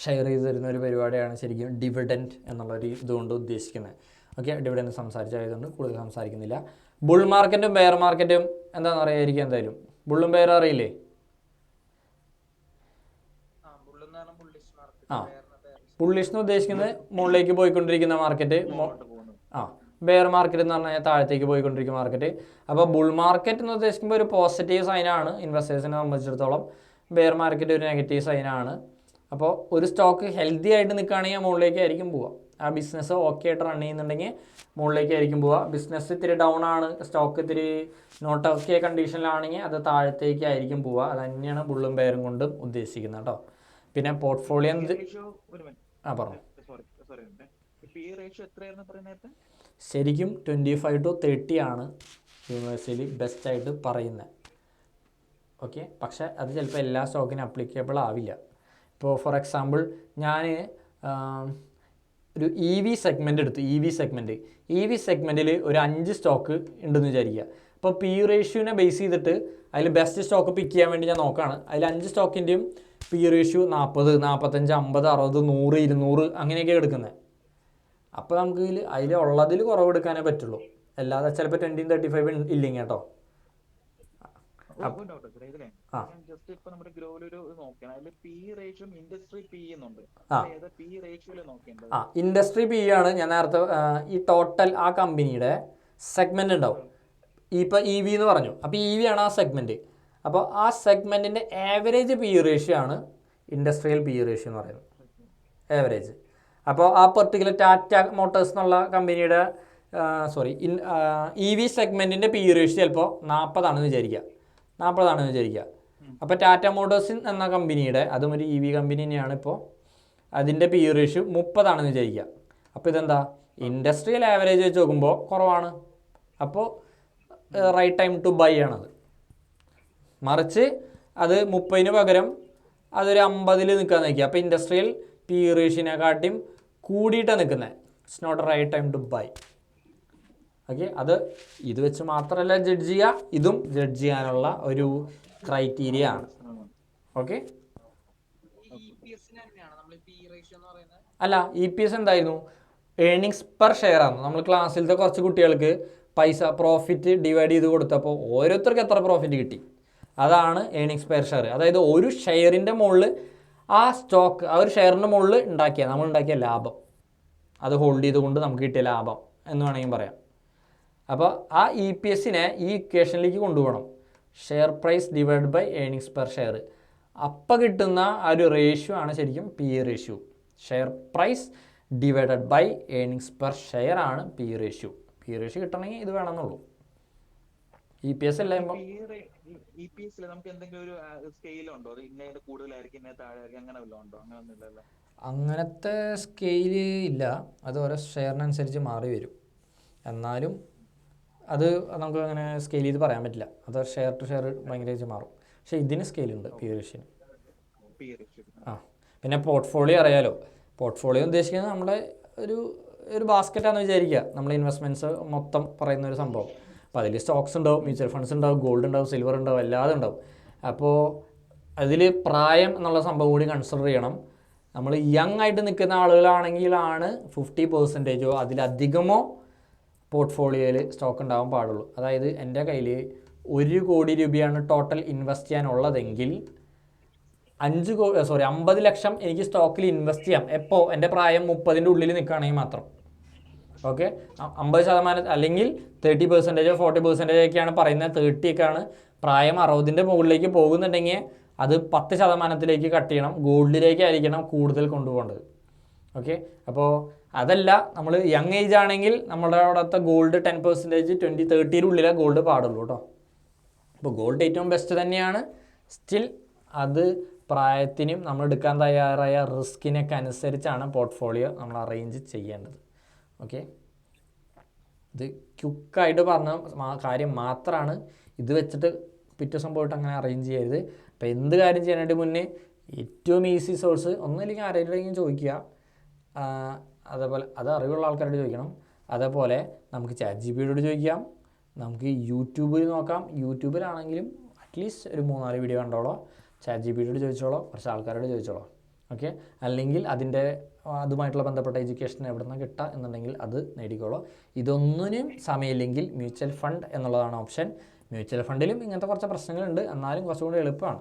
ഷെയർ ചെയ്ത് തരുന്ന ഒരു പരിപാടിയാണ് ശരിക്കും ഡിവിഡൻഡ് എന്നുള്ളൊരു ഇതുകൊണ്ട് ഉദ്ദേശിക്കുന്നത്. ഓക്കെ, ഡിവിഡൻഡ് സംസാരിച്ചായതുകൊണ്ട് കൂടുതൽ സംസാരിക്കുന്നില്ല. ബുൾ മാർക്കറ്റും ബെയർ മാർക്കറ്റും എന്താണെന്ന് അറിയായിരിക്കും എന്തായാലും. ബുള്ളും ബെയർ അറിയില്ലേ? ബുള്ളിഷ് എന്ന് ഉദ്ദേശിക്കുന്നത് മുകളിലേക്ക് പോയിക്കൊണ്ടിരിക്കുന്ന മാർക്കറ്റ്, ബെയർ മാർക്കറ്റ് എന്ന് പറഞ്ഞാൽ താഴത്തേക്ക് പോയിക്കൊണ്ടിരിക്കുന്ന മാർക്കറ്റ്. അപ്പോൾ ബുൾ മാർക്കറ്റ് എന്ന് ഉദ്ദേശിക്കുമ്പോൾ ഒരു പോസിറ്റീവ് സൈനാണ് ഇൻവെസ്റ്റേഴ്സിനെ സംബന്ധിച്ചിടത്തോളം, ബെയർ മാർക്കറ്റ് ഒരു നെഗറ്റീവ് സൈനാണ്. അപ്പോൾ ഒരു സ്റ്റോക്ക് ഹെൽത്തി ആയിട്ട് നിൽക്കുകയാണെങ്കിൽ മുകളിലേക്കായിരിക്കും പോവുക. ആ ബിസിനസ് ഓക്കെ ആയിട്ട് റൺ ചെയ്യുന്നുണ്ടെങ്കിൽ മുകളിലേക്കായിരിക്കും പോവുക. ബിസിനസ് ഇത്തിരി ഡൗൺ ആണ്, സ്റ്റോക്ക് ഇത്തിരി നോട്ട് ഓക്കെ കണ്ടീഷനിലാണെങ്കിൽ അത് താഴത്തേക്കായിരിക്കും പോവുക. അത് തന്നെയാണ് ബുള്ളും ബെയറും കൊണ്ടും ഉദ്ദേശിക്കുന്നത് കേട്ടോ. പിന്നെ പോർട്ട്ഫോളിയോ പറഞ്ഞു, ശരിക്കും 25 to 30 ആണ് യൂണിവേഴ്സിറ്റി ബെസ്റ്റായിട്ട് പറയുന്നത്. ഓക്കെ, പക്ഷേ അത് ചിലപ്പോൾ എല്ലാ സ്റ്റോക്കിനും അപ്ലിക്കബിൾ ആവില്ല. ഇപ്പോൾ ഫോർ എക്സാമ്പിൾ ഞാൻ ഒരു EV സെഗ്മെൻ്റ് എടുത്തു. EV സെഗ്മെൻറ്റിൽ ഒരു 5 സ്റ്റോക്ക് ഉണ്ടെന്ന് വിചാരിക്കുക. അപ്പോൾ പി റേഷ്യോനെ ബേസ് ചെയ്തിട്ട് അതിൽ ബെസ്റ്റ് സ്റ്റോക്ക് പിക്ക് ചെയ്യാൻ വേണ്ടി ഞാൻ നോക്കുകയാണ്. അതിൽ 5 സ്റ്റോക്കിൻ്റെയും പി റേഷ്യോ 40, 45, 50, 60, 100, 200 അങ്ങനെയൊക്കെ എടുക്കുന്നത്. അപ്പോൾ നമുക്ക് അതിലുള്ളതിൽ കുറവെടുക്കാനേ പറ്റുള്ളൂ, അല്ലാതെ ചിലപ്പോൾ 20, 35 ഇല്ലെങ്കിൽ കേട്ടോ. ഇൻഡസ്ട്രി പി ആണ് ഞാൻ നേരത്തെ ഈ ടോട്ടൽ ആ കമ്പനിയുടെ സെഗ്മെന്റ് ഉണ്ടാവും. ഇപ്പോൾ EV എന്ന് പറഞ്ഞു, അപ്പോൾ EV ആണ് ആ സെഗ്മെന്റ്. അപ്പോൾ ആ സെഗ്മെന്റിന്റെ ആവറേജ് പി റേഷ്യോ ആണ് ഇൻഡസ്ട്രിയൽ പി റേഷ്യോ എന്ന് പറയുന്നത്, ആവറേജ്. അപ്പോൾ ആ പെർട്ടിക്കുലർ ടാറ്റ മോട്ടോഴ്സ് എന്നുള്ള കമ്പനിയുടെ EV സെഗ്മെന്റിന്റെ പി റേഷ്യോ ചിലപ്പോൾ 40 ആണെന്ന് വിചാരിക്കുക. അപ്പോൾ ടാറ്റ മോട്ടോഴ്സ് എന്ന കമ്പനിയുടെ, അതും ഒരു EV കമ്പനി തന്നെയാണ്, ഇപ്പോൾ അതിൻ്റെ പി റേഷ്യോ 30 ആണെന്ന് വിചാരിക്കുക. അപ്പോൾ ഇതെന്താ, ഇൻഡസ്ട്രിയൽ ആവറേജ് വെച്ച് നോക്കുമ്പോൾ കുറവാണ്. അപ്പോൾ റൈറ്റ് ടൈം ടു ബൈ ആണത്. മറിച്ച് അത് 30-ന് പകരം അതൊരു 50-ൽ നിൽക്കാൻ നിൽക്കുക. അപ്പോൾ ഇൻഡസ്ട്രിയൽ പി റേഷ്യോനെക്കാട്ടിയും കൂടിയിട്ടാണ് നിൽക്കുന്നത്. It's not right time to buy. Okay, അത് ഇത് വെച്ച് മാത്രമല്ല ജഡ്ജ് ചെയ്യുക, ഇതും ജഡ്ജ് ചെയ്യാനുള്ള ഒരു ക്രൈറ്റീരിയ ആണ്. ഓക്കെ, അല്ല EPS എന്തായിരുന്നു, ഏണിങ്സ് പെർ ഷെയർ ആണ്. നമ്മൾ ക്ലാസ്സിലത്തെ കുറച്ച് കുട്ടികൾക്ക് പ്രോഫിറ്റ് ഡിവൈഡ് ചെയ്ത് കൊടുത്തപ്പോൾ ഓരോരുത്തർക്ക് എത്ര പ്രോഫിറ്റ് കിട്ടി, അതാണ് ഏണിങ്സ് പെർ ഷെയർ. അതായത് ഒരു ഷെയറിൻ്റെ മുകളിൽ ആ സ്റ്റോക്ക് ആ ഒരു ഷെയറിൻ്റെ മുകളിൽ നമ്മൾ ഉണ്ടാക്കിയ ലാഭം, അത് ഹോൾഡ് ചെയ്തുകൊണ്ട് നമുക്ക് കിട്ടിയ ലാഭം എന്ന് വേണമെങ്കിൽ പറയാം. അപ്പോൾ ആ EPS ഈ ഇക്വേഷനിലേക്ക് കൊണ്ടുപോകണം. Share price divide by earnings per share. അപ്പം കിട്ടുന്ന ആ ഒരു റേഷ്യോ ആണ് ശരിക്കും PE ratio. Share price divided by earnings per share ആണ് PE റേഷ്യോ. PE റേഷ്യോ കിട്ടണമെങ്കിൽ ഇത് വേണമെന്നുള്ളൂ. EPS എല്ലാം EPS നമുക്ക് എന്തെങ്കിലും ഒരു സ്കെയിൽ ഉണ്ടോ? അത് ഇന്നതിന്റെ കൂടുതലായിരിക്കും ഇന്ന താഴെയായിരിക്കും അങ്ങനെ വല്ലതും ഉണ്ടോ? അങ്ങനെയൊന്നുമില്ലല്ലോ. അങ്ങനത്തെ സ്കെയില് ഇല്ല, അത് ഓരോ ഷെയറിനനുസരിച്ച് മാറി വരും. എന്നാലും അത് നമുക്ക് അങ്ങനെ സ്കെയിൽ ചെയ്ത് പറയാൻ പറ്റില്ല, അത് ഷെയർ ടു ഷെയർ ഭയങ്കരമായിട്ട് മാറും. പക്ഷേ ഇതിന് സ്കെയിലുണ്ട് PE റേഷ്യോന്. ആ പിന്നെ പോർട്ട്ഫോളിയോ അറിയാലോ. പോർട്ട്ഫോളിയോ ഉദ്ദേശിക്കുന്നത് നമ്മുടെ ഒരു ബാസ്ക്കറ്റാണെന്ന് വിചാരിക്കുക. നമ്മൾ ഇൻവെസ്റ്റ്മെൻറ്റ്സ് മൊത്തം പറയുന്ന ഒരു സംഭവം. അപ്പോൾ അതിൽ സ്റ്റോക്സ് ഉണ്ടാവും, മ്യൂച്വൽ ഫണ്ട്സ് ഉണ്ടാവും, ഗോൾഡ് ഉണ്ടാവും, സിൽവർ ഉണ്ടാവും, എല്ലാതും ഉണ്ടാവും. അപ്പോൾ അതിൽ പ്രായം എന്നുള്ള സംഭവം കൂടി കൺസിഡർ ചെയ്യണം. നമ്മൾ യങ് ആയിട്ട് നിൽക്കുന്ന ആളുകളാണെങ്കിലാണ് 50%ഓ അതിലധികമോ പോർട്ട്ഫോളിയോയിൽ സ്റ്റോക്ക് ഉണ്ടാവാൻ പാടുള്ളൂ. അതായത് എൻ്റെ കയ്യിൽ 1 കോടി രൂപയാണ് ടോട്ടൽ ഇൻവെസ്റ്റ് ചെയ്യാനുള്ളതെങ്കിൽ 50 ലക്ഷം എനിക്ക് സ്റ്റോക്കിൽ ഇൻവെസ്റ്റ് ചെയ്യാം. എപ്പോൾ? എൻ്റെ പ്രായം 30-ൻ്റെ ഉള്ളിൽ നിൽക്കുകയാണെങ്കിൽ മാത്രം. ഓക്കെ, 50% അല്ലെങ്കിൽ 30%, 40% ഒക്കെയാണ് പറയുന്നത്. 30 ഒക്കെയാണ് പ്രായം. 60-ൻ്റെ മുകളിലേക്ക് പോകുന്നുണ്ടെങ്കിൽ അത് 10% കട്ട് ചെയ്യണം. ഗോൾഡിലേക്ക് ആയിരിക്കണം കൂടുതൽ കൊണ്ടുപോകേണ്ടത്. ഓക്കെ, അപ്പോൾ അതല്ല, നമ്മൾ യങ് ഏജ് ആണെങ്കിൽ നമ്മുടെ അവിടുത്തെ ഗോൾഡ് 10%, 20-30 ഉള്ളിലാണ് ഗോൾഡ് പാടുള്ളൂ കേട്ടോ. അപ്പോൾ ഗോൾഡ് ഏറ്റവും ബെസ്റ്റ് തന്നെയാണ്. സ്റ്റിൽ അത് പ്രായത്തിനും നമ്മൾ എടുക്കാൻ തയ്യാറായ റിസ്കിനൊക്കെ അനുസരിച്ചാണ് പോർട്ട്ഫോളിയോ നമ്മൾ അറേഞ്ച് ചെയ്യേണ്ടത്. ഓക്കെ, ഇത് ക്വിക്കായിട്ട് പറഞ്ഞ കാര്യം മാത്രമാണ്. ഇത് വെച്ചിട്ട് പിറ്റേ ദിവസം പോയിട്ട് അങ്ങനെ അറേഞ്ച് ചെയ്യരുത്. അപ്പോൾ എന്ത് കാര്യം ചെയ്യാനായിട്ട് മുന്നേ ഏറ്റവും ഈസി സോഴ്സ് ഒന്നുമില്ലെങ്കിൽ ആരെങ്കിലും ചോദിക്കുക. അതേപോലെ അത് അറിവുള്ള ആൾക്കാരോട് ചോദിക്കണം. അതേപോലെ നമുക്ക് ChatGPTയോട് ചോദിക്കാം, നമുക്ക് യൂട്യൂബിൽ നോക്കാം. യൂട്യൂബിലാണെങ്കിലും അറ്റ്ലീസ്റ്റ് ഒരു 3-4 വീഡിയോ കണ്ടോളോ. ChatGPTയോട് ചോദിച്ചോളോ, കുറച്ച് ആൾക്കാരോട് ചോദിച്ചോളോ. ഓക്കെ, അല്ലെങ്കിൽ അതുമായിട്ടുള്ള ബന്ധപ്പെട്ട എഡ്യൂക്കേഷൻ എവിടെ നിന്നാണ് കിട്ടുക എന്നുണ്ടെങ്കിൽ അത് നേടിക്കോളോ. ഇതൊന്നിനും സമയമില്ലെങ്കിൽ മ്യൂച്വൽ ഫണ്ട് എന്നുള്ളതാണ് ഓപ്ഷൻ. മ്യൂച്വൽ ഫണ്ടിലും ഇങ്ങനത്തെ കുറച്ച് പ്രശ്നങ്ങളുണ്ട്, എന്നാലും കുറച്ചും കൂടി എളുപ്പമാണ്.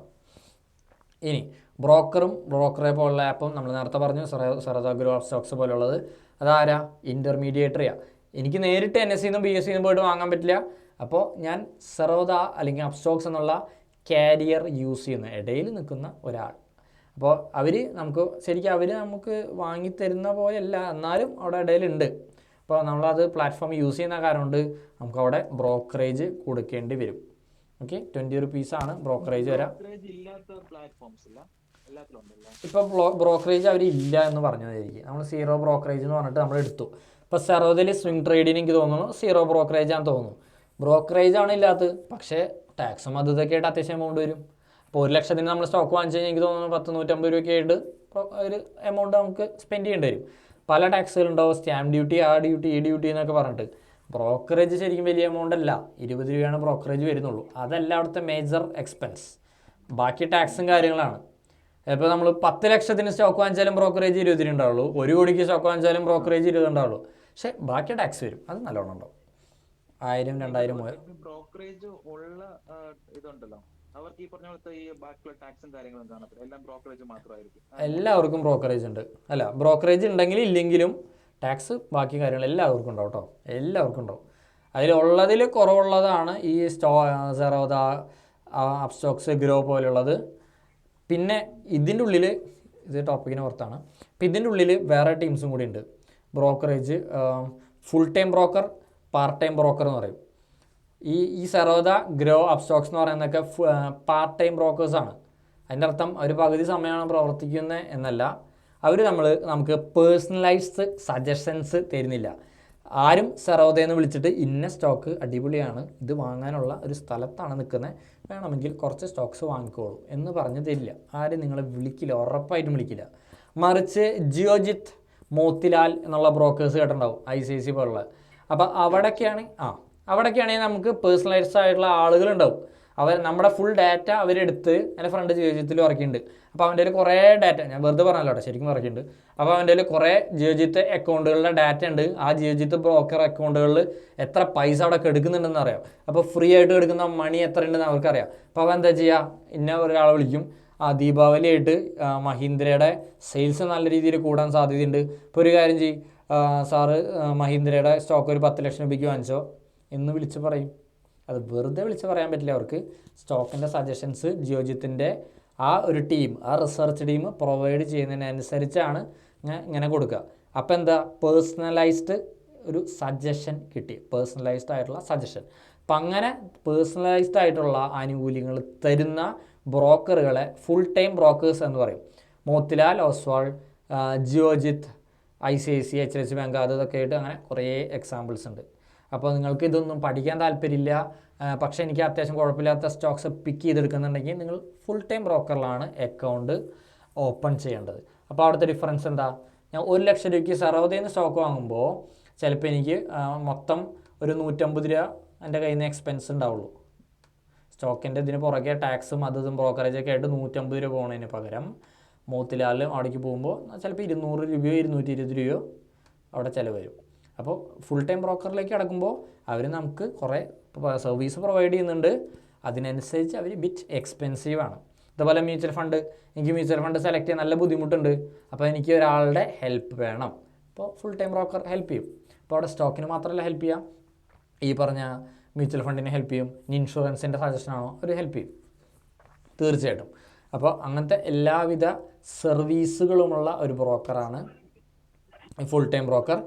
ഇനി ബ്രോക്കറെ പോലുള്ള ആപ്പും നമ്മൾ നേരത്തെ പറഞ്ഞു, സറോദ ഗ്രോ സ്റ്റോക്സ് പോലുള്ളത്. അതാരാ? ഇൻ്റർമീഡിയേറ്ററിയാണ്. എനിക്ക് നേരിട്ട് NSE-ന്നും BSE-ന്നും പോയിട്ട് വാങ്ങാൻ പറ്റില്ല. അപ്പോൾ ഞാൻ സറോദ അല്ലെങ്കിൽ അപ്സ്റ്റോക്സ് എന്നുള്ള കാരിയർ യൂസ് ചെയ്യുന്ന ഇടയിൽ നിൽക്കുന്ന ഒരാൾ. അപ്പോൾ അവർ നമുക്ക് വാങ്ങിത്തരുന്ന പോലെയല്ല, എന്നാലും അവിടെ ഇടയിലുണ്ട്. അപ്പോൾ നമ്മളത് പ്ലാറ്റ്ഫോം യൂസ് ചെയ്യുന്ന കാരണം കൊണ്ട് നമുക്ക് അവിടെ ബ്രോക്കറേജ് കൊടുക്കേണ്ടി വരും. ഓക്കെ, 20 റുപ്പീസാണ് ബ്രോക്കറേജ് വരാം. ഇപ്പോൾ ബ്രോക്കറേജ് അവർ ഇല്ല എന്ന് പറഞ്ഞതായിരിക്കും. നമ്മൾ 0 ബ്രോക്കറേജ് എന്ന് പറഞ്ഞിട്ട് നമ്മൾ എടുത്തു. ഇപ്പോൾ സറോദയിൽ സ്വിംഗ് ട്രേഡിന് എനിക്ക് തോന്നുന്നു 0 ബ്രോക്കറേജ് ആണെന്ന് തോന്നുന്നു. ബ്രോക്കറേജ് ആണ് ഇല്ലാത്തത്, പക്ഷേ ടാക്സും അത് ഇതൊക്കെ ആയിട്ട് അത്യാവശ്യം എമൗണ്ട് വരും. അപ്പോൾ 1 ലക്ഷത്തിന് നമ്മൾ സ്റ്റോക്ക് വാങ്ങിച്ചു കഴിഞ്ഞാൽ എനിക്ക് തോന്നുന്നു 100-150 രൂപയൊക്കെ ആയിട്ട് ഒരു എമൗണ്ട് നമുക്ക് സ്പെൻഡ് ചെയ്യേണ്ടി വരും. പല ടാക്സുകളുണ്ടാവും, സ്റ്റാമ്പ് ഡ്യൂട്ടി, ആ ഡ്യൂട്ടി, ഈ ഡ്യൂട്ടി എന്നൊക്കെ പറഞ്ഞിട്ട്. ബ്രോക്കറേജ് ശരിക്കും വലിയ എമൗണ്ട് അല്ല, 20 രൂപയാണ് ബ്രോക്കറേജ് വരുന്നുള്ളൂ. അതല്ല അവിടുത്തെ മേജർ എക്സ്പെൻസ്, ബാക്കി ടാക്സും കാര്യങ്ങളാണ്. ഇപ്പോൾ നമ്മൾ 10 ലക്ഷത്തിന് സ്റ്റോക്ക് വാങ്ങിച്ചാലും ബ്രോക്കറേജ് 20 ഉണ്ടാവുള്ളൂ, 1 കോടിക്ക് സ്റ്റോക്ക് വാങ്ങിച്ചാലും ബ്രോക്കറേജ് 20 ഉണ്ടാവുള്ളൂ. പക്ഷേ ബാക്കി ടാക്സ് വരും, അത് നല്ലോണം ഉണ്ടാവും. 1000, 2000, 3000. ബ്രോക്കറേജ് ഉള്ള ഇതുണ്ടല്ലോ, അവർക്ക് ഈ പറഞ്ഞ പോലത്തെ ഈ ബാക്കിയുള്ള ടാക്സും കാര്യങ്ങളും കാണത്തില്ല, എല്ലാം ബ്രോക്കറേജ് മാത്രമായിരിക്കും. എല്ലാവർക്കും ബ്രോക്കറേജ് ഉണ്ട്. അല്ല, ബ്രോക്കറേജ് ഉണ്ടെങ്കിലും ഇല്ലെങ്കിലും ടാക്സ് ബാക്കി കാര്യങ്ങൾ എല്ലാവർക്കും ഉണ്ടാവും കേട്ടോ, എല്ലാവർക്കും ഉണ്ടാവും. അതിലുള്ളതിൽ കുറവുള്ളതാണ് ഈ സറോദ, അപ്സ്റ്റോക്സ്, ഗ്രോ പോലുള്ളത്. പിന്നെ ഇതിൻ്റെ ഉള്ളിൽ, ഇത് ടോപ്പിക്കിന് പുറത്താണ്, അപ്പം ഇതിൻ്റെ ഉള്ളിൽ വേറെ ടീംസും കൂടി ഉണ്ട്. Brokerage full time broker, part time broker എന്ന് പറയും. ഈ സറോദ, ഗ്രോ, അപ്സ്റ്റോക്സ് എന്ന് പറയുന്നതൊക്കെ പാർട്ട് ടൈം ബ്രോക്കേഴ്സാണ്. അതിൻ്റെ അർത്ഥം അവർ പകുതി സമയമാണ് പ്രവർത്തിക്കുന്നത് എന്നല്ല, അവർ നമുക്ക് പേഴ്സണലൈസ്ഡ് സജഷൻസ് തരുന്നില്ല. ആരും സറോദയെന്ന് വിളിച്ചിട്ട് ഇന്ന സ്റ്റോക്ക് അടിപൊളിയാണ്, ഇത് വാങ്ങാനുള്ള ഒരു സ്ഥലത്താണ് നിൽക്കുന്നത്, വേണമെങ്കിൽ കുറച്ച് സ്റ്റോക്സ് വാങ്ങിക്കോളൂ എന്ന് പറഞ്ഞു തരില്ല. ആരും നിങ്ങളെ വിളിക്കില്ല, ഉറപ്പായിട്ടും വിളിക്കില്ല. മറിച്ച് ജിയോജിത്ത്, മോത്തിലാൽ എന്നുള്ള ബ്രോക്കേഴ്സ് കേട്ടിട്ടുണ്ടാവും, ICICI പോലുള്ള. അപ്പോൾ അവിടേക്കാണെങ്കിൽ നമുക്ക് പേഴ്സണലൈസ്ഡ് ആയിട്ടുള്ള ആളുകളുണ്ടാവും. നമ്മുടെ ഫുൾ ഡാറ്റ അവരെടുത്ത് എൻ്റെ ഫ്രണ്ട് ജിയോജിത്തിൽ ഇറക്കിയിട്ടുണ്ട്. അപ്പോൾ അവൻ്റെ കയ്യിൽ കുറേ ഡാറ്റ, ഞാൻ വെറുതെ പറഞ്ഞല്ലോ കേട്ടോ, ശരിക്കും ഇറക്കിയിട്ടുണ്ട്. അപ്പോൾ അവൻ്റെ കയ്യിൽ കുറേ ജിയോജിത്ത് അക്കൗണ്ടുകളുടെ ഡാറ്റ ഉണ്ട്. ആ ജിയോജിത്ത് ബ്രോക്കർ അക്കൗണ്ടുകളിൽ എത്ര പൈസ അവിടെ എടുക്കുന്നുണ്ടെന്ന് അറിയാം. അപ്പോൾ ഫ്രീ ആയിട്ട് എടുക്കുന്ന മണി എത്ര ഉണ്ടെന്ന് അവർക്കറിയാം. അപ്പോൾ അവൻ എന്താ ചെയ്യുക, ഇന്ന ഒരാളെ വിളിക്കും, ദീപാവലി ആയിട്ട് മഹീന്ദ്രയുടെ സെയിൽസ് നല്ല രീതിയിൽ കൂടാൻ സാധ്യതയുണ്ട്. ഇപ്പോൾ ഒരു കാര്യം ചെയ്യും, സാറ് മഹീന്ദ്രയുടെ സ്റ്റോക്ക് ഒരു 10 ലക്ഷം രൂപയ്ക്ക് വാങ്ങിച്ചോ എന്ന് വിളിച്ച് പറയും. അത് വെറുതെ വിളിച്ച് പറയാൻ പറ്റില്ല. അവർക്ക് സ്റ്റോക്കിൻ്റെ സജഷൻസ് ജിയോജിത്തിൻ്റെ ആ ഒരു ടീം, ആ റിസർച്ച് ടീം പ്രൊവൈഡ് ചെയ്യുന്നതിനനുസരിച്ചാണ് ഇങ്ങനെ കൊടുക്കുക. അപ്പോൾ എന്താ, പേഴ്സണലൈസ്ഡ് ഒരു സജഷൻ കിട്ടി, പേഴ്സണലൈസ്ഡ് ആയിട്ടുള്ള സജഷൻ. അപ്പം അങ്ങനെ പേഴ്സണലൈസ്ഡ് ആയിട്ടുള്ള ആനുകൂല്യങ്ങൾ തരുന്ന ബ്രോക്കറുകളെ ഫുൾ ടൈം ബ്രോക്കേഴ്സ് എന്ന് പറയും. Motilal Oswald, Geojit, ICICI, HDFC bank, അതൊക്കെ ആയിട്ട് അങ്ങനെ കുറേ എക്സാമ്പിൾസ് ഉണ്ട്. അപ്പോൾ നിങ്ങൾക്ക് ഇതൊന്നും പഠിക്കാൻ താല്പര്യമില്ല, പക്ഷേ എനിക്ക് അത്യാവശ്യം കുഴപ്പമില്ലാത്ത സ്റ്റോക്സ് പിക്ക് ചെയ്തെടുക്കുന്നുണ്ടെങ്കിൽ നിങ്ങൾ ഫുൾ ടൈം ബ്രോക്കറിലാണ് അക്കൗണ്ട് ഓപ്പൺ ചെയ്യേണ്ടത്. അപ്പോൾ അവിടുത്തെ ഡിഫറൻസ് എന്താ, ഞാൻ 1 ലക്ഷം രൂപയ്ക്ക് സർവോദയിൽ നിന്ന് സ്റ്റോക്ക് വാങ്ങുമ്പോൾ ചിലപ്പോൾ എനിക്ക് മൊത്തം ഒരു 150 രൂപ എൻ്റെ കയ്യിൽ നിന്ന് എക്സ്പെൻസ് ഉണ്ടാവുള്ളൂ. സ്റ്റോക്കിൻ്റെ ഇതിന് പുറകെ ടാക്സും അതും ബ്രോക്കറേജൊക്കെ ആയിട്ട് 150 രൂപ പോകുന്നതിന് പകരം മോത്തിലാലും അവിടേക്ക് പോകുമ്പോൾ ചിലപ്പോൾ 200 രൂപയോ 220 രൂപയോ അവിടെ ചിലവ് വരും. അപ്പോൾ ഫുൾ ടൈം ബ്രോക്കറിലേക്ക് കിടക്കുമ്പോൾ അവർ നമുക്ക് കുറേ സർവീസ് പ്രൊവൈഡ് ചെയ്യുന്നുണ്ട്, അതിനനുസരിച്ച് അവർ ബിറ്റ് എക്സ്പെൻസീവാണ്. ഇതുപോലെ മ്യൂച്വൽ ഫണ്ട്, എനിക്ക് മ്യൂച്വൽ ഫണ്ട് സെലക്ട് ചെയ്യാൻ നല്ല ബുദ്ധിമുട്ടുണ്ട്, അപ്പോൾ എനിക്ക് ഒരാളുടെ ഹെൽപ്പ് വേണം. അപ്പോൾ ഫുൾ ടൈം ബ്രോക്കർ ഹെൽപ്പ് ചെയ്യും. അപ്പോൾ അവിടെ സ്റ്റോക്കിന് മാത്രമല്ല ഹെൽപ്പ് ചെയ്യാം, ഈ പറഞ്ഞ മ്യൂച്വൽ ഫണ്ടിനെ ഹെൽപ്പ് ചെയ്യും, ഇനി ഇൻഷുറൻസിൻ്റെ സജഷനാണോ അവർ ഹെൽപ്പ് ചെയ്യും തീർച്ചയായിട്ടും. അപ്പോൾ അങ്ങനത്തെ എല്ലാവിധ സർവീസുകളുമുള്ള ഒരു ബ്രോക്കറാണ് ഫുൾ ടൈം ബ്രോക്കർ.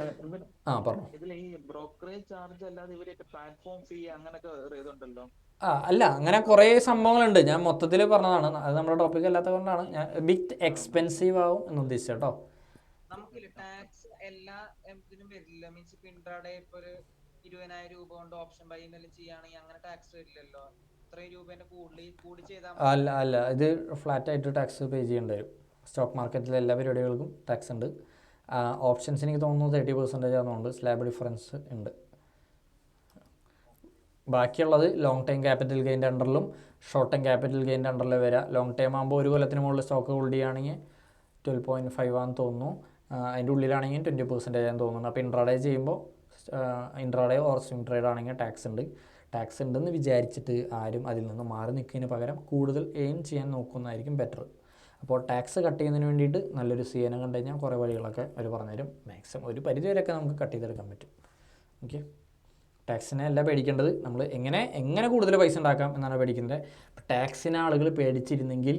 പറഞ്ഞു. ഇതിൽ ഈ ബ്രോക്കറേജ് ചാർജ് അല്ലാതെ ഇവരൊക്കെ പ്ലാറ്റ്ഫോം ഫീ അങ്ങനൊക്കെ ഇതുണ്ടല്ലോ? അല്ല, അങ്ങനെ കുറേ സംഭവങ്ങളുണ്ട്. ഞാൻ മൊത്തത്തിൽ പറഞ്ഞതാണ്, അത് നമ്മുടെ ടോപ്പിക് അല്ലാത്തത് കൊണ്ടാണ് ഞാൻ ബിറ്റ് എക്സ്പെൻസീവ് ആവും എന്ന് ഉദ്ദേശിച്ചത് കേട്ടോ. നമുക്കില്ല ടാക്സ് എല്ലാ ഇതിനും വരില്ല. മീൻസ് ഇപ്പൊ ഇൻട്രാഡേ ഇപ്പൊ ഒരു 20,000 രൂപ കൊണ്ട് ഓപ്ഷൻ ബൈ എന്തെങ്കിലും ചെയ്യുകയാണെങ്കിൽ അങ്ങനെ ടാക്സ് വരില്ലല്ലോ. ഇത്രയും രൂപേന്റെ കൂടി ചെയ്താൽ അല്ല, ഇത് ഫ്ലാറ്റ് ആയിട്ട് ടാക്സ് പേ ചെയ്യേണ്ടി വരും. സ്റ്റോക്ക് മാർക്കറ്റിലെ എല്ലാ പരിപാടികൾക്കും ടാക്സ് ഉണ്ട്. ഓപ്ഷൻസ് എനിക്ക് തോന്നുന്നു 30% ആണെന്നുണ്ട്, സ്ലാബ് ഡിഫറൻസ് ഉണ്ട്. ബാക്കിയുള്ളത് ലോങ് ടൈം ക്യാപിറ്റൽ ഗെയിൻ്റെ അണ്ടറിലും ഷോർട്ട് ടൈം ക്യാപിറ്റൽ ഗെയിൻ്റെ അണ്ടറിൽ വരിക. ലോങ് ടൈം ആകുമ്പോൾ 1 കൊല്ലത്തിന് മുകളിൽ സ്റ്റോക്ക് ഹോൾഡ് ചെയ്യുകയാണെങ്കിൽ 12.5 ആണെന്ന് തോന്നുന്നു, അതിൻ്റെ ഉള്ളിലാണെങ്കിൽ 20% ആണെന്ന് തോന്നുന്നു. അപ്പോൾ ഇൻട്രാഡേ ചെയ്യുമ്പോൾ ഇൻട്രാഡേ ഓർ സ്വിംഗ് ട്രേഡ് ആണെങ്കിൽ ടാക്സ് ഉണ്ടെന്ന് വിചാരിച്ചിട്ട് ആരും അതിൽ നിന്ന് മാറി നിൽക്കുന്നതിന് പകരം കൂടുതൽ എയിം ചെയ്യാൻ നോക്കുന്നതായിരിക്കും ബെറ്റർ. അപ്പോൾ ടാക്സ് കട്ട് ചെയ്യുന്നതിന് വേണ്ടിയിട്ട് നല്ലൊരു CN കണ്ടു കഴിഞ്ഞാൽ കുറേ വഴികളൊക്കെ അവർ പറഞ്ഞുതരും. മാക്സിമം ഒരു പരിധി വരെയൊക്കെ നമുക്ക് കട്ട് ചെയ്തെടുക്കാൻ പറ്റും. ഓക്കെ, ടാക്സിനെ അല്ല പേടിക്കേണ്ടത്, നമ്മൾ എങ്ങനെ കൂടുതൽ പൈസ ഉണ്ടാക്കാം എന്നാണ് പേടിക്കുന്നത്. ടാക്സിനെ ആളുകൾ പേടിച്ചിരുന്നെങ്കിൽ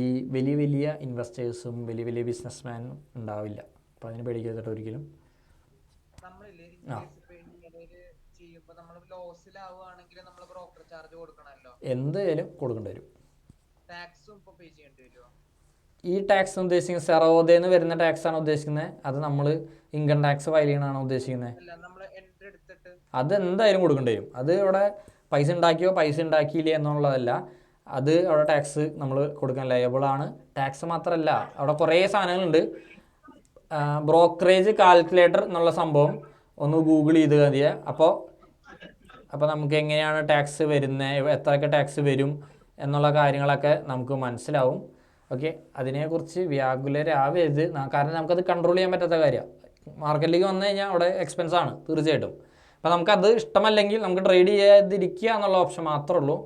ഈ വലിയ ഇൻവെസ്റ്റേഴ്സും വലിയ ബിസിനസ്മാനും ഉണ്ടാവില്ല. അപ്പോൾ അതിന് പേടിക്കരുത് ഒരിക്കലും. എന്തായാലും കൊടുക്കേണ്ടി വരും. ഈ ടാക്സ് ഉദ്ദേശിക്കുന്നത് സെറോദയിൽ നിന്ന് വരുന്ന ടാക്സ് ആണ് ഉദ്ദേശിക്കുന്നത്, അത് നമ്മൾ ഇൻകം ടാക്സ് ഫയൽ ചെയ്യണമാണ് ഉദ്ദേശിക്കുന്നത്. അതെന്തായാലും കൊടുക്കേണ്ടി വരും. അത് അവിടെ പൈസ ഉണ്ടാക്കിയോ പൈസ ഉണ്ടാക്കിയില്ലേ എന്നുള്ളതല്ല, അത് അവിടെ ടാക്സ് നമ്മൾ കൊടുക്കാൻ ലയബിളാണ്. ടാക്സ് മാത്രമല്ല, അവിടെ കുറേ സാധനങ്ങളുണ്ട്. ബ്രോക്കറേജ് കാൽക്കുലേറ്റർ എന്നുള്ള സംഭവം ഒന്ന് ഗൂഗിൾ ചെയ്ത് മതിയെ. അപ്പോൾ നമുക്ക് എങ്ങനെയാണ് ടാക്സ് വരുന്നത്, എത്രയൊക്കെ ടാക്സ് വരും എന്നുള്ള കാര്യങ്ങളൊക്കെ നമുക്ക് മനസ്സിലാവും. ഓക്കെ, അതിനെക്കുറിച്ച് വ്യാകുലരാവരുത്, കാരണം നമുക്കത് കൺട്രോൾ ചെയ്യാൻ പറ്റാത്ത കാര്യമാണ്. മാർക്കറ്റിലേക്ക് വന്നു കഴിഞ്ഞാൽ അവിടെ എക്സ്പെൻസാണ് തീർച്ചയായിട്ടും. അപ്പോൾ നമുക്കത് ഇഷ്ടമല്ലെങ്കിൽ നമുക്ക് ട്രേഡ് ചെയ്യാതിരിക്കുക എന്നുള്ള ഓപ്ഷൻ മാത്രമേ ഉള്ളൂ.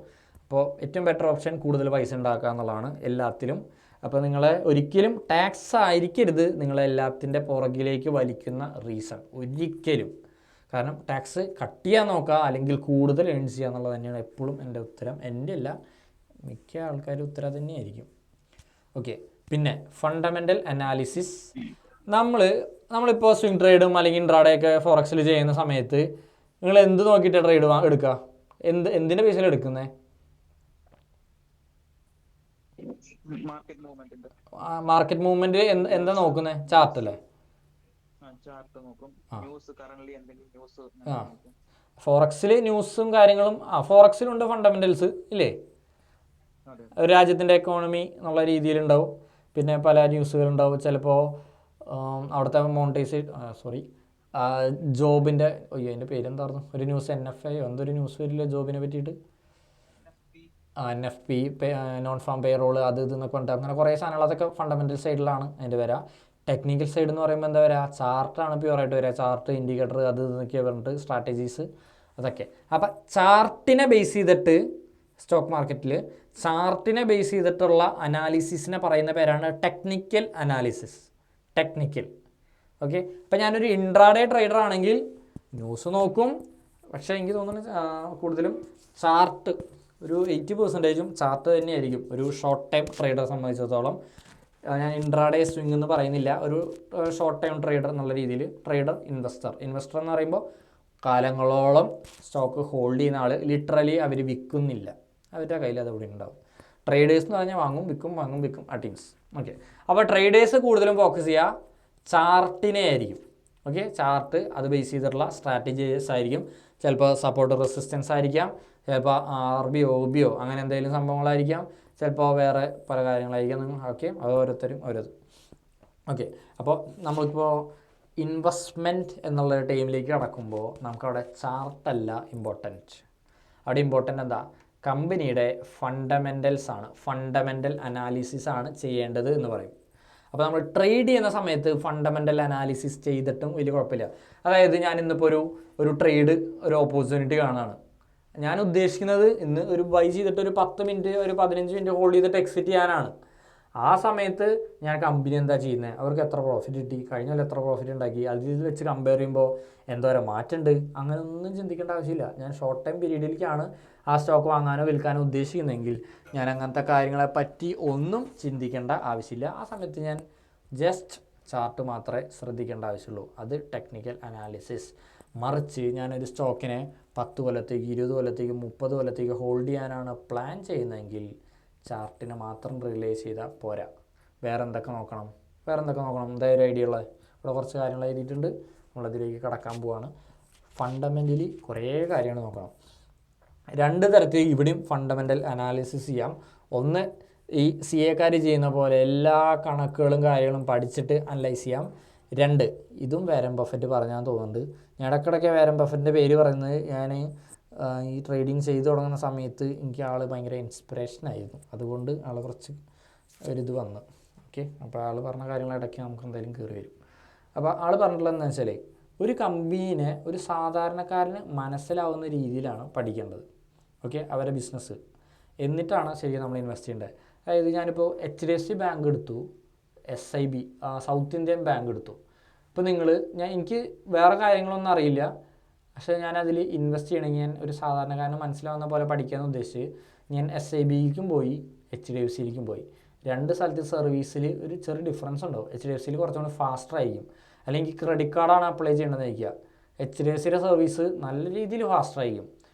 അപ്പോൾ ഏറ്റവും ബെറ്റർ ഓപ്ഷൻ കൂടുതൽ പൈസ ഉണ്ടാക്കുക എന്നുള്ളതാണ് എല്ലാത്തിലും. അപ്പോൾ നിങ്ങളെ ഒരിക്കലും ടാക്സ് ആയിരിക്കരുത് നിങ്ങളെല്ലാത്തിൻ്റെ പുറകിലേക്ക് വലിക്കുന്ന റീസൺ, ഒരിക്കലും. കാരണം ടാക്സ് കട്ട് ചെയ്യാൻ നോക്കുക, അല്ലെങ്കിൽ കൂടുതൽ ഏൺ ചെയ്യുക എന്നുള്ളത് തന്നെയാണ് എപ്പോഴും എൻ്റെ ഉത്തരം. എൻ്റെ അല്ല, മിക്ക ആൾക്കാരും ഉത്തരം തന്നെയായിരിക്കും. ഓക്കെ, പിന്നെ ഫണ്ടമെൻ്റൽ അനാലിസിസ്. നമ്മളിപ്പോൾ സ്വിംഗ് ട്രേഡും അല്ലെങ്കിൽ ഇൻട്രാഡേയൊക്കെ ഫോറക്സിൽ ചെയ്യുന്ന സമയത്ത് നിങ്ങൾ എന്ത് നോക്കിയിട്ടാണ് ട്രേഡ് എടുക്കുക? എന്തിൻ്റെ ബേസിലാണ് എടുക്കുന്നത്? മാർക്കറ്റ് മൂവ്മെന്റ് എന്താ നോക്കുന്നത്? ചാർട്ടല്ലേ? ഫോറക്സിൽ ന്യൂസും കാര്യങ്ങളും, ഫോറക്സിലുണ്ട് ഫണ്ടമെന്റൽസ് ഇല്ലേ, ഒരു രാജ്യത്തിൻ്റെ എക്കോണമി എന്നുള്ള രീതിയിലുണ്ടാവും. പിന്നെ പല ന്യൂസുകളുണ്ടാവും. ചിലപ്പോൾ അവിടുത്തെ ജോബിൻ്റെ അതിൻ്റെ പേരെന്തായിരുന്നു, ഒരു ന്യൂസ് NFA എന്തൊരു ന്യൂസ് വരില്ല ജോബിനെ പറ്റിയിട്ട്, NFP നോൺ ഫാം പേറോള് അത് ഇതെന്നൊക്കെ ഉണ്ട്. അങ്ങനെ കുറേ സാധനങ്ങൾ, അതൊക്കെ ഫണ്ടമെൻ്റൽ സൈഡിലാണ് അതിൻ്റെ വരിക. ടെക്നിക്കൽ സൈഡ് എന്ന് പറയുമ്പോൾ എന്താ വരിക, ചാർട്ടാണ് പ്യുവറായിട്ട് വരിക. ചാർട്ട്, ഇൻഡിക്കേറ്റർ അത് ഇതൊക്കെ പറഞ്ഞിട്ട് സ്ട്രാറ്റജീസ് അതൊക്കെ. അപ്പം ചാർട്ടിനെ ബേസ് ചെയ്തിട്ട് സ്റ്റോക്ക് മാർക്കറ്റിൽ ചാർട്ടിനെ ബേസ് ചെയ്തിട്ടുള്ള അനാലിസിസിനെ പറയുന്ന പേരാണ് ടെക്നിക്കൽ അനാലിസിസ്. ടെക്നിക്കൽ. ഓക്കെ, അപ്പോൾ ഞാനൊരു ഇൻട്രാഡേ ട്രേഡർ ആണെങ്കിൽ ന്യൂസ് നോക്കും, പക്ഷേ എനിക്ക് തോന്നുന്നു കൂടുതലും ചാർട്ട് ഒരു 80% ചാർട്ട് തന്നെയായിരിക്കും ഒരു ഷോർട്ട് ടൈം ട്രേഡറെ സംബന്ധിച്ചിടത്തോളം. ഞാൻ ഇൻട്രാഡേ സ്വിംഗ് എന്ന് പറയുന്നില്ല, ഒരു ഷോർട്ട് ടൈം ട്രേഡർ എന്നുള്ള രീതിയിൽ. ട്രേഡർ, ഇൻവെസ്റ്റർ എന്ന് പറയുമ്പോൾ കാലങ്ങളോളം സ്റ്റോക്ക് ഹോൾഡ് ചെയ്യുന്ന ആൾ. ലിറ്ററലി അവർ വിൽക്കുന്നില്ല, അവരുടെ കയ്യിൽ അത് ഇവിടെ ഉണ്ടാവും. ട്രേഡേഴ്സ് എന്ന് പറഞ്ഞാൽ വാങ്ങും വിൽക്കും അറ്റീംസ്. ഓക്കെ, അപ്പോൾ ട്രേഡേഴ്സ് കൂടുതലും ഫോക്കസ് ചെയ്യുക ചാർട്ടിനെ ആയിരിക്കും. ഓക്കെ, ചാർട്ട് അത് ബേസ് ചെയ്തിട്ടുള്ള സ്ട്രാറ്റജീസ് ആയിരിക്കും. ചിലപ്പോൾ സപ്പോർട്ട് റെസിസ്റ്റൻസ് ആയിരിക്കാം, ചിലപ്പോൾ RBO OBO അങ്ങനെ എന്തെങ്കിലും സംഭവങ്ങളായിരിക്കാം, ചിലപ്പോൾ വേറെ പല കാര്യങ്ങളായിരിക്കാം. ഓക്കെ, അത് ഓരോരുത്തരും ഓരോത്. ഓക്കെ, അപ്പോൾ നമ്മളിപ്പോൾ ഇൻവെസ്റ്റ്മെൻറ്റ് എന്നുള്ള ടൈമിലേക്ക് കടക്കുമ്പോൾ നമുക്കവിടെ ചാർട്ടല്ല ഇമ്പോർട്ടൻറ്റ്. അവിടെ ഇമ്പോർട്ടൻ്റ് എന്താ? കമ്പനിയുടെ ഫണ്ടമെൻ്റൽസ് ആണ്, ഫണ്ടമെൻ്റൽ അനാലിസിസ് ആണ് ചെയ്യേണ്ടത് എന്ന് പറയും. അപ്പോൾ നമ്മൾ ട്രേഡ് ചെയ്യുന്ന സമയത്ത് ഫണ്ടമെൻ്റൽ അനാലിസിസ് ചെയ്തിട്ടും വലിയ കുഴപ്പമില്ല. അതായത് ഞാൻ ഇന്നിപ്പോൾ ഒരു ട്രേഡ്, ഒരു ഓപ്പർച്യൂണിറ്റി കാണുകയാണ്. ഞാൻ ഉദ്ദേശിക്കുന്നത് ഇന്ന് ഒരു ബൈ ചെയ്തിട്ട് ഒരു 10 മിനിറ്റ് ഒരു 15 മിനിറ്റ് ഹോൾഡ് ചെയ്തിട്ട് എക്സിറ്റ് ചെയ്യാനാണ്. ആ സമയത്ത് ഞാൻ കമ്പനി എന്താ ചെയ്യുന്നത്, അവർക്ക് എത്ര പ്രോഫിറ്റ് കിട്ടി, കഴിഞ്ഞ കൊല്ലം എത്ര പ്രോഫിറ്റ് ഉണ്ടാക്കി, അതിൽ വെച്ച് കമ്പയർ ചെയ്യുമ്പോൾ എന്തോരം മാറ്റമുണ്ട്, അങ്ങനെ ഒന്നും ചിന്തിക്കേണ്ട ആവശ്യമില്ല. ഞാൻ ഷോർട്ട് ടൈം പീരീഡിലേക്കാണ് ആ സ്റ്റോക്ക് വാങ്ങാനോ വിൽക്കാനോ ഉദ്ദേശിക്കുന്നതെങ്കിൽ ഞാൻ അങ്ങനത്തെ കാര്യങ്ങളെ പറ്റി ഒന്നും ചിന്തിക്കേണ്ട ആവശ്യമില്ല. ആ സമയത്ത് ഞാൻ ജസ്റ്റ് ചാർട്ട് മാത്രമേ ശ്രദ്ധിക്കേണ്ട ആവശ്യമുള്ളൂ. അത് ടെക്നിക്കൽ അനാലിസിസ്. മറിച്ച് ഞാനൊരു സ്റ്റോക്കിനെ 10 കൊല്ലത്തേക്ക് 20 കൊല്ലത്തേക്ക് 30 കൊല്ലത്തേക്ക് ഹോൾഡ് ചെയ്യാനാണ് പ്ലാൻ ചെയ്യുന്നതെങ്കിൽ ചാർട്ടിനെ മാത്രം റിലൈസ് ചെയ്താൽ പോരാ. വേറെ എന്തൊക്കെ നോക്കണം? എന്തായാലും ഐഡിയ ഉള്ളത് ഇവിടെ കുറച്ച് കാര്യങ്ങൾ എഴുതിയിട്ടുണ്ട്, നമ്മളതിലേക്ക് കടക്കാൻ പോവാണ്. ഫണ്ടമെൻ്റലി കുറേ കാര്യങ്ങൾ നോക്കണം. 2 തരത്തിൽ ഇവിടെയും ഫണ്ടമെൻ്റൽ അനാലിസിസ് ചെയ്യാം. ഒന്ന്, ഈ CA ചെയ്യുന്ന പോലെ എല്ലാ കണക്കുകളും കാര്യങ്ങളും പഠിച്ചിട്ട് അനലൈസ് ചെയ്യാം. 2, ഇതും വാരൻ ബഫറ്റ് പറഞ്ഞാൽ തോന്നുന്നുണ്ട്. ഞാൻ ഇടയ്ക്കിടയ്ക്ക് വാരൻ ബഫറ്റിൻ്റെ പേര് പറയുന്നത്, ഞാൻ ഈ ട്രേഡിങ് ചെയ്തു തുടങ്ങുന്ന സമയത്ത് എനിക്ക് ആൾ ഭയങ്കര ഇൻസ്പിറേഷനായിരുന്നു. അതുകൊണ്ട് ആൾ കുറച്ച് ഒരിത് വന്നു. ഓക്കെ, അപ്പോൾ ആൾ പറഞ്ഞ കാര്യങ്ങൾ ഇടയ്ക്ക് നമുക്ക് എന്തായാലും കയറി വരും. അപ്പോൾ ആൾ പറഞ്ഞിട്ടുള്ളതെന്ന് വെച്ചാൽ ഒരു കമ്പനീനെ ഒരു സാധാരണക്കാരന് മനസ്സിലാവുന്ന രീതിയിലാണ് പഠിക്കേണ്ടത്. ഓക്കെ, അവരുടെ ബിസിനസ്, എന്നിട്ടാണ് ശരിക്കും നമ്മൾ ഇൻവെസ്റ്റ് ചെയ്യേണ്ടത്. അതായത് ഞാനിപ്പോൾ HDFC ബാങ്ക് എടുത്തു, SIB സൗത്ത് ഇന്ത്യൻ ബാങ്ക് എടുത്തു. ഇപ്പോൾ എനിക്ക് വേറെ കാര്യങ്ങളൊന്നും അറിയില്ല, പക്ഷേ ഞാനതിൽ ഇൻവെസ്റ്റ് ചെയ്യണമെങ്കിൽ ഞാൻ ഒരു സാധാരണക്കാരന് മനസ്സിലാവുന്ന പോലെ പഠിക്കാമെന്ന് ഉദ്ദേശിച്ച് ഞാൻ SIBക്കും പോയി HDFCയിലേക്കും പോയി. 2 സ്ഥലത്ത് സർവീസിൽ ഒരു ചെറിയ ഡിഫറൻസ് ഉണ്ടാവും. HDFCയിൽ കുറച്ചുകൂടി ഫാസ്റ്റർ ആയിരിക്കും. അല്ലെങ്കിൽ ക്രെഡിറ്റ് കാർഡാണ് അപ്ലൈ ചെയ്യേണ്ടതെന്ന് വയ്ക്കുക, HDFCയുടെ സർവീസ് നല്ല രീതിയിൽ ഫാസ്റ്റർ ആയിരിക്കും.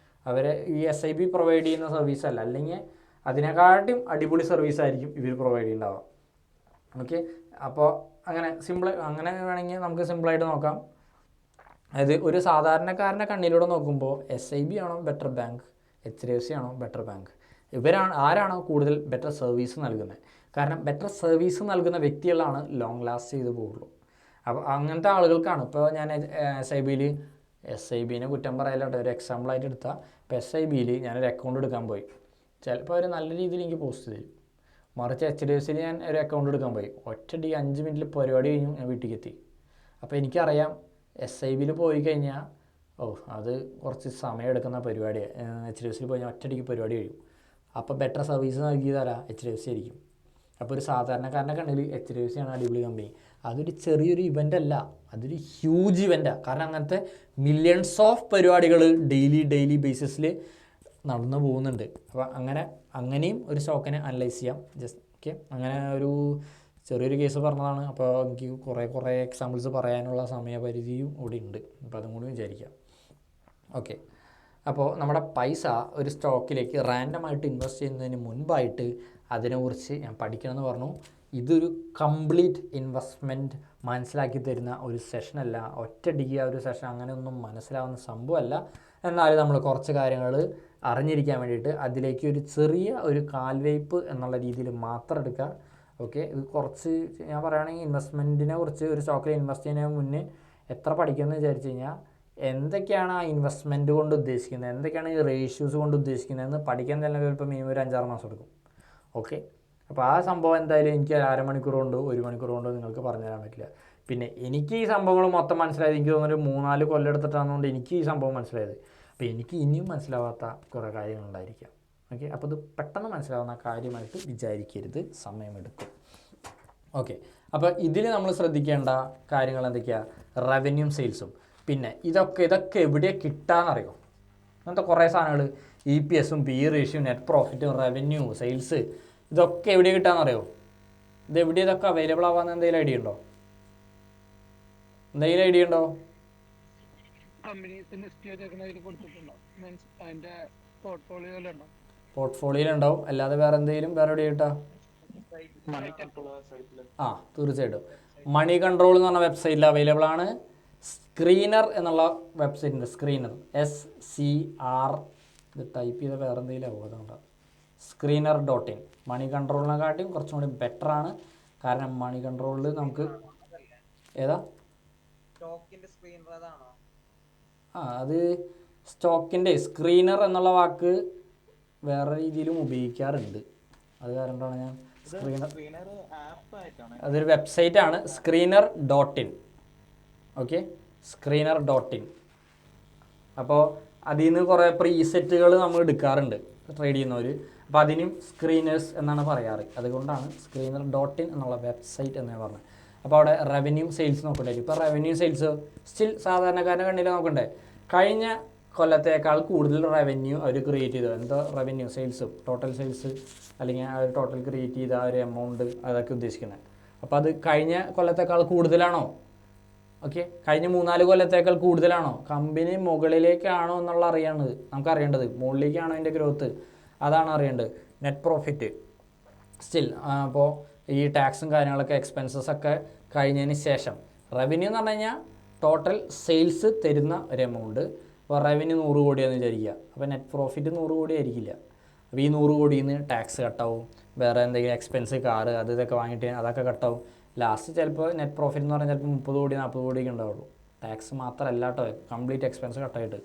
അവരെ ഈ SIB പ്രൊവൈഡ് ചെയ്യുന്ന സർവീസ് അല്ല, അല്ലെങ്കിൽ അതിനെക്കാട്ടും അടിപൊളി സർവീസായിരിക്കും ഇവർ പ്രൊവൈഡ് ചെയ്യുന്നുണ്ടാവുക. ഓക്കെ, അപ്പോൾ അങ്ങനെ വേണമെങ്കിൽ നമുക്ക് സിമ്പിളായിട്ട് നോക്കാം. അതായത് ഒരു സാധാരണക്കാരൻ്റെ കണ്ണിലൂടെ നോക്കുമ്പോൾ SIB ആണോ ബെറ്റർ ബാങ്ക്, HDFC ആണോ ബെറ്റർ ബാങ്ക്, ആരാണോ കൂടുതൽ ബെറ്റർ സർവീസ് നൽകുന്നത്? കാരണം ബെറ്റർ സർവീസ് നൽകുന്ന വ്യക്തികളാണ് ലോങ് ലാസ്റ്റ് ചെയ്ത് പോകുള്ളൂ. അപ്പോൾ അങ്ങനത്തെ ആളുകൾക്കാണ്. ഇപ്പോൾ ഞാൻ SIBനെ കുറ്റം പറയലോട്ടെ, ഒരു എക്സാമ്പിളായിട്ട് എടുത്താൽ, ഇപ്പോൾ SIBയിൽ ഞാനൊരു അക്കൗണ്ട് എടുക്കാൻ പോയി. ചിലപ്പോൾ അവർ നല്ല രീതിയിൽ എനിക്ക് പോസ്റ്റ് തരും. മറിച്ച് HDFCയിൽ ഞാൻ ഒരു അക്കൗണ്ട് എടുക്കാൻ പോയി, ഒറ്റടി 5 മിനിറ്റിൽ പരിപാടി കഴിഞ്ഞു, ഞാൻ വീട്ടിലേക്ക് എത്തി. അപ്പോൾ എനിക്കറിയാം SIBയിൽ പോയി കഴിഞ്ഞാൽ അത് കുറച്ച് സമയം എടുക്കുന്ന പരിപാടിയാണ്. HDFCയിൽ പോയി കഴിഞ്ഞാൽ ഒറ്റടിക്ക് പരിപാടി കഴിയും. അപ്പോൾ ബെറ്റർ സർവീസ് നൽകിയതാരാ? HDFC ആയിരിക്കും. അപ്പോൾ ഒരു സാധാരണക്കാരൻ്റെ കണ്ണിൽ HDFC ആണ് അടിപൊളി കമ്പനി. അതൊരു ചെറിയൊരു ഇവൻ്റ് അല്ല, അതൊരു ഹ്യൂജ് ഇവൻ്റാണ്. കാരണം അങ്ങനത്തെ മില്യൺസ് ഓഫ് പരിപാടികൾ ഡെയിലി ബേസിസിൽ നടന്നു പോകുന്നുണ്ട്. അപ്പോൾ അങ്ങനെയും ഒരു സ്റ്റോക്കിനെ അനലൈസ് ചെയ്യാം. ഓക്കെ, അങ്ങനെ ഒരു ചെറിയൊരു കേസ് പറഞ്ഞതാണ്. അപ്പോൾ എനിക്ക് കുറേ എക്സാമ്പിൾസ് പറയാനുള്ള സമയപരിധിയും കൂടി ഉണ്ട്. അപ്പോൾ അതും കൂടി വിചാരിക്കാം. ഓക്കെ, അപ്പോൾ നമ്മുടെ പൈസ ഒരു സ്റ്റോക്കിലേക്ക് റാൻഡമായിട്ട് ഇൻവെസ്റ്റ് ചെയ്യുന്നതിന് മുൻപായിട്ട് അതിനെക്കുറിച്ച് ഞാൻ പഠിക്കണമെന്ന് പറഞ്ഞു. ഇതൊരു കംപ്ലീറ്റ് ഇൻവെസ്റ്റ്മെൻറ്റ് മനസ്സിലാക്കി തരുന്ന ഒരു സെഷനല്ല, ഒറ്റയടിക്ക് ഒരു സെഷൻ അങ്ങനെയൊന്നും മനസ്സിലാവുന്ന സംഭവമല്ല. എന്നാലും നമ്മൾ കുറച്ച് കാര്യങ്ങൾ അറിഞ്ഞിരിക്കാൻ വേണ്ടിയിട്ട് അതിലേക്ക് ഒരു ചെറിയ ഒരു കാൽവയ്പ് എന്നുള്ള രീതിയിൽ മാത്രം എടുക്കുക. ഓക്കെ, ഇത് കുറച്ച് ഞാൻ പറയുകയാണെങ്കിൽ ഇൻവെസ്റ്റ്മെൻറ്റിനെ കുറിച്ച് ഒരു സ്റ്റോക്കിൽ ഇൻവെസ്റ്റ് ചെയ്യുന്നതിന് മുന്നേ എത്ര പഠിക്കുമെന്ന് വിചാരിച്ചു കഴിഞ്ഞാൽ എന്തൊക്കെയാണ് ആ ഇൻവെസ്റ്റ്മെൻറ്റ് കൊണ്ട് ഉദ്ദേശിക്കുന്നത്, എന്തൊക്കെയാണ് ഈ റേഷ്യൂസ് കൊണ്ട് ഉദ്ദേശിക്കുന്നതെന്ന് പഠിക്കാൻ തന്നെ ചിലപ്പോൾ മിനിമം ഒരു 5-6 മാസം എടുക്കും. ഓക്കെ, അപ്പോൾ ആ സംഭവം എന്തായാലും എനിക്ക് 1/2 മണിക്കൂർ കൊണ്ടോ 1 മണിക്കൂർ കൊണ്ടോ നിങ്ങൾക്ക് പറഞ്ഞു തരാൻ പറ്റില്ല. പിന്നെ എനിക്ക് ഈ സംഭവങ്ങൾ മൊത്തം മനസ്സിലായത് എനിക്ക് തോന്നുന്നൊരു 3-4 കൊല്ലം എടുത്തിട്ടാണെന്നുകൊണ്ട് എനിക്ക് ഈ സംഭവം മനസ്സിലായത്. അപ്പോൾ എനിക്ക് ഇനിയും മനസ്സിലാവാത്ത കുറേ കാര്യങ്ങളുണ്ടായിരിക്കാം. ഓക്കെ, അപ്പോൾ ഇത് പെട്ടെന്ന് മനസ്സിലാവുന്ന കാര്യമായിട്ട് വിചാരിക്കരുത്, സമയമെടുക്കും. ഓക്കെ, അപ്പോൾ ഇതിൽ നമ്മൾ ശ്രദ്ധിക്കേണ്ട കാര്യങ്ങൾ എന്തൊക്കെയാണ്? റവന്യൂം സെയിൽസും. പിന്നെ ഇതൊക്കെ എവിടെയാണ് കിട്ടാമെന്നറിയോ? അങ്ങനത്തെ കുറേ സാധനങ്ങൾ EPS, PE റേഷ്യോ, നെറ്റ് പ്രോഫിറ്റും, റവന്യൂ, സെയിൽസ്, ഇതൊക്കെ എവിടെയാണ് കിട്ടാമെന്നറിയോ? ഇതൊക്കെ അവൈലബിൾ ആവാമെന്ന് എന്തെങ്കിലും ഐഡിയ ഉണ്ടോ? പോർട്ട്ഫോളിയോയിലുണ്ടാവും. അല്ലാതെ വേറെ എന്തെങ്കിലും വേറെ എവിടെ കിട്ടാ? തീർച്ചയായിട്ടും മണി കൺട്രോൾ എന്ന് പറഞ്ഞ വെബ്സൈറ്റിൽ അവൈലബിൾ ആണ്. സ്ക്രീനർ എന്നുള്ള വെബ്സൈറ്റുണ്ട്, സ്ക്രീനർ SCR, ഇത് ടൈപ്പ് ചെയ്ത വേറെ എന്തെങ്കിലും ആവും, അതുകൊണ്ടാണ്. screener.in. മണി കൺട്രോളിനെക്കാട്ടിയും കുറച്ചും കൂടി ബെറ്ററാണ്. കാരണം മണി കൺട്രോളിൽ നമുക്ക് ഏതാ അത് സ്റ്റോക്കിൻ്റെ സ്ക്രീനർ എന്നുള്ള വാക്ക് വേറെ രീതിയിലും ഉപയോഗിക്കാറുണ്ട്. അത് കാരണമാണ് ഞാൻ സ്ക്രീനർ, അതൊരു വെബ്സൈറ്റാണ്, screener.in. Okay, screener.in. അപ്പോൾ അതിൽ നിന്ന് കുറേ പ്രീസെറ്റുകൾ നമ്മൾ എടുക്കാറുണ്ട് ട്രേഡ് ചെയ്യുന്നവർ. അപ്പോൾ അതിനും സ്ക്രീനേഴ്സ് എന്നാണ് പറയാറ്. അതുകൊണ്ടാണ് screener.in എന്നുള്ള വെബ്സൈറ്റ് എന്ന് പറഞ്ഞത്. അപ്പോൾ അവിടെ റവന്യൂ സെയിൽസ് നോക്കണ്ടേ. ഇപ്പോൾ റവന്യൂ സെയിൽസ് സ്റ്റിൽ സാധാരണക്കാരൻ്റെ കണ്ണിൽ നോക്കണ്ടേ. കഴിഞ്ഞ കൊല്ലത്തേക്കാൾ കൂടുതൽ റവന്യൂ അവർ ക്രിയേറ്റ് ചെയ്തത്. എന്താ റവന്യൂ? സെയിൽസ്, ടോട്ടൽ സെയിൽസ്, അല്ലെങ്കിൽ ആ ഒരു ടോട്ടൽ ക്രിയേറ്റ് ചെയ്ത ആ ഒരു എമൗണ്ട്, അതൊക്കെ ഉദ്ദേശിക്കുന്നത്. അപ്പോൾ അത് കഴിഞ്ഞ കൊല്ലത്തേക്കാൾ കൂടുതലാണോ? ഓക്കെ, കഴിഞ്ഞ 3-4 കൊല്ലത്തേക്കാൾ കൂടുതലാണോ? കമ്പനി മുകളിലേക്കാണോ എന്നുള്ള നമുക്കറിയേണ്ടത്. മുകളിലേക്കാണോ അതിൻ്റെ ഗ്രോത്ത്, അതാണ് അറിയേണ്ടത്. നെറ്റ് പ്രോഫിറ്റ് സ്റ്റിൽ അപ്പോൾ ഈ ടാക്സും കാര്യങ്ങളൊക്കെ എക്സ്പെൻസസ് ഒക്കെ കഴിഞ്ഞതിന് ശേഷം റവന്യൂ എന്ന് പറഞ്ഞു കഴിഞ്ഞാൽ ടോട്ടൽ സെയിൽസ് തരുന്ന ഒരു എമൗണ്ട്. അപ്പോൾ റവന്യൂ 100 കോടിയാണെന്ന് വിചാരിക്കുക. അപ്പോൾ നെറ്റ് പ്രോഫിറ്റ് 100 കോടി ആയിരിക്കില്ല. അപ്പോൾ ഈ 100 കോടിയിൽ നിന്ന് ടാക്സ് കട്ടാവും, വേറെ എന്തെങ്കിലും എക്സ്പെൻസ്, കാറ്, ഇതൊക്കെ വാങ്ങിയിട്ട് അതൊക്കെ കട്ടാവും. ലാസ്റ്റ് ചിലപ്പോൾ നെറ്റ് പ്രോഫിറ്റ് എന്ന് പറഞ്ഞാൽ ചിലപ്പോൾ 30 കോടി 40 കോടിയൊക്കെ ഉണ്ടാവുള്ളൂ. ടാക്സ് മാത്രമല്ല കേട്ടോ, കംപ്ലീറ്റ് എക്സ്പെൻസ് കട്ടായിട്ട്.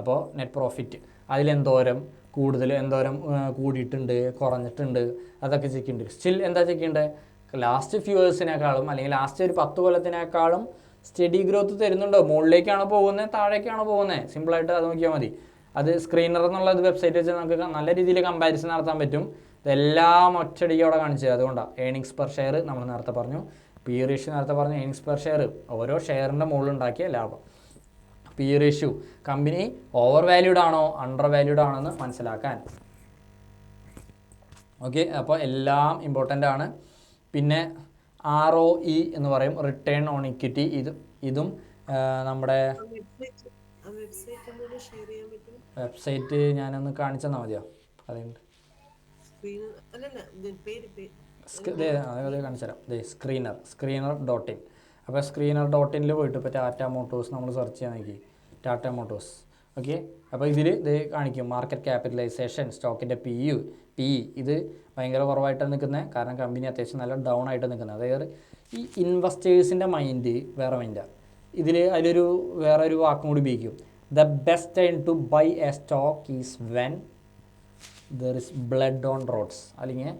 അപ്പോൾ നെറ്റ് പ്രോഫിറ്റ് അതിലെന്തോരം കൂടുതൽ, എന്തോരം കൂടിയിട്ടുണ്ട്, കുറഞ്ഞിട്ടുണ്ട്, അതൊക്കെ ചെക്ക് ചെയ്യേണ്ടി. സ്റ്റിൽ എന്താ ചെക്ക് ചെയ്യേണ്ടത്? ലാസ്റ്റ് ഫ്യൂ ഇയേഴ്സിനേക്കാളും അല്ലെങ്കിൽ ലാസ്റ്റ് ഒരു 10 കൊല്ലത്തിനേക്കാളും സ്റ്റഡി ഗ്രോത്ത് തരുന്നുണ്ടോ? മുകളിലേക്കാണോ പോകുന്നത്, താഴേക്കാണോ പോകുന്നത്? സിമ്പിളായിട്ട് അത് നോക്കിയാൽ മതി. അത് സ്ക്രീനർ എന്നുള്ള വെബ്സൈറ്റ് വെച്ച് നമുക്ക് നല്ല രീതിയിൽ കമ്പാരിസൺ നടത്താൻ പറ്റും. ഇതെല്ലാം ഒറ്റയടിക്ക് അവിടെ കാണിച്ചു തരും. അതുകൊണ്ടാണ് ഏണിങ്സ് പെർ ഷെയർ നമ്മൾ നേരത്തെ പറഞ്ഞു, PE റേഷ്യോ നേരത്തെ പറഞ്ഞു, ഏണിങ്സ് പെർ ഷെയർ ഓരോ ഷെയറിൻ്റെ മുകളിലുണ്ടാക്കിയ ലാഭം. PE ratio company over valued ആണോ അണ്ടർ വാല്യൂഡ് ആണോ എന്ന് മനസ്സിലാക്കാൻ. ഓക്കെ, അപ്പോൾ എല്ലാം ഇമ്പോർട്ടൻ്റ് ആണ്. പിന്നെ ROE എന്ന് പറയും, റിട്ടേൺ ഓൺ ഇക്വിറ്റി. ഇതും നമ്മുടെ വെബ്സൈറ്റ് ഞാനൊന്ന് കാണിച്ചു തന്നാൽ മതിയോ? അതുണ്ട്, അതേ കാണിച്ചു തരാം. screener.in. അപ്പോൾ screener.in പോയിട്ട് ഇപ്പോൾ ടാറ്റ മോട്ടോഴ്സ് നമ്മൾ സെർച്ച് ചെയ്യാൻ നോക്കി, ടാറ്റ മോട്ടോഴ്സ്. ഓക്കെ, അപ്പോൾ ഇതിൽ ഇത് കാണിക്കും മാർക്കറ്റ് ക്യാപിറ്റലൈസേഷൻ, സ്റ്റോക്കിൻ്റെ PE ഇത് ഭയങ്കര കുറവായിട്ടാണ് നിൽക്കുന്നത്. കാരണം കമ്പനി അത്യാവശ്യം നല്ല ഡൗൺ ആയിട്ട് നിൽക്കുന്നത്. അതായത് ഈ ഇൻവെസ്റ്റേഴ്സിൻ്റെ മൈൻഡ് വേറെ മൈൻഡാണ്. അതിലൊരു വേറെ ഒരു വാക്കും കൂടി ഉപയോഗിക്കും. The best time to buy a stock is when there is blood on roads. അല്ലെങ്കിൽ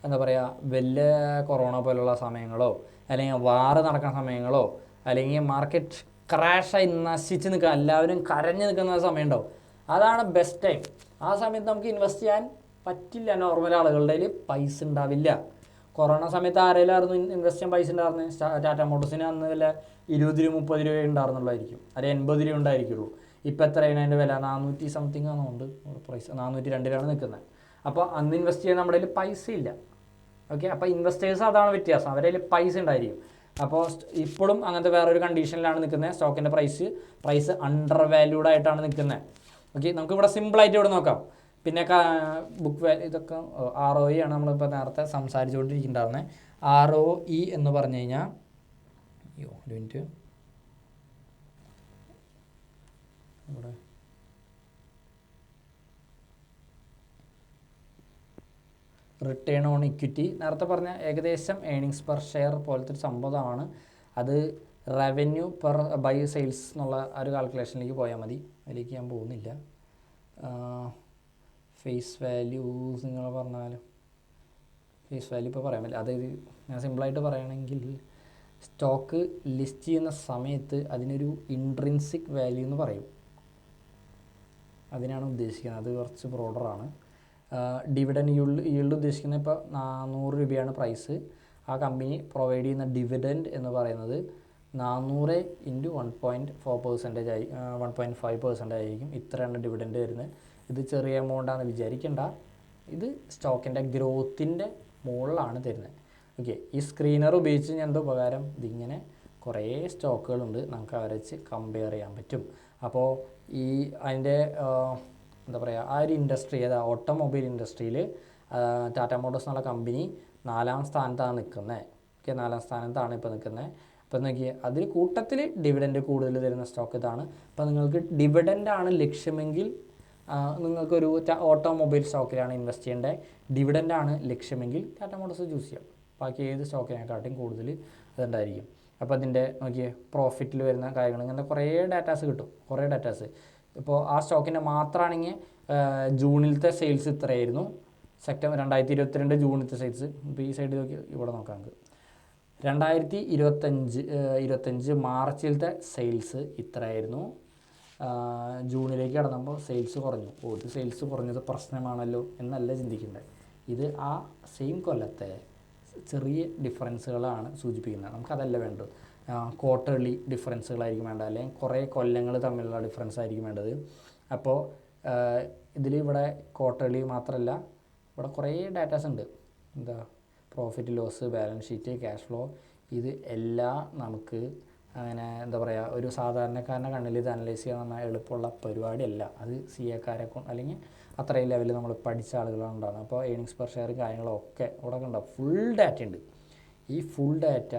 എന്താ പറയുക, വലിയ കൊറോണ പോലുള്ള സമയങ്ങളോ, അല്ലെങ്കിൽ വാറ് നടക്കുന്ന സമയങ്ങളോ, അല്ലെങ്കിൽ മാർക്കറ്റ് ക്രാഷായി നശിച്ച് നിൽക്കുക, എല്ലാവരും കരഞ്ഞ് നിൽക്കുന്ന സമയം ഉണ്ടാവും. അതാണ് ബെസ്റ്റ് ടൈം. ആ സമയത്ത് നമുക്ക് ഇൻവെസ്റ്റ് ചെയ്യാൻ പറ്റില്ല. നോർമൽ ആളുകളുടെ കയ്യിൽ പൈസ ഉണ്ടാവില്ല. കൊറോണ സമയത്ത് ആരെങ്കിലും ഇൻവെസ്റ്റ് ചെയ്യാൻ പൈസ ഉണ്ടായിരുന്നത്? ടാറ്റ മോട്ടോഴ്സിന് അന്ന് വല്ല 20-30 രൂപ ഉണ്ടായിരുന്നുള്ളായിരിക്കും, അല്ലെങ്കിൽ 80 രൂപ ഉണ്ടായിരിക്കുള്ളൂ. ഇപ്പോൾ എത്രയാണ് അതിൻ്റെ വില? 400 സംതിങ് ആണെന്നുണ്ട് പ്രൈസ്, 402 നിൽക്കുന്നത്. അപ്പോൾ അന്ന് ഇൻവെസ്റ്റ് ചെയ്യാൻ നമ്മുടെ കയ്യിൽ പൈസ ഇല്ല. ഓക്കെ, അപ്പോൾ ഇൻവെസ്റ്റേഴ്സ് അതാണ് വ്യത്യാസം, അവരുടെ കയ്യിൽ പൈസ ഉണ്ടായിരിക്കും. അപ്പോൾ ഇപ്പോഴും അങ്ങനത്തെ വേറൊരു കണ്ടീഷനിലാണ് നിൽക്കുന്നത്. സ്റ്റോക്കിൻ്റെ പ്രൈസ് അണ്ടർ വാല്യൂഡ് ആയിട്ടാണ് നിൽക്കുന്നത്. ഓക്കെ, നമുക്കിവിടെ സിമ്പിളായിട്ട് ഇവിടെ നോക്കാം. പിന്നെ ബുക്ക് വാല്യൂ, ഇതൊക്കെ ROE ആണ് നമ്മളിപ്പോൾ നേരത്തെ സംസാരിച്ചുകൊണ്ടിരിക്കുന്നുണ്ടായിരുന്നത്. ROE എന്ന് പറഞ്ഞു കഴിഞ്ഞാൽ ഒരു മിനിറ്റ്, ഇവിടെ റിട്ടേൺ ഓൺ ഇക്വിറ്റി നേരത്തെ പറഞ്ഞ ഏകദേശം ഏണിങ്സ് പെർ ഷെയർ പോലത്തെ ഒരു സംഭവമാണ്. അത് റവന്യൂ പെർ ബൈ സെയിൽസ് എന്നുള്ള ആ ഒരു കാൽക്കുലേഷനിലേക്ക് പോയാൽ മതി. അതിലേക്ക് ഞാൻ പോകുന്നില്ല. ഫേസ് വാല്യൂസ് നിങ്ങൾ പറഞ്ഞാലും ഫേസ് വാല്യൂ ഇപ്പോൾ പറയാൻ പറ്റില്ല. അതായത് ഞാൻ സിമ്പിളായിട്ട് പറയുകയാണെങ്കിൽ സ്റ്റോക്ക് ലിസ്റ്റ് ചെയ്യുന്ന സമയത്ത് അതിനൊരു ഇൻട്രിൻസിക് വാല്യൂ എന്ന് പറയും. അതിനാണ് ഉദ്ദേശിക്കുന്നത്. അത് കുറച്ച് ബ്രോഡറാണ്. ഡിവിഡൻ ഈൽഡ് ഉദ്ദേശിക്കുന്നത് ഇപ്പോൾ 400 രൂപയാണ് പ്രൈസ്. ആ കമ്പനി പ്രൊവൈഡ് ചെയ്യുന്ന ഡിവിഡൻഡ് എന്ന് പറയുന്നത് 400 × 1.4% 1.5% ആയിരിക്കും. ഇത്രയാണ് ഡിവിഡൻഡ് വരുന്നത്. ഇത് ചെറിയ എമൗണ്ടാണെന്ന് വിചാരിക്കേണ്ട. ഇത് സ്റ്റോക്കിൻ്റെ ഗ്രോത്തിൻ്റെ മുകളിലാണ് തരുന്നത്. ഓക്കെ, ഈ സ്ക്രീനർ ഉപയോഗിച്ച് ഞാൻ എന്താ ഉപകാരം, ഇതിങ്ങനെ കുറേ സ്റ്റോക്കുകളുണ്ട്, നമുക്ക് അവരെ വെച്ച് കമ്പയർ ചെയ്യാൻ പറ്റും. അപ്പോൾ ഈ അതിൻ്റെ എന്താ പറയുക, ആ ഒരു ഇൻഡസ്ട്രി, അതായത് ഓട്ടോമൊബൈൽ ഇൻഡസ്ട്രിയിൽ ടാറ്റ മോട്ടോഴ്സ് എന്നുള്ള കമ്പനി 4ാം സ്ഥാനത്താണ് നിൽക്കുന്നത്. ഓക്കെ, 4ാം സ്ഥാനത്താണ് ഇപ്പോൾ നിൽക്കുന്നത്. അപ്പോൾ നോക്കിയാൽ അതിൽ കൂട്ടത്തിൽ ഡിവിഡൻഡ് കൂടുതൽ തരുന്ന സ്റ്റോക്ക് ഇതാണ്. അപ്പോൾ നിങ്ങൾക്ക് ഡിവിഡൻഡാണ് ലക്ഷ്യമെങ്കിൽ നിങ്ങൾക്കൊരു ഓട്ടോമൊബൈൽ സ്റ്റോക്കിലാണ് ഇൻവെസ്റ്റ് ചെയ്യേണ്ടത്. ഡിവിഡൻഡാണ് ലക്ഷ്യമെങ്കിൽ ടാറ്റ മോട്ടോഴ്സ് ചൂസ് ചെയ്യാം. ബാക്കി ഏത് സ്റ്റോക്കിനെക്കാട്ടും കൂടുതൽ അതുണ്ടായിരിക്കും. അപ്പോൾ അതിൻ്റെ നോക്കിയേ പ്രോഫിറ്റിൽ വരുന്ന കാര്യങ്ങൾ ഇങ്ങനത്തെ കുറേ ഡാറ്റാസ് കിട്ടും, കുറേ ഡാറ്റാസ്. ഇപ്പോൾ ആ സ്റ്റോക്കിൻ്റെ മാത്രമാണെങ്കിൽ ജൂണിലത്തെ സെയിൽസ് ഇത്രയായിരുന്നു, 2022 ജൂണിലത്തെ സെയിൽസ്. ഇപ്പോൾ ഈ സൈഡ് നോക്കി ഇവിടെ നോക്കാം നമുക്ക് 2025 മാർച്ചിലത്തെ സെയിൽസ് ഇത്രയായിരുന്നു. ജൂണിലേക്ക് കടന്നപ്പോൾ സെയിൽസ് കുറഞ്ഞു. ഇത് സെയിൽസ് കുറഞ്ഞത് പ്രശ്നമാണല്ലോ എന്നല്ല ചിന്തിക്കേണ്ടത്. ഇത് ആ സെയിം കൊല്ലത്തെ ചെറിയ ഡിഫറൻസുകളാണ് സൂചിപ്പിക്കുന്നത്. നമുക്കതല്ല വേണ്ടത്, ക്വാർട്ടർലി ഡിഫറൻസുകളായിരിക്കും വേണ്ടത്, അല്ലെങ്കിൽ കുറേ കൊല്ലങ്ങൾ തമ്മിലുള്ള ഡിഫറൻസ് ആയിരിക്കും വേണ്ടത്. അപ്പോൾ ഇവിടെ ക്വാർട്ടർലി മാത്രമല്ല, ഇവിടെ കുറേ ഡാറ്റാസ് ഉണ്ട്. എന്താ profit loss, balance sheet, cash flow, ഇത് എല്ലാം നമുക്ക് അങ്ങനെ എന്താ പറയുക, ഒരു സാധാരണക്കാരൻ്റെ കണ്ണിൽ ഇത് അനലൈസ് ചെയ്യാൻ പറഞ്ഞാൽ എളുപ്പമുള്ള പരിപാടിയല്ല. അത് CA-കാരെ അല്ലെങ്കിൽ അത്രയും ലെവലിൽ നമ്മൾ പഠിച്ച ആളുകളുണ്ടാണ്. അപ്പോൾ ഏണിങ്സ് പെർ ഷെയർ കാര്യങ്ങളൊക്കെ ഇവിടെ ഉണ്ടാവും. ഫുൾ ഡാറ്റ ഉണ്ട്. ഈ ഫുൾ ഡാറ്റ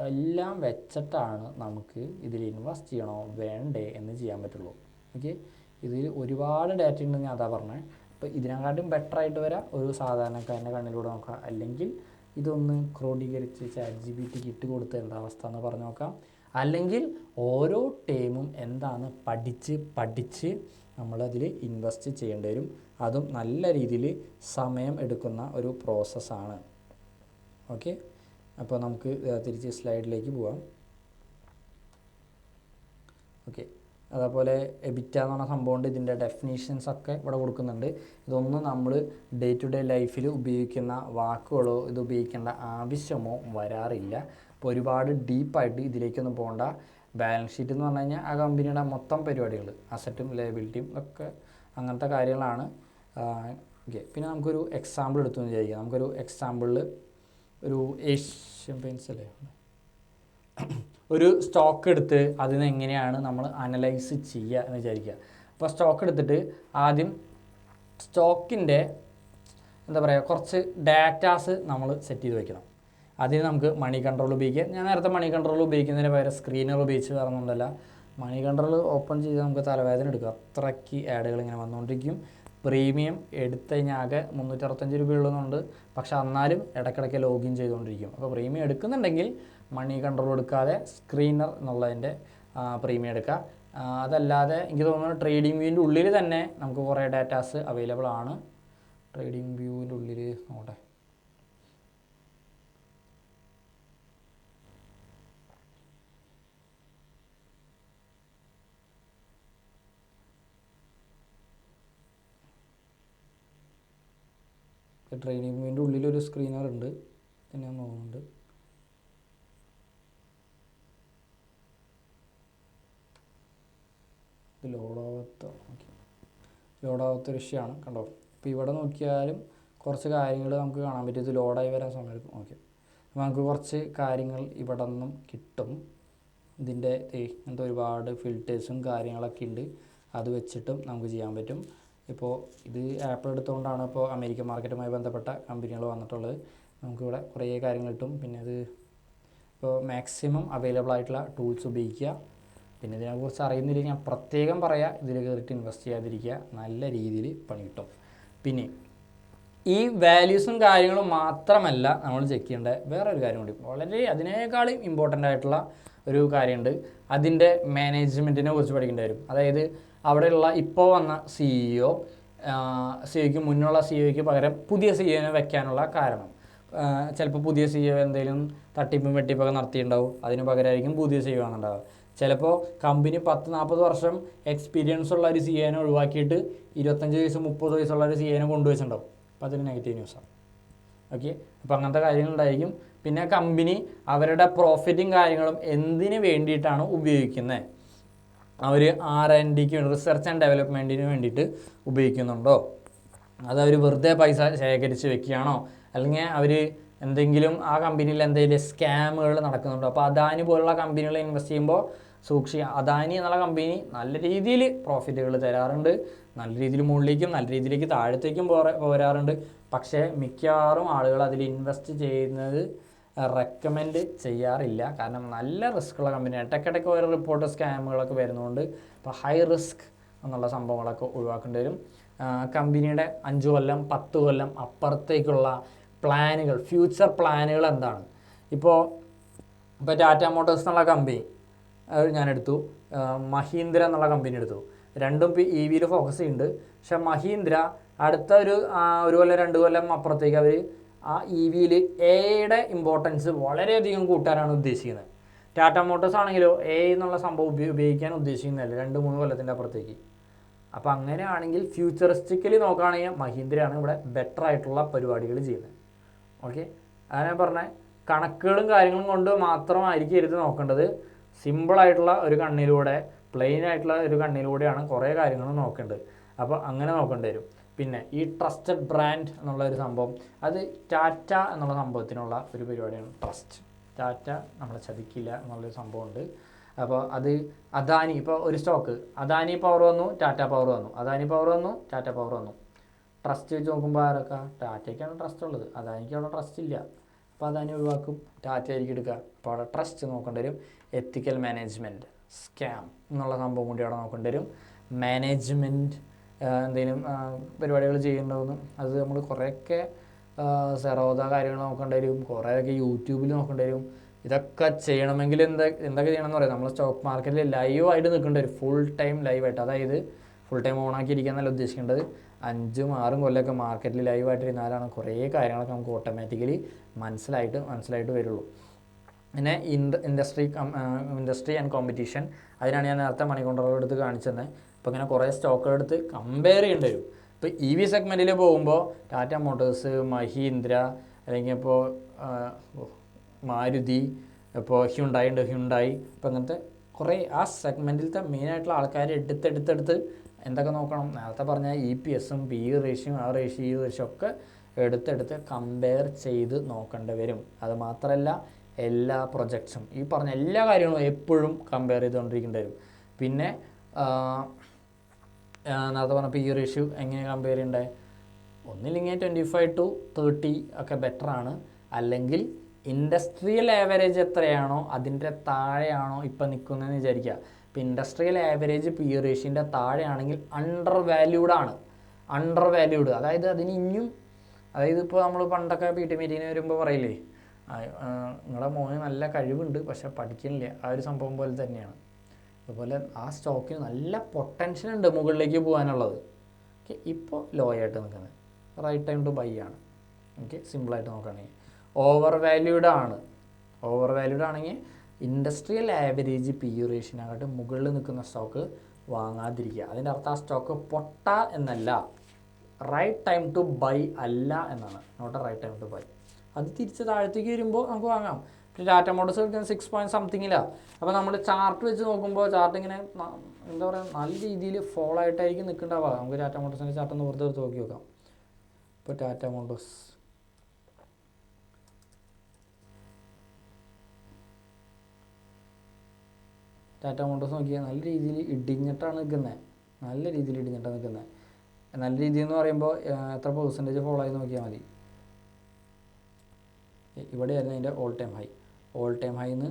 എല്ലാം വെച്ചിട്ടാണ് നമുക്ക് ഇതിൽ ഇൻവെസ്റ്റ് ചെയ്യണോ വേണ്ടേ എന്ന് ചെയ്യാൻ പറ്റുള്ളൂ. ഓക്കെ, ഇതിൽ ഒരുപാട് ഡാറ്റ ഉണ്ടെന്ന് ഞാൻ അതാ പറഞ്ഞത്. അപ്പോൾ ഇതിനെക്കാട്ടും ബെറ്ററായിട്ട് വരാം ഒരു സാധാരണക്കാരൻ്റെ കണ്ണിലൂടെ നോക്കാം, അല്ലെങ്കിൽ ഇതൊന്ന് ക്രോഡീകരിച്ച് ChatGPT ഇട്ട് കൊടുത്ത് എന്താ അവസ്ഥ എന്ന് പറഞ്ഞു നോക്കാം. അല്ലെങ്കിൽ ഓരോ ടൈമും എന്താണ് പഠിച്ച് നമ്മളതിൽ ഇൻവെസ്റ്റ് ചെയ്യേണ്ടി വരും. അതും നല്ല രീതിയിൽ സമയം എടുക്കുന്ന ഒരു പ്രോസസ്സാണ്. ഓക്കെ, അപ്പോൾ നമുക്ക് തിരിച്ച് സ്ലൈഡിലേക്ക് പോവാം. ഓക്കെ, അതേപോലെ എബിറ്റ എന്ന് പറഞ്ഞ സംഭവമുണ്ട്. ഇതിൻ്റെ ഡെഫിനീഷൻസൊക്കെ ഇവിടെ കൊടുക്കുന്നുണ്ട്. ഇതൊന്നും നമ്മൾ ഡേ ടു ഡേ ലൈഫിൽ ഉപയോഗിക്കുന്ന വാക്കുകളോ ഇത് ഉപയോഗിക്കേണ്ട ആവശ്യമോ വരാറില്ല. അപ്പോൾ ഒരുപാട് ഡീപ്പായിട്ട് ഇതിലേക്കൊന്നും പോകണ്ട. ബാലൻസ് ഷീറ്റ് എന്ന് പറഞ്ഞു കഴിഞ്ഞാൽ ആ കമ്പനിയുടെ മൊത്തം പരിപാടികൾ, അസറ്റും ലയബിലിറ്റിയും ഒക്കെ അങ്ങനത്തെ കാര്യങ്ങളാണ്. ഓക്കെ, പിന്നെ നമുക്കൊരു എക്സാമ്പിൾ എടുത്തു എന്ന് വിചാരിക്കാം. നമുക്കൊരു എക്സാമ്പിളിൽ ഒരു ഏഷ്യൻ പെയിൻറ്റ്സ് അല്ലേ, ഒരു സ്റ്റോക്ക് എടുത്ത് അതിന് എങ്ങനെയാണ് നമ്മൾ അനലൈസ് ചെയ്യുക എന്ന് വിചാരിക്കുക. അപ്പോൾ സ്റ്റോക്ക് എടുത്തിട്ട് ആദ്യം സ്റ്റോക്കിൻ്റെ എന്താ പറയുക കുറച്ച് ഡാറ്റാസ് നമ്മൾ സെറ്റ് ചെയ്ത് വെക്കണം. അതിന് നമുക്ക് മണി കൺട്രോൾ ഉപയോഗിക്കാം. ഞാൻ നേരത്തെ മണി കൺട്രോൾ ഉപയോഗിക്കുന്നതിന് പകരം സ്ക്രീനർ ഉപയോഗിച്ച് പറഞ്ഞുകൊണ്ടല്ല, മണി കൺട്രോൾ ഓപ്പൺ ചെയ്ത് നമുക്ക് തലവേദന എടുക്കും. അത്രയ്ക്ക് ആഡുകൾ ഇങ്ങനെ വന്നുകൊണ്ടിരിക്കും. പ്രീമിയം എടുത്തു കഴിഞ്ഞാൽ ആകെ 365 രൂപ ഉള്ളതുകൊണ്ട്, പക്ഷെ എന്നാലും ഇടയ്ക്കിടയ്ക്ക് ലോഗിൻ ചെയ്തുകൊണ്ടിരിക്കും. അപ്പോൾ പ്രീമിയം എടുക്കുന്നുണ്ടെങ്കിൽ മണി കൺട്രോൾ എടുക്കാതെ സ്ക്രീനർ എന്നുള്ളതിൻ്റെ പ്രീമിയം എടുക്കുക. അതല്ലാതെ എനിക്ക് തോന്നുന്നു ട്രേഡിംഗ് വ്യൂവിൻ്റെ ഉള്ളിൽ തന്നെ നമുക്ക് കുറേ ഡാറ്റാസ് അവൈലബിൾ ആണ്. ട്രേഡിംഗ് വ്യൂവിൻ്റെ ഉള്ളിൽ നോട്ടെ, ട്രേഡിംഗ് വ്യൂവിൻ്റെ ഉള്ളിലൊരു സ്ക്രീനർ ഉണ്ട്, പിന്നെ ഞാൻ നോക്കുന്നുണ്ട്. ഇത് ലോഡാവാത്തൊരു വിഷയമാണ് കണ്ടോ. ഇപ്പോൾ ഇവിടെ നോക്കിയാലും കുറച്ച് കാര്യങ്ങൾ നമുക്ക് കാണാൻ പറ്റും. ഇത് ലോഡായി വരാൻ സമയം എടുക്കും. ഓക്കെ, അപ്പോൾ നമുക്ക് കുറച്ച് കാര്യങ്ങൾ ഇവിടെ നിന്നും കിട്ടും. ഇതിൻ്റെ ഇങ്ങനത്തെ ഒരുപാട് ഫിൽറ്റേഴ്സും കാര്യങ്ങളൊക്കെ ഉണ്ട്. അത് വെച്ചിട്ടും നമുക്ക് ചെയ്യാൻ പറ്റും. ഇപ്പോൾ ഇത് ആപ്പിൾ എടുത്തുകൊണ്ടാണ് ഇപ്പോൾ അമേരിക്കൻ മാർക്കറ്റുമായി ബന്ധപ്പെട്ട കമ്പനികൾ വന്നിട്ടുള്ളത്. നമുക്കിവിടെ കുറേ കാര്യങ്ങൾ കിട്ടും. പിന്നെ ഇത് ഇപ്പോൾ മാക്സിമം അവൈലബിൾ ആയിട്ടുള്ള ടൂൾസ് ഉപയോഗിക്കുക. പിന്നെ ഇതിനെക്കുറിച്ച് അറിയുന്നില്ല ഞാൻ പ്രത്യേകം പറയാം, ഇതിൽ കയറിയിട്ട് ഇൻവെസ്റ്റ് ചെയ്യാതിരിക്കുക, നല്ല രീതിയിൽ പണി കിട്ടും. പിന്നെ ഈ വാല്യൂസും കാര്യങ്ങളും മാത്രമല്ല നമ്മൾ ചെക്ക് ചെയ്യേണ്ട വേറൊരു കാര്യം കൂടി, വളരെ അതിനേക്കാളും ഇമ്പോർട്ടൻ്റ് ആയിട്ടുള്ള ഒരു കാര്യമുണ്ട്. അതിൻ്റെ മാനേജ്മെൻറ്റിനെ കുറിച്ച് പഠിക്കേണ്ടി വരും. അതായത് അവിടെയുള്ള ഇപ്പോൾ വന്ന സിഇഒയ്ക്ക് മുന്നുള്ള സിഇഒയ്ക്ക് പകരം പുതിയ സിഇഒനെ വെക്കാനുള്ള കാരണം, ചിലപ്പോൾ പുതിയ സിഇഒ എന്തെങ്കിലും തട്ടിപ്പും വെട്ടിപ്പൊക്കെ നടത്തിയിട്ടുണ്ടാവും, അതിന് പകരമായിരിക്കും പുതിയ സിഇഒ വന്നിട്ടുണ്ടാവുക. ചിലപ്പോൾ കമ്പനി 10-40 വർഷം എക്സ്പീരിയൻസ് ഉള്ള ഒരു CA ഒഴിവാക്കിയിട്ട് 25 വയസ്സ് 30 വയസ്സുള്ള ഒരു CA കൊണ്ടുവച്ചിട്ടുണ്ടാവും. അപ്പോൾ അതൊരു നെഗറ്റീവ് ന്യൂസാണ്. ഓക്കെ, അപ്പോൾ അങ്ങനത്തെ കാര്യങ്ങളുണ്ടായിരിക്കും. പിന്നെ കമ്പനി അവരുടെ പ്രോഫിറ്റും കാര്യങ്ങളും എന്തിനു വേണ്ടിയിട്ടാണ് ഉപയോഗിക്കുന്നത്, അവർ R&Dക്ക് വേണ്ടി റിസർച്ച് ആൻഡ് ഡെവലപ്മെൻറ്റിന് വേണ്ടിയിട്ട് ഉപയോഗിക്കുന്നുണ്ടോ, അത് അവർ വെറുതെ പൈസ ശേഖരിച്ച് വെക്കുകയാണോ, അല്ലെങ്കിൽ അവർ എന്തെങ്കിലും ആ കമ്പനിയിൽ എന്തെങ്കിലും സ്കാമുകൾ നടക്കുന്നുണ്ടോ. അപ്പോൾ അദാനി പോലുള്ള കമ്പനികൾ ഇൻവെസ്റ്റ് ചെയ്യുമ്പോൾ സൂക്ഷിക്കുക. അദാനി എന്നുള്ള കമ്പനി നല്ല രീതിയിൽ പ്രോഫിറ്റുകൾ തരാറുണ്ട്, നല്ല രീതിയിൽ മുകളിലേക്കും നല്ല രീതിയിലേക്ക് താഴത്തേക്കും പോരാറുണ്ട്. പക്ഷേ മിക്കവാറും ആളുകൾ അതിൽ ഇൻവെസ്റ്റ് ചെയ്യുന്നത് റെക്കമെൻഡ് ചെയ്യാറില്ല. കാരണം നല്ല റിസ്ക്കുള്ള കമ്പനിയാണ്. ഇടയ്ക്കിടയ്ക്ക് ഓരോ റിപ്പോർട്ട് സ്കാമുകളൊക്കെ വരുന്നതുകൊണ്ട് ഇപ്പോൾ ഹൈ റിസ്ക് എന്നുള്ള സംഭവങ്ങളൊക്കെ ഒഴിവാക്കേണ്ടി വരും. കമ്പനിയുടെ 5 കൊല്ലം 10 കൊല്ലം അപ്പുറത്തേക്കുള്ള പ്ലാനുകൾ, ഫ്യൂച്ചർ പ്ലാനുകൾ എന്താണ്. ഇപ്പോൾ ടാറ്റ മോട്ടോഴ്സ് എന്നുള്ള കമ്പനി ഞാനെടുത്തു, മഹീന്ദ്ര എന്നുള്ള കമ്പനി എടുത്തു. രണ്ടും ഇപ്പോൾ EVയിൽ ഫോക്കസ് ചെയ്യുന്നുണ്ട്. പക്ഷെ മഹീന്ദ്ര അടുത്ത ഒരു കൊല്ലം 2 കൊല്ലം അപ്പുറത്തേക്ക് അവർ ആ EVയിൽ AI ഇമ്പോർട്ടൻസ് വളരെയധികം കൂട്ടാനാണ് ഉദ്ദേശിക്കുന്നത്. ടാറ്റ മോട്ടോഴ്സ് ആണെങ്കിലോ AI എന്നുള്ള സംഭവം ഉപയോഗിക്കാൻ ഉദ്ദേശിക്കുന്നില്ല 2-3 കൊല്ലത്തിൻ്റെ അപ്പുറത്തേക്ക്. അപ്പോൾ അങ്ങനെയാണെങ്കിൽ ഫ്യൂച്ചറിസ്റ്റിക്കലി നോക്കുകയാണെങ്കിൽ മഹീന്ദ്രയാണ് ഇവിടെ ബെറ്റർ ആയിട്ടുള്ള പരിപാടികൾ ചെയ്യുന്നത്. ഓക്കെ, അങ്ങനെ പറഞ്ഞ കണക്കുകളും കാര്യങ്ങളും കൊണ്ട് മാത്രമായിരിക്കും നോക്കേണ്ടത്. സിമ്പിളായിട്ടുള്ള ഒരു കണ്ണിലൂടെ, പ്ലെയിൻ ആയിട്ടുള്ള ഒരു കണ്ണിലൂടെയാണ് കുറേ കാര്യങ്ങൾ നോക്കേണ്ടത്. അപ്പോൾ അങ്ങനെ നോക്കേണ്ടി വരും. പിന്നെ ഈ ട്രസ്റ്റഡ് ബ്രാൻഡ് എന്നുള്ള ഒരു സംഭവം, അത് ടാറ്റ എന്നുള്ള സംഭവത്തിനുള്ള ഒരു പരിപാടിയാണ്. ട്രസ്റ്റ്, ടാറ്റ നമ്മളെ ചതിക്കില്ല എന്നുള്ളൊരു സംഭവമുണ്ട്. അപ്പോൾ അത് അദാനി, ഇപ്പോൾ ഒരു സ്റ്റോക്ക് അദാനി പവർ വന്നു, ടാറ്റ പവർ വന്നു, അദാനി പവർ വന്നു, ടാറ്റ പവർ വന്നു. ട്രസ്റ്റ് വെച്ച് നോക്കുമ്പോൾ ആരൊക്കെ, ടാറ്റയ്ക്കാണ് ട്രസ്റ്റ് ഉള്ളത്, അദാനിക്ക് അവിടെ ട്രസ്റ്റ് ഇല്ല. അപ്പോൾ അദാനി ഒഴിവാക്കും, ടാറ്റ ആയിരിക്കും എടുക്കുക. അപ്പോൾ അവിടെ ട്രസ്റ്റ് നോക്കേണ്ടി വരും. എത്തിക്കൽ മാനേജ്മെൻറ്റ്, സ്കാം എന്നുള്ള സംഭവം കൂടി അവിടെ നോക്കേണ്ടി വരും. മാനേജ്മെൻറ്റ് എന്തെങ്കിലും പരിപാടികൾ ചെയ്യേണ്ടതെന്ന് അത് നമ്മൾ കുറേയൊക്കെ സെറോദ കാര്യങ്ങൾ നോക്കേണ്ടി വരും, കുറേയൊക്കെ യൂട്യൂബിൽ നോക്കേണ്ടി വരും. ഇതൊക്കെ ചെയ്യണമെങ്കിൽ എന്തൊക്കെ ചെയ്യണമെന്ന് പറയാം, നമ്മൾ സ്റ്റോക്ക് മാർക്കറ്റിൽ ലൈവായിട്ട് നിൽക്കേണ്ടി വരും, ഫുൾ ടൈം ലൈവായിട്ട്. അതായത് ഫുൾ ടൈം ഓണാക്കി ഇരിക്കാന്നല്ല ഉദ്ദേശിക്കേണ്ടത്. 5-6 കൊല്ലമൊക്കെ മാർക്കറ്റിൽ ലൈവായിട്ടിരുന്നാലാണ് കുറേ കാര്യങ്ങളൊക്കെ നമുക്ക് ഓട്ടോമാറ്റിക്കലി മനസ്സിലായിട്ട് വരുള്ളൂ. പിന്നെ ഇൻഡസ്ട്രി ആൻഡ് കോമ്പറ്റീഷൻ, അതിനാണ് ഞാൻ നേരത്തെ മണി കൺട്രോളർ എടുത്ത് കാണിച്ചത്. അപ്പോൾ ഇങ്ങനെ കുറേ സ്റ്റോക്കുകൾ എടുത്ത് കമ്പയർ ചെയ്യേണ്ടി വരും. ഇപ്പോൾ EV സെഗ്മെൻറ്റിൽ പോകുമ്പോൾ ടാറ്റ മോട്ടോഴ്സ്, മഹീന്ദ്ര, അല്ലെങ്കിൽ ഇപ്പോൾ മാരുതി, ഇപ്പോൾ ഹ്യുണ്ടായി ഉണ്ട്, ഹ്യുണ്ടായി, ഇപ്പോൾ അങ്ങനത്തെ കുറേ ആ സെഗ്മെൻറ്റിലത്തെ മെയിനായിട്ടുള്ള ആൾക്കാർ എടുത്തെടുത്ത് എന്തൊക്കെ നോക്കണം, നേരത്തെ പറഞ്ഞ EPSഉം PE റേഷ്യോയും ആ റേഷ്യോ ഈ റേഷ്യോ ഒക്കെ എടുത്തെടുത്ത് കമ്പയർ ചെയ്ത് നോക്കേണ്ടി വരും. അത് മാത്രമല്ല എല്ലാ പ്രൊജക്ട്സും, ഈ പറഞ്ഞ എല്ലാ കാര്യങ്ങളും എപ്പോഴും കമ്പയർ ചെയ്തുകൊണ്ടിരിക്കേണ്ടി വരും. പിന്നെ നേരത്തെ പറഞ്ഞ PE റേഷ്യോ എങ്ങനെ കമ്പയർ ചെയ്യണ്ടേ, ഒന്നില്ലെങ്കിൽ 25-30 ഒക്കെ ബെറ്ററാണ്, അല്ലെങ്കിൽ ഇൻഡസ്ട്രിയൽ ആവറേജ് എത്രയാണോ അതിൻ്റെ താഴെയാണോ ഇപ്പം നിൽക്കുന്നതെന്ന് വിചാരിക്കുക. ഇപ്പോൾ ഇൻഡസ്ട്രിയൽ ആവറേജ് PE റേഷ്യോൻ്റെ താഴെയാണെങ്കിൽ അണ്ടർ വാല്യൂഡ്, അതായത് അതിന് ഇനിയും, അതായത് ഇപ്പോൾ നമ്മൾ പണ്ടൊക്കെ PT മീറ്റിങ്ങിന് വരുമ്പോൾ പറയില്ലേ, നിങ്ങളുടെ മോന് നല്ല കഴിവുണ്ട് പക്ഷെ പഠിക്കുന്നില്ല, ആ ഒരു സംഭവം പോലെ തന്നെയാണ്. അതുപോലെ ആ സ്റ്റോക്കിന് നല്ല പൊട്ടൻഷ്യൽ ഉണ്ട് മുകളിലേക്ക് പോകാനുള്ളത്. ഓക്കെ, ഇപ്പോൾ ലോ ആയിട്ട് നിൽക്കുന്നത്, റൈറ്റ് ടൈം ടു ബൈ ആണ്. ഓക്കെ, സിമ്പിളായിട്ട് നോക്കുകയാണെങ്കിൽ ഓവർ വാല്യൂഡ് ആണെങ്കിൽ ഇൻഡസ്ട്രിയൽ ആവറേജ് PE റേഷ്യോനകത്ത് മുകളിൽ നിൽക്കുന്ന സ്റ്റോക്ക് വാങ്ങാതിരിക്കുക. അതിൻ്റെ അർത്ഥം ആ സ്റ്റോക്ക് പൊട്ട എന്നല്ല, റൈറ്റ് ടൈം ടു ബൈ അല്ല എന്നാണ്, not a right time to buy. അത് തിരിച്ച് താഴത്തേക്ക് വരുമ്പോൾ നമുക്ക് വാങ്ങാം. പിന്നെ ടാറ്റ മോട്ടോഴ്സ് എടുക്കുന്ന 6 point something. അപ്പോൾ നമ്മൾ ചാർട്ട് വെച്ച് നോക്കുമ്പോൾ ചാർട്ട് ഇങ്ങനെ എന്താ പറയുക, നല്ല രീതിയിൽ ഫോളോ ആയിട്ടായിരിക്കും നിൽക്കേണ്ടാവുക. നമുക്ക് ടാറ്റ മോട്ടോഴ്സിൻ്റെ ചാർട്ട് ഒന്ന് വെറുതെ എടുത്ത് നോക്കി നോക്കാം. ഇപ്പോൾ ടാറ്റ മോട്ടോഴ്സ് നോക്കിയാൽ നല്ല രീതിയിൽ ഇടിഞ്ഞിട്ടാണ് നിൽക്കുന്നത്, നല്ല രീതിയിൽ എന്ന് പറയുമ്പോൾ എത്ര പെർസെൻറ്റേജ് ഫോളോ ആയി നോക്കിയാൽ മതി. ഇവിടെയായിരുന്നു അതിൻ്റെ ഓൾ ടൈം ഹൈന്ന്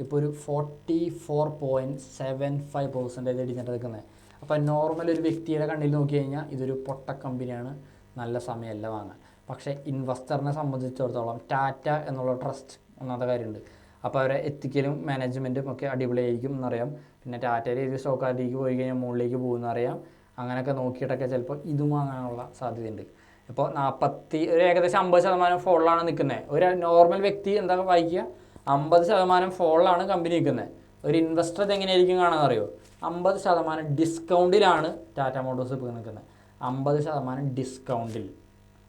ഇപ്പോൾ ഒരു 44.75% ഇടിഞ്ഞിട്ട് നിൽക്കുന്നത്. അപ്പോൾ നോർമൽ ഒരു വ്യക്തിയുടെ കണ്ണിൽ നോക്കി കഴിഞ്ഞാൽ ഇതൊരു പൊട്ട കമ്പനിയാണ്, നല്ല സമയമല്ല വാങ്ങാൻ. പക്ഷേ ഇൻവെസ്റ്ററിനെ സംബന്ധിച്ചിടത്തോളം ടാറ്റ എന്നുള്ള ട്രസ്റ്റ് ഒന്നാമത്തെ കാര്യമുണ്ട്. അപ്പോൾ അവരെ എത്തിക്കലും മാനേജ്മെൻറ്റും ഒക്കെ അടിപൊളിയായിരിക്കും എന്നറിയാം. പിന്നെ ടാറ്റയിൽ ഏത് സ്റ്റോക്കാരിലേക്ക് പോയി കഴിഞ്ഞാൽ മുകളിലേക്ക് പോകുമെന്നറിയാം. അങ്ങനെയൊക്കെ നോക്കിയിട്ടൊക്കെ ചിലപ്പോൾ ഇതും വാങ്ങാനുള്ള സാധ്യതയുണ്ട്. ഇപ്പോൾ ഏകദേശം 50% ഫോളിലാണ് നിൽക്കുന്നത്. ഒരു നോർമൽ വ്യക്തി എന്താ വായിക്കുക, 50% ഫോളിലാണ് കമ്പനി നിൽക്കുന്നത്. ഒരു ഇൻവെസ്റ്റർ ഇത് എങ്ങനെയായിരിക്കും കാണാമെന്ന് അറിയോ? 50% ഡിസ്കൗണ്ടിലാണ് ടാറ്റ മോട്ടോഴ്സ് ഇപ്പോൾ നിൽക്കുന്നത്. 50% ഡിസ്കൗണ്ടിൽ.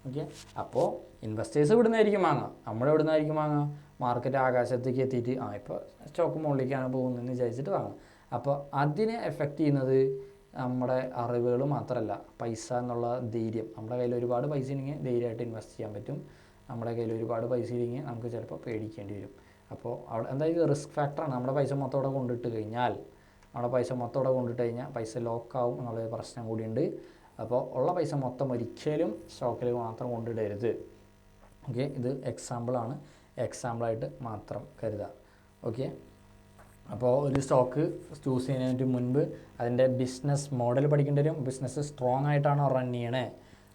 ഓക്കെ, അപ്പോൾ ഇൻവെസ്റ്റേഴ്സ് ഇവിടെ നിന്നായിരിക്കും വാങ്ങുക. നമ്മളെവിടെ നിന്നായിരിക്കും വാങ്ങുക? മാർക്കറ്റ് ആകാശത്തേക്ക് എത്തിയിട്ട് ഇപ്പോൾ സ്റ്റോക്ക് മുകളിലേക്കാണ് പോകുന്നതെന്ന് വിചാരിച്ചിട്ട് വാങ്ങുക. അപ്പോൾ അതിനെ എഫക്റ്റ് ചെയ്യുന്നത് നമ്മുടെ അറിവുകൾ മാത്രമല്ല, പൈസ എന്നുള്ള ധൈര്യം. നമ്മുടെ കയ്യിൽ ഒരുപാട് പൈസ ഉണ്ടെങ്കിൽ ധൈര്യമായിട്ട് ഇൻവെസ്റ്റ് ചെയ്യാൻ പറ്റും. നമ്മുടെ കയ്യിൽ ഒരുപാട് പൈസ ഇല്ലെങ്കിൽ നമുക്ക് ചിലപ്പോൾ പേടിക്കേണ്ടി വരും. അപ്പോൾ അവിടെ എന്തായാലും റിസ്ക് ഫാക്ടറാണ്. നമ്മുടെ പൈസ മൊത്തം അവിടെ കൊണ്ടിട്ട് കഴിഞ്ഞാൽ പൈസ ലോക്കാവും എന്നുള്ളൊരു പ്രശ്നം കൂടിയുണ്ട്. അപ്പോൾ ഉള്ള പൈസ മൊത്തം ഒരിക്കലും സ്റ്റോക്കിൽ മാത്രം കൊണ്ടിടരുത്. ഓക്കെ, ഇത് എക്സാമ്പിളായിട്ട് മാത്രം കരുതുക. ഓക്കെ, അപ്പോൾ ഒരു സ്റ്റോക്ക് ചൂസ് ചെയ്യുന്നതിന് മുൻപ് അതിൻ്റെ ബിസിനസ് മോഡൽ പഠിക്കേണ്ടി വരും. ബിസിനസ് സ്ട്രോങ് ആയിട്ടാണോ റൺ ചെയ്യണേ,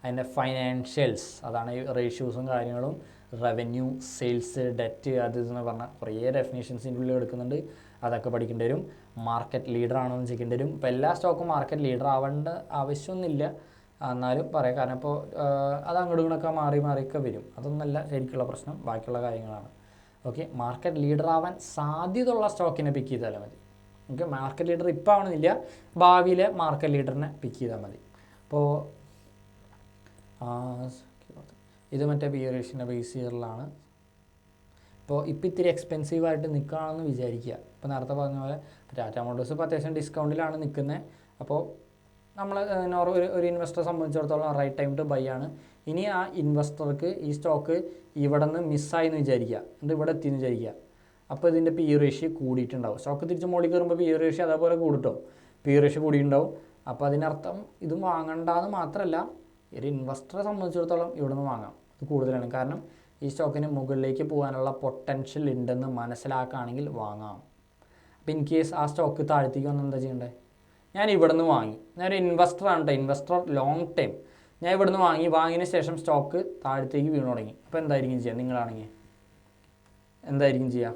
അതിൻ്റെ ഫൈനാൻഷ്യൽസ്, അതാണ് ഈ റേഷ്യൂസും കാര്യങ്ങളും, റവന്യൂ, സെയിൽസ്, ഡെറ്റ്, അത് ഇതെന്ന് പറഞ്ഞാൽ കുറേ ഡെഫിനേഷൻസിൻ്റെ ഉള്ളിൽ എടുക്കുന്നുണ്ട്. അതൊക്കെ പഠിക്കേണ്ടി വരും. മാർക്കറ്റ് ലീഡർ ആണോ എന്ന് ചെക്കേണ്ടി വരും. ഇപ്പോൾ എല്ലാ സ്റ്റോക്കും മാർക്കറ്റ് ലീഡർ ആവേണ്ട ആവശ്യമൊന്നുമില്ല, എന്നാലും പറയാം. കാരണം ഇപ്പോൾ അത് അങ്ങോട്ടും ഇങ്ങോട്ടൊക്കെ മാറിയൊക്കെ വരും. അതൊന്നുമല്ല ശരിക്കുള്ള പ്രശ്നം, ബാക്കിയുള്ള കാര്യങ്ങളാണ്. ഓക്കെ, മാർക്കറ്റ് ലീഡർ ആവാൻ സാധ്യതയുള്ള സ്റ്റോക്കിനെ പിക്ക് ചെയ്താൽ മതി. ഓക്കെ, മാർക്കറ്റ് ലീഡർ ഇപ്പോൾ ആവണമെന്നില്ല, ഭാവിയിലെ മാർക്കറ്റ് ലീഡറിനെ പിക്ക് ചെയ്താൽ മതി. അപ്പോൾ ഇത് മറ്റേ ബിയറേഷൻ്റെ ബേസ് ഇയറിലാണ്. ഇപ്പോൾ ഇത്തിരി എക്സ്പെൻസീവായിട്ട് നിൽക്കുകയാണെന്ന് വിചാരിക്കുക. ഇപ്പോൾ നേരത്തെ പറഞ്ഞ പോലെ ടാറ്റ മോട്ടോഴ്സ് ഇപ്പോൾ അത്യാവശ്യം ഡിസ്കൗണ്ടിലാണ് നിൽക്കുന്നത്. അപ്പോൾ നമ്മൾ ഒരു ഇൻവെസ്റ്ററെ സംബന്ധിച്ചിടത്തോളം റൈറ്റ് ടൈം ടു ബൈ ആണ്. ഇനി ആ ഇൻവെസ്റ്റർക്ക് ഈ സ്റ്റോക്ക് ഇവിടെ നിന്ന് മിസ്സായി എന്ന് വിചാരിക്കുക, എന്നിട്ട് ഇവിടെ എത്തിയെന്ന് വിചാരിക്കുക. അപ്പോൾ ഇതിൻ്റെ പി റേഷ്യോ കൂടിയിട്ടുണ്ടാവും. സ്റ്റോക്ക് തിരിച്ച് മോളിൽ കയറുമ്പോൾ പി റേഷ്യോ അതേപോലെ കൂടിട്ടോ, പി റേഷ്യോ കൂടിയിട്ടുണ്ടാവും. അപ്പോൾ അതിനർത്ഥം ഇതും വാങ്ങണ്ടെന്ന് മാത്രമല്ല, ഒരു ഇൻവെസ്റ്ററെ സംബന്ധിച്ചിടത്തോളം ഇവിടെ നിന്ന് വാങ്ങാം, ഇത് കൂടുതലാണ്. കാരണം ഈ സ്റ്റോക്കിന് മുകളിലേക്ക് പോകാനുള്ള പൊട്ടൻഷ്യൽ ഉണ്ടെന്ന് മനസ്സിലാക്കുകയാണെങ്കിൽ വാങ്ങാം. അപ്പോൾ ഇൻ കേസ് ആ സ്റ്റോക്ക് താഴത്തേക്ക് വന്നാൽ എന്താ ചെയ്യേണ്ടത്? ഞാൻ ഇവിടെ നിന്ന് വാങ്ങി, ഞാനൊരു ഇൻവെസ്റ്ററാണ് കേട്ടോ, ഇൻവെസ്റ്റർ ലോങ് ടൈം. ഞാൻ ഇവിടെ നിന്ന് വാങ്ങിയതിന് ശേഷം സ്റ്റോക്ക് താഴത്തേക്ക് വീണു തുടങ്ങി. അപ്പോൾ എന്തായിരിക്കും ചെയ്യുക? നിങ്ങളാണെങ്കിൽ എന്തായിരിക്കും ചെയ്യുക?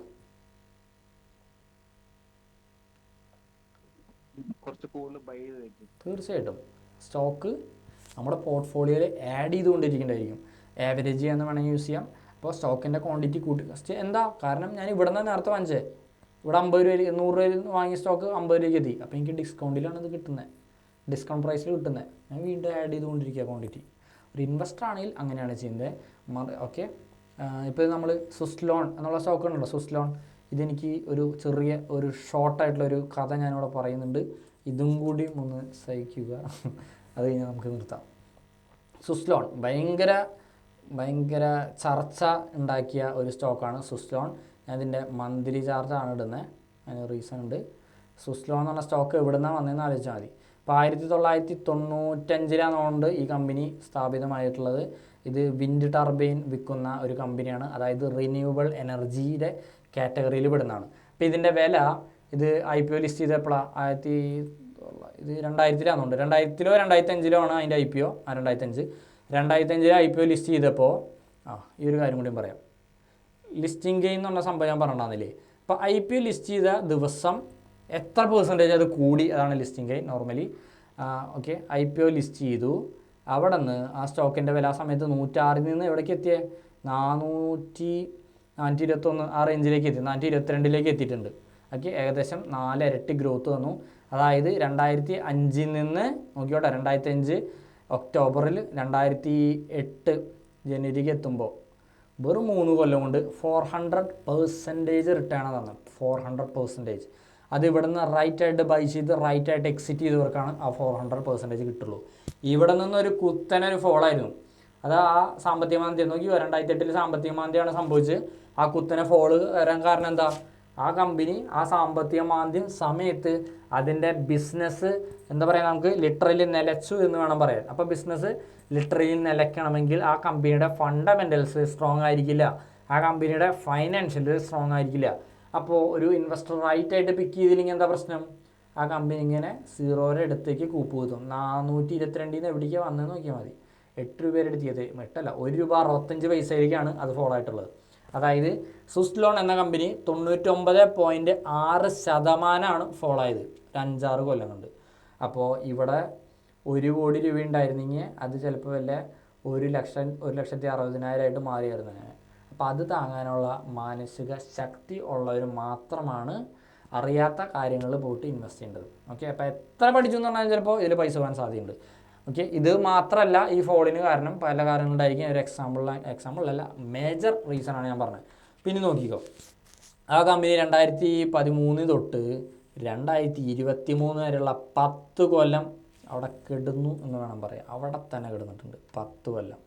കുറച്ച് കൂടുതൽ ബൈ ചെയ്ത് വെക്കും. തീർച്ചയായിട്ടും സ്റ്റോക്ക് നമ്മുടെ പോർട്ട്ഫോളിയോയിൽ ആഡ് ചെയ്തുകൊണ്ടിരിക്കേണ്ടതായിരിക്കും. ആവറേജ് ചെയ്യാന്ന് വേണമെങ്കിൽ യൂസ് ചെയ്യാം. അപ്പോൾ സ്റ്റോക്കിൻ്റെ ക്വാണ്ടിറ്റി കൂട്ടി എന്താ കാരണം, ഞാൻ ഇവിടെ നിന്ന് നേരത്തെ വാങ്ങിച്ചേ, ഇവിടെ 50 രൂപ 100 രൂപയിൽ വാങ്ങിയ സ്റ്റോക്ക് 50 രൂപയ്ക്ക് എത്തി. അപ്പോൾ എനിക്ക് ഡിസ്കൗണ്ടിലാണ് ഇത് കിട്ടുന്നത്, ഡിസ്കൗണ്ട് പ്രൈസിൽ കിട്ടുന്നത്. ഞാൻ വീണ്ടും ആഡ് ചെയ്തുകൊണ്ടിരിക്കുക ക്വാണ്ടിറ്റി. ഒരു ഇൻവെസ്റ്റർ ആണെങ്കിൽ അങ്ങനെയാണ് ചെയ്യുന്നത്. ഓക്കെ, ഇപ്പോൾ നമ്മൾ സ്വിസ്ലോൺ എന്നുള്ള സ്റ്റോക്ക് ഉണ്ടല്ലോ, സ്വിസ്ലോൺ. ഇതെനിക്ക് ഒരു ഷോർട്ടായിട്ടുള്ളൊരു കഥ ഞാനിവിടെ പറയുന്നുണ്ട്, ഇതും കൂടി ഒന്ന് സഹിക്കുക, അത് കഴിഞ്ഞാൽ നമുക്ക് നിർത്താം. സ്വിസ്ലോൺ ഭയങ്കര ചർച്ച ഉണ്ടാക്കിയ ഒരു സ്റ്റോക്കാണ് സ്വിസ്ലോൺ. ഞാൻ ഇതിൻ്റെ മന്ത്ലി ചാർജാണ് ഇടുന്നത്, അതിന് റീസൺ ഉണ്ട്. സ്വിസ്ലോൺ എന്ന് പറഞ്ഞ സ്റ്റോക്ക് എവിടെ നിന്നാണ് വന്നതെന്ന് ആലോചിച്ചാൽ മതി. ഇപ്പോൾ 1995 ഈ കമ്പനി സ്ഥാപിതമായിട്ടുള്ളത്. ഇത് വിൻഡ് ടർബൈൻ വിൽക്കുന്ന ഒരു കമ്പനിയാണ്, അതായത് റിന്യൂവബിൾ എനർജിയുടെ കാറ്റഗറിയിൽ പെടുന്നതാണ്. അപ്പോൾ ഇതിൻ്റെ വില, ഇത് IPO ലിസ്റ്റ് ചെയ്തപ്പോഴാണ് ഇത് 2000-ലാണെന്നുണ്ട്, 2000-ലോ 2005-ലോ ആണ് അതിൻ്റെ IPO. 2005 IPO ലിസ്റ്റ് ചെയ്തപ്പോൾ ഈ ഒരു കാര്യം കൂടിയും പറയാം. ലിസ്റ്റിംഗ് ഗെയിൻ എന്നുള്ള സംഭവം ഞാൻ പറഞ്ഞില്ലേ. അപ്പോൾ IPO ലിസ്റ്റ് ചെയ്ത ദിവസം എത്ര % അത് കൂടി, അതാണ് listing gain normally. Okay, IPO list ചെയ്തു, അവിടെ നിന്ന് ആ സ്റ്റോക്കിൻ്റെ വില ആ സമയത്ത് 106-ൽ നിന്ന് എവിടേക്ക് എത്തിയേ? 421 ആ റേഞ്ചിലേക്ക് എത്തി, 422-ലേക്ക് എത്തിയിട്ടുണ്ട്. ഓക്കെ, ഏകദേശം 4 ഇരട്ടി ഗ്രോത്ത് വന്നു. അതായത് 2005-ൽ നിന്ന് നോക്കിയോട്ടെ, 2005 ഒക്ടോബറിൽ 2008 ജനുവരിക്ക് എത്തുമ്പോൾ വെറും 3 കൊല്ലം കൊണ്ട് 400% റിട്ടേൺ തന്നത്. 400%. അത് ഇവിടെ നിന്ന് റൈറ്റായിട്ട് ബൈ ചെയ്ത് റൈറ്റായിട്ട് എക്സിറ്റ് ചെയ്തവർക്കാണ് ആ 400% കിട്ടുള്ളൂ. ഇവിടെ നിന്നൊരു കുത്തനൊരു ഫോളായിരുന്നു. അത് ആ സാമ്പത്തിക മാന്ദ്യം നോക്കി, 2008 സാമ്പത്തിക മാന്ദ്യമാണ് സംഭവിച്ചത്. ആ കുത്തനെ ഫോള് വരാൻ കാരണം എന്താ? ആ കമ്പനി ആ സാമ്പത്തിക മാന്ദ്യം സമയത്ത് അതിൻ്റെ ബിസിനസ് എന്താ പറയുക, നമുക്ക് ലിറ്ററലി നിലച്ചു എന്ന് വേണം പറയാൻ. അപ്പോൾ ബിസിനസ് ലിറ്ററലി നിലയ്ക്കണമെങ്കിൽ ആ കമ്പനിയുടെ ഫണ്ടമെൻ്റൽസ് സ്ട്രോങ് ആയിരിക്കില്ല, ആ കമ്പനിയുടെ ഫൈനാൻഷ്യൽ സ്ട്രോങ് ആയിരിക്കില്ല. അപ്പോൾ ഒരു ഇൻവെസ്റ്റർ റൈറ്റായിട്ട് പിക്ക് ചെയ്തില്ലെങ്കിൽ എന്താ പ്രശ്നം? ആ കമ്പനി ഇങ്ങനെ 0 അടുത്തേക്ക് കൂപ്പ് കുത്തും. 422 എവിടേക്കാണ് വന്നതെന്ന് നോക്കിയാൽ മതി. 8 രൂപയുടെ എടുത്തിയത്, 8 അല്ല, 1 രൂപ 65 പൈസയിലേക്കാണ് അത് ഫോളോ ആയിട്ടുള്ളത്. അതായത് സ്വിസ്ലോൺ എന്ന കമ്പനി 99.6% ഫോളോ ആയത് 5-6 കൊല്ലം കൊണ്ട്. അപ്പോൾ ഇവിടെ 1 കോടി രൂപ ഉണ്ടായിരുന്നെങ്കിൽ അത് ചിലപ്പോൾ വല്ല 1,60,000 മാറിയായിരുന്നു. അപ്പോൾ അത് താങ്ങാനുള്ള മാനസിക ശക്തി ഉള്ളവർ മാത്രമാണ് അറിയാത്ത കാര്യങ്ങളിൽ പോയിട്ട് ഇൻവെസ്റ്റ് ചെയ്യേണ്ടത്. ഓക്കെ, അപ്പോൾ എത്ര പഠിച്ചു എന്ന് പറഞ്ഞാൽ ചിലപ്പോൾ ഇതിൽ പൈസ പോകാൻ സാധ്യതയുണ്ട്. ഓക്കെ, ഇത് മാത്രമല്ല ഈ ഫോളിന് കാരണം പല കാരണങ്ങളുണ്ടായിരിക്കും. ഒരു എക്സാമ്പിളല്ല മേജർ റീസണാണ് ഞാൻ പറഞ്ഞത്. പിന്നെ നോക്കിക്കോ, ആ കമ്പനി 2013 തൊട്ട് 2023 വരെയുള്ള 10 കൊല്ലം അവിടെ കിടന്നു എന്ന് വേണം പറയാം. അവിടെ തന്നെ കിടന്നിട്ടുണ്ട് 10 കൊല്ലം.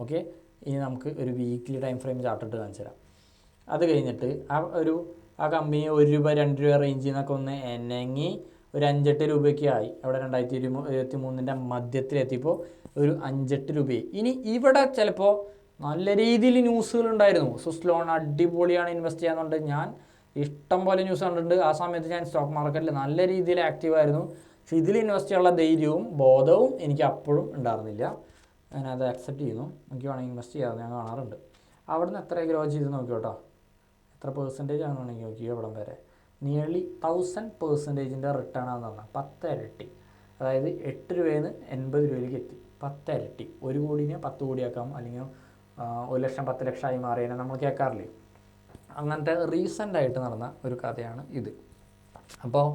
ഓക്കെ, ഇനി നമുക്ക് ഒരു വീക്ക്ലി ടൈം ഫ്രെയിം ചാർട്ടിട്ട് കാണിച്ചു തരാം. അത് കഴിഞ്ഞിട്ട് ആ കമ്പനി 1 രൂപ 2 രൂപ റേഞ്ചിൽ നിന്നൊക്കെ ഒന്ന് എനങ്ങി ഒരു 5-8 രൂപയ്ക്ക് ആയി. അവിടെ 2023 മധ്യത്തിലെത്തിയപ്പോൾ ഒരു 5-8 രൂപയായി. ഇനി ഇവിടെ ചിലപ്പോൾ നല്ല രീതിയിൽ ന്യൂസുകളുണ്ടായിരുന്നു, സുസ്ലോൺ അടിപൊളിയാണ് ഇൻവെസ്റ്റ് ചെയ്യാന്നുണ്ട്. ഞാൻ ഇഷ്ടം പോലെ ന്യൂസ് കണ്ടിട്ടുണ്ട്. ആ സമയത്ത് ഞാൻ സ്റ്റോക്ക് മാർക്കറ്റിൽ നല്ല രീതിയിൽ ആക്റ്റീവായിരുന്നു. പക്ഷേ ഇതിൽ ഇൻവെസ്റ്റ് ചെയ്യാനുള്ള ധൈര്യവും ബോധവും എനിക്ക് അപ്പോഴും ഉണ്ടായിരുന്നില്ല. ഞാനത് അക്സെപ്റ്റ് ചെയ്യുന്നു. എനിക്ക് വേണമെങ്കിൽ ഇൻവെസ്റ്റ് ചെയ്യാതെ ഞാൻ കാണാറുണ്ട്. അവിടെ നിന്ന് എത്ര ഗ്രോ ചെയ്ത് നോക്കിയോട്ടോ, എത്ര പെർസെൻറ്റേജ് ആണ് വേണമെങ്കിൽ നോക്കിയോ. ഇവിടം വരെ നിയർലി 1000% റിട്ടേൺ ആണെന്ന് പറഞ്ഞാൽ 10 ഇരട്ടി. അതായത് 8 രൂപയിൽ നിന്ന് 80 രൂപയിലേക്ക് എത്തി. 10 ഇരട്ടി. 1 കോടിനെ 10 കോടിയാക്കാം, അല്ലെങ്കിൽ 1 ലക്ഷം 10 ലക്ഷമായി മാറിയതിനെ നമ്മൾ കേൾക്കാറില്ലേ. അങ്ങനത്തെ റീസെൻ്റായിട്ട് നടന്ന ഒരു കഥയാണ് ഇത്. അപ്പോൾ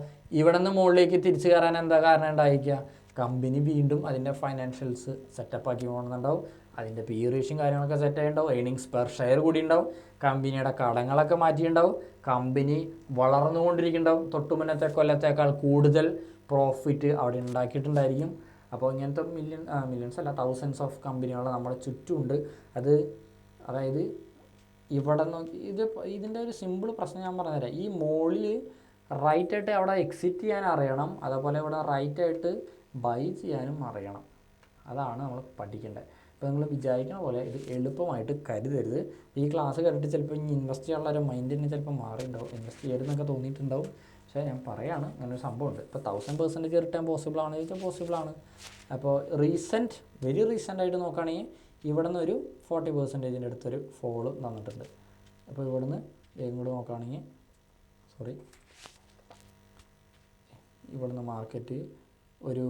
ഇവിടെ നിന്ന് മുകളിലേക്ക് തിരിച്ചു കയറാൻ എന്താ കാരണം ഉണ്ടായിരിക്കുക? കമ്പനി വീണ്ടും അതിൻ്റെ ഫൈനാൻഷ്യൽസ് സെറ്റപ്പാക്കി പോകുന്നുണ്ടാവും. അതിൻ്റെ പി റേഷ്യം കാര്യങ്ങളൊക്കെ സെറ്റ് ആയിട്ടുണ്ടാവും. ഏണിങ്സ് പെർ ഷെയർ കൂടി ഉണ്ടാവും. കമ്പനിയുടെ കടങ്ങളൊക്കെ മാറ്റിയിട്ടുണ്ടാവും. കമ്പനി വളർന്നുകൊണ്ടിരിക്കുന്നുണ്ടാവും. തൊട്ടു മുന്നത്തെ കൊല്ലത്തേക്കാൾ കൂടുതൽ പ്രോഫിറ്റ് അവിടെ ഉണ്ടാക്കിയിട്ടുണ്ടായിരിക്കും. അപ്പോൾ ഇങ്ങനത്തെ മില്യൺസ് അല്ല, തൗസൻഡ്സ് ഓഫ് കമ്പനികൾ നമ്മുടെ ചുറ്റുമുണ്ട്. അതായത് ഇവിടെ നോക്കി ഇതിൻ്റെ ഒരു സിമ്പിൾ പ്രശ്നം ഞാൻ പറഞ്ഞുതരാം. ഈ മോളിൽ റൈറ്റായിട്ട് അവിടെ എക്സിറ്റ് ചെയ്യാൻ അറിയണം, അതേപോലെ ഇവിടെ റൈറ്റായിട്ട് ബൈ ചെയ്യാനും അറിയണം. അതാണ് നമ്മൾ പഠിക്കേണ്ടത്. ഇപ്പോൾ നിങ്ങൾ വിചാരിക്കണ പോലെ ഇത് എളുപ്പമായിട്ട് കരുതരുത്. ഈ ക്ലാസ് കേട്ടിട്ട് ചിലപ്പോൾ ഇനി ഇൻവെസ്റ്റ് ചെയ്യാനുള്ള ഒരു മൈൻഡിന് ചിലപ്പോൾ മാറിയിട്ടുണ്ടാവും, ഇൻവെസ്റ്റ് ചെയ്യരുതെന്നൊക്കെ തോന്നിയിട്ടുണ്ടാവും. പക്ഷേ ഞാൻ പറയാണ്, അങ്ങനെ ഒരു സംഭവമുണ്ട്. ഇപ്പോൾ 1000% റിട്ടേൺ പോസിബിൾ ആണ് ചോദിച്ചാൽ പോസിബിളാണ്. അപ്പോൾ വെരി റീസെൻ്റായിട്ട് നോക്കുകയാണെങ്കിൽ ഇവിടെ നിന്ന് ഒരു 40% അടുത്തൊരു ഫോള് തന്നിട്ടുണ്ട്. അപ്പോൾ ഇവിടെ നിന്ന് ഇങ്ങോട്ട് നോക്കുകയാണെങ്കിൽ ഇവിടുന്ന് മാർക്കറ്റ് ഒരു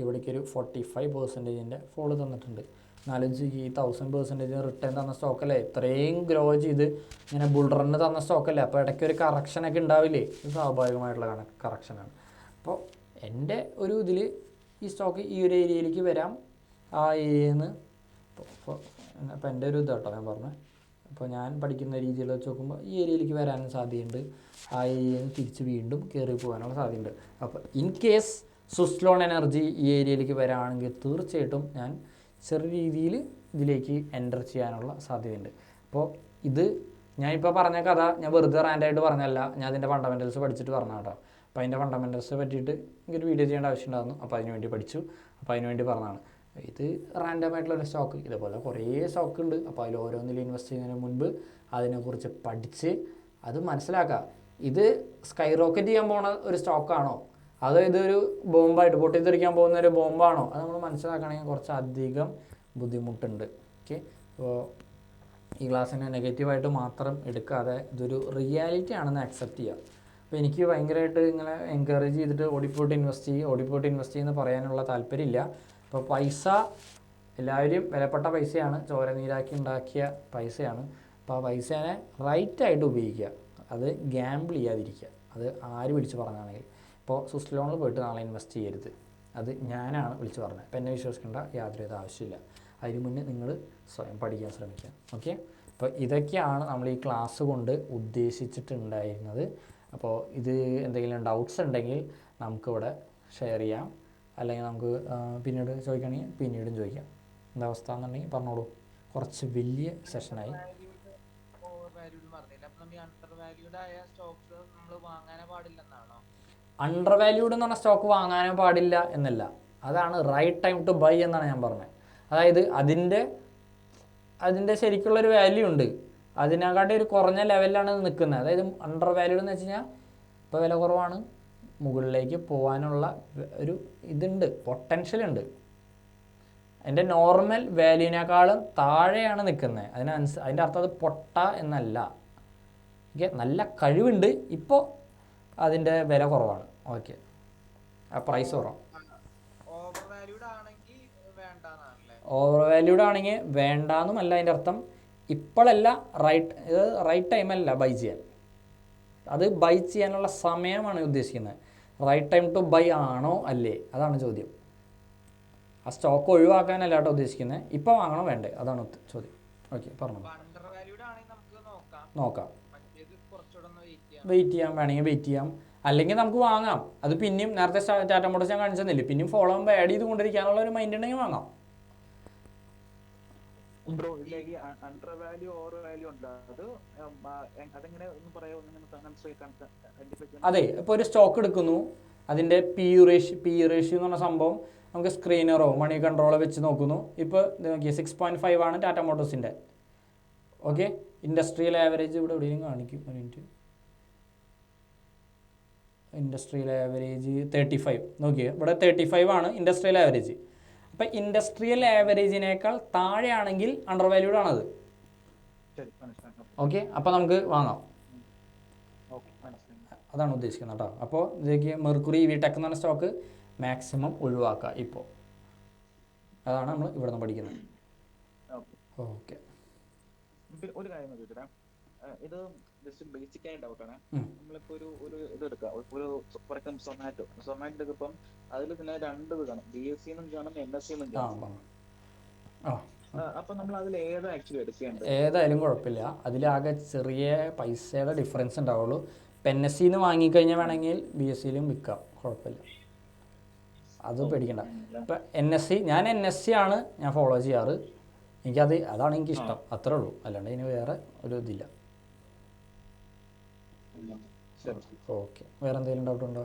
ഇവിടേക്കൊരു 45% ഫോള് തന്നിട്ടുണ്ട്. നാലഞ്ച് ഈ 1000% റിട്ടേൺ തന്ന സ്റ്റോക്കല്ലേ, ഇത്രയും ഗ്രോ ചെയ്ത് ഇങ്ങനെ ബുൾ റണ്ണ് തന്ന സ്റ്റോക്കല്ലേ. അപ്പോൾ ഇടയ്ക്കൊരു കറക്ഷനൊക്കെ ഉണ്ടാവില്ലേ, ഇത് സ്വാഭാവികമായിട്ടുള്ള കറക്ഷനാണ്. അപ്പോൾ എൻ്റെ ഒരു ഇതിൽ ഈ സ്റ്റോക്ക് ഈ ഒരു ഏരിയയിലേക്ക് വരാം. ആ ഏരിയയിൽ നിന്ന് അപ്പോൾ എൻ്റെ ഒരു ഇതാട്ടോ ഞാൻ പറഞ്ഞത്. അപ്പോൾ ഞാൻ പഠിക്കുന്ന രീതിയിൽ വെച്ച് നോക്കുമ്പോൾ ഈ ഏരിയയിലേക്ക് വരാനും സാധ്യതയുണ്ട്. ആ ഏരിയയിൽ നിന്ന് തിരിച്ച് വീണ്ടും കയറി പോകാനുള്ള സാധ്യതയുണ്ട്. അപ്പോൾ ഇൻ കേസ് സുസ്ലോൺ എനർജി ഈ ഏരിയയിലേക്ക് വരാണെങ്കിൽ തീർച്ചയായിട്ടും ഞാൻ ചെറിയ രീതിയിൽ ഇതിലേക്ക് എൻ്റർ ചെയ്യാനുള്ള സാധ്യതയുണ്ട്. അപ്പോൾ ഇത് ഞാനിപ്പോൾ പറഞ്ഞ കഥ ഞാൻ വെറുതെ റാൻഡായിട്ട് പറഞ്ഞല്ല, ഞാൻ അതിൻ്റെ ഫണ്ടമെൻറ്റൽസ് പഠിച്ചിട്ട് പറഞ്ഞ കേട്ടോ. അപ്പോൾ അതിൻ്റെ ഫണ്ടമെൻറ്റൽസ് പറ്റിയിട്ട് എനിക്കൊരു വീഡിയോ ചെയ്യേണ്ട ആവശ്യം ഉണ്ടായിരുന്നു. അപ്പോൾ അതിനുവേണ്ടി പഠിച്ചു, അപ്പോൾ അതിനുവേണ്ടി പറഞ്ഞതാണ്. ഇത് റാൻഡമായിട്ടുള്ളൊരു സ്റ്റോക്ക്, ഇതേപോലെ കുറേ സ്റ്റോക്ക് ഉണ്ട്. അപ്പോൾ അതിൽ ഓരോന്നിലും ഇൻവെസ്റ്റ് ചെയ്യുന്നതിന് മുൻപ് അതിനെക്കുറിച്ച് പഠിച്ച് അത് മനസ്സിലാക്കുക. ഇത് സ്കൈ റോക്കറ്റ് ചെയ്യാൻ പോണ ഒരു സ്റ്റോക്കാണോ, അതോ ഇതൊരു ബോംബായിട്ട് പൊട്ടിത്തെറിക്കാൻ പോകുന്ന ഒരു ബോംബാണോ, അത് നമ്മൾ മനസ്സിലാക്കണമെങ്കിൽ കുറച്ചധികം ബുദ്ധിമുട്ടുണ്ട്. ഓക്കെ, അപ്പോൾ ഈ ക്ലാസ്സിനെ നെഗറ്റീവായിട്ട് മാത്രം എടുക്കാതെ ഇതൊരു റിയാലിറ്റി ആണെന്ന് അക്സെപ്റ്റ് ചെയ്യുക. അപ്പോൾ എനിക്ക് ഭയങ്കരമായിട്ട് ഇങ്ങനെ എൻകറേജ് ചെയ്തിട്ട് ഓടിപ്പോയിട്ട് ഇൻവെസ്റ്റ് ചെയ്യുമെന്ന് പറയാനുള്ള താല്പര്യമില്ല. അപ്പോൾ പൈസ എല്ലാവരും വിലപ്പെട്ട പൈസയാണ്, ചോര നീരാക്കി ഉണ്ടാക്കിയ പൈസയാണ്. അപ്പോൾ ആ പൈസേനെ റൈറ്റായിട്ട് ഉപയോഗിക്കുക, അത് ഗ്യാമ്പിൾ ചെയ്യാതിരിക്കുക. അത് ആര് വിളിച്ച് പറഞ്ഞാണെങ്കിൽ, ഇപ്പോൾ സുസ്ലോണിൽ പോയിട്ട് നാളെ ഇൻവെസ്റ്റ് ചെയ്യരുത്, അത് ഞാനാണ് വിളിച്ച് പറഞ്ഞത്. അപ്പോൾ എന്നെ വിശ്വസിക്കേണ്ട യാതൊരു ആവശ്യമില്ല. അതിന് മുന്നേ നിങ്ങൾ സ്വയം പഠിക്കാൻ ശ്രമിക്കുക. ഓക്കെ, അപ്പോൾ ഇതൊക്കെയാണ് നമ്മൾ ഈ ക്ലാസ് കൊണ്ട് ഉദ്ദേശിച്ചിട്ടുണ്ടായിരുന്നത്. അപ്പോൾ ഇത് എന്തെങ്കിലും ഡൗട്ട്സ് ഉണ്ടെങ്കിൽ നമുക്കിവിടെ ഷെയർ ചെയ്യാം, അല്ലെങ്കിൽ നമുക്ക് പിന്നീട് ചോദിക്കുകയാണെങ്കിൽ പിന്നീടും ചോദിക്കാം. എന്താ അവസ്ഥ എന്നുണ്ടെങ്കിൽ പറഞ്ഞോളൂ. കുറച്ച് വലിയ സെഷനായി. അണ്ടർ വാല്യൂഡ് എന്ന് പറഞ്ഞ സ്റ്റോക്ക് വാങ്ങാനോ പാടില്ല എന്നല്ല, അതാണ് റൈറ്റ് ടൈം ടു ബൈ എന്നാണ് ഞാൻ പറഞ്ഞത്. അതായത് അതിൻ്റെ ശരിക്കുള്ളൊരു വാല്യൂ ഉണ്ട്, അതിനെക്കാട്ടി ഒരു കുറഞ്ഞ ലെവലിലാണ് നിൽക്കുന്നത്. അതായത് അണ്ടർ വാല്യൂഡ് എന്ന് വെച്ച് കഴിഞ്ഞാൽ ഇപ്പോൾ വില കുറവാണ്, മുകളിലേക്ക് പോകാനുള്ള ഒരു ഇതുണ്ട്, പൊട്ടൻഷ്യൽ ഉണ്ട്. അതിൻ്റെ നോർമൽ വാല്യൂവിനേക്കാളും താഴെയാണ് നിൽക്കുന്നത്. അതിൻ്റെ അർത്ഥം അത് പൊട്ട എന്നല്ല. ഓക്കെ, നല്ല കഴിവുണ്ട്, ഇപ്പോൾ അതിൻ്റെ വില കുറവാണ്. ഓക്കെ, ആ പ്രൈസ് കുറവാണ്. ഓവർ വാല്യൂഡ് ആണെങ്കിൽ വേണ്ടാന്നുമല്ല അതിൻ്റെ അർത്ഥം, ഇപ്പോഴല്ല റൈറ്റ് ടൈമല്ല ബൈ ചെയ്യാൻ. അത് ബൈ ചെയ്യാനുള്ള സമയമാണ് ഉദ്ദേശിക്കുന്നത്. റൈറ്റ് ടൈം ടു ബൈ ആണോ അല്ലേ, അതാണ് ചോദ്യം. ആ സ്റ്റോക്ക് ഒഴിവാക്കാനല്ല കേട്ടോ ഉദ്ദേശിക്കുന്നത്, ഇപ്പോൾ വാങ്ങണോ വേണ്ടേ, അതാണ് ചോദ്യം. ഓക്കെ, പറഞ്ഞു. നോക്കാം, വെയിറ്റ് ചെയ്യാം, വേണമെങ്കിൽ വെയിറ്റ് ചെയ്യാം, അല്ലെങ്കിൽ നമുക്ക് വാങ്ങാം. അത് പിന്നെയും നേരത്തെ ടാറ്റ മോട്ടോഴ്സ് ഞാൻ കാണിച്ചെന്നില്ലേ, പിന്നെയും ഫോളോ ആകുമ്പോൾ ആഡ് ചെയ്ത് കൊണ്ടിരിക്കാനുള്ള ഒരു മൈൻഡ് ഉണ്ടെങ്കിൽ വാങ്ങാം. ബ്രോ ഇതിലെ ഈ അണ്ടർ വാല്യൂ ഓവർ വാല്യൂ ഉണ്ട്, അതെങ്ങനെ ഒന്ന് പറയാമോ? അതെ, ഇപ്പോൾ ഒരു സ്റ്റോക്ക് എടുക്കുന്നു, അതിൻ്റെ പി റേഷ്യോ എന്ന് പറഞ്ഞ സംഭവം നമുക്ക് സ്ക്രീനറോ മണി കൺട്രോളോ വെച്ച് നോക്കുന്നു. ഇപ്പോൾ ഇത് നോക്കിയാൽ 6.5 ആണ് ടാറ്റ മോട്ടോഴ്സിൻ്റെ. ഓക്കെ, ഇൻഡസ്ട്രിയൽ ആവറേജ് ഇവിടെ എവിടെയും കാണിക്കും, ഒരു മിനിറ്റ്. ഇൻഡസ്ട്രിയൽ ആവറേജ് 35 നോക്കിയേ, ഇവിടെ 35 ആണ് ഇൻഡസ്ട്രിയൽ ആവറേജ്. അപ്പം ഇൻഡസ്ട്രിയൽ ആവറേജിനേക്കാൾ താഴെയാണെങ്കിൽ അണ്ടർ വാല്യൂഡ് ആണത്. ഓക്കെ, അപ്പോൾ നമുക്ക് വാങ്ങാം, അതാണ് ഉദ്ദേശിക്കുന്നത് കേട്ടോ. അപ്പോൾ ഇതിലേക്ക് മെർക്കുറി വിടെക് എന്ന് പറഞ്ഞ സ്റ്റോക്ക് മാക്സിമം ഒഴിവാക്കുക ഇപ്പോൾ. അതാണ് നമ്മൾ ഇവിടെ നിന്ന് പഠിക്കുന്നത്. ഓക്കെ, ഒരു കാര്യം ചോദിച്ചേ, ഇത് ജസ്റ്റ് ബേസിക് ആയ ഡൗട്ടാണ്. നമ്മളിപ്പോ ഒരു ഇത് എടുക്കാം, ഒരു ഫോർ എക്സാമ്പിൾ സൊമാറ്റോ എടുക്കുമ്പം അതിൽ തന്നെ 2 ഇത് കാണും, BSE എന്നും കാണും, NSE എന്നും കാണും. അപ്പൊ നമ്മൾ അതിൽ ഏതാ ആക്ച്വലി എടുക്കേണ്ടത്? ഏതായാലും കുഴപ്പമില്ല, അതിലാകെ ചെറിയ പൈസയുടെ ഡിഫറൻസ് ഉണ്ടാവുള്ളൂ. ഇപ്പം NSEന്ന് വാങ്ങിക്കഴിഞ്ഞാൽ വേണമെങ്കിൽ BSEയിലും വിൽക്കാം, കുഴപ്പമില്ല, അത് പേടിക്കണ്ട. ഇപ്പം ഞാൻ NSE ആണ് ഞാൻ ഫോളോ ചെയ്യാറ്, അതാണ് എനിക്കിഷ്ടം, അത്രേ ഉള്ളൂ, അല്ലാണ്ട് ഇതിന് വേറെ ഒരു ഇതില്ല. ഓക്കെ, വേറെ എന്തെങ്കിലും ഡൗട്ട് ഉണ്ടോ?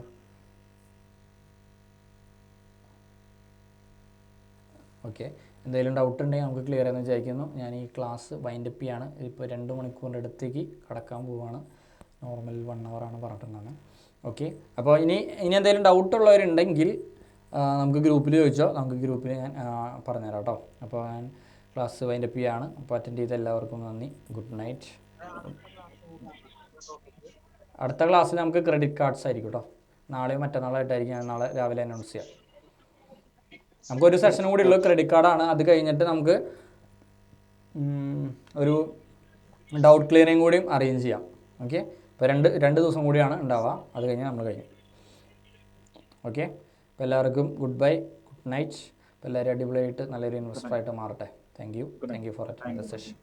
ഓക്കെ, എന്തെങ്കിലും ഡൗട്ട് ഉണ്ടെങ്കിൽ നമുക്ക് ക്ലിയർ ആയെന്ന് വിചാരിക്കുന്നു. ഞാൻ ഈ ക്ലാസ് വൈൻഡപ്പ് ചെയ്യാണ്. ഇപ്പോൾ 2 മണിക്കൂറിൻ്റെ അടുത്തേക്ക് കടക്കാൻ പോവുകയാണ്. നോർമൽ 1 hour ആണ് പറഞ്ഞിട്ടുണ്ടാകുന്നത്. ഓക്കെ, അപ്പോൾ ഇനി എന്തെങ്കിലും ഡൗട്ടുള്ളവരുണ്ടെങ്കിൽ നമുക്ക് ഗ്രൂപ്പിൽ ചോദിച്ചോ, നമുക്ക് ഗ്രൂപ്പിൽ ഞാൻ പറഞ്ഞുതരാം കേട്ടോ. അപ്പോൾ ഞാൻ ക്ലാസ് വൈൻഡപ്പ് ചെയ്യാണ്. അപ്പോൾ അറ്റൻഡ് ചെയ്ത എല്ലാവർക്കും നന്ദി, ഗുഡ് നൈറ്റ്. അടുത്ത ക്ലാസ്സിൽ നമുക്ക് ക്രെഡിറ്റ് കാർഡ്സ് ആയിരിക്കും കേട്ടോ, നാളെയോ മറ്റന്നാളായിട്ടായിരിക്കും, ഞാൻ നാളെ രാവിലെ അനൗൺസ് ചെയ്യാം. നമുക്കൊരു സെഷനും കൂടി ഉള്ളൂ, ക്രെഡിറ്റ് കാർഡാണ്. അത് കഴിഞ്ഞിട്ട് നമുക്ക് ഒരു ഡൗട്ട് ക്ലിയറിങ് കൂടിയും അറേഞ്ച് ചെയ്യാം. ഓക്കെ, ഇപ്പോൾ രണ്ട് ദിവസം കൂടിയാണ് ഉണ്ടാവുക, അത് കഴിഞ്ഞ് നമ്മൾ കഴിയും. ഓക്കെ, അപ്പോൾ എല്ലാവർക്കും ഗുഡ് ബൈ, ഗുഡ് നൈറ്റ്. അപ്പോൾ എല്ലാവരും അടിപൊളിയായിട്ട് നല്ലൊരു ഇൻവെസ്റ്ററായിട്ട് മാറട്ടെ. Thank you for attending the session.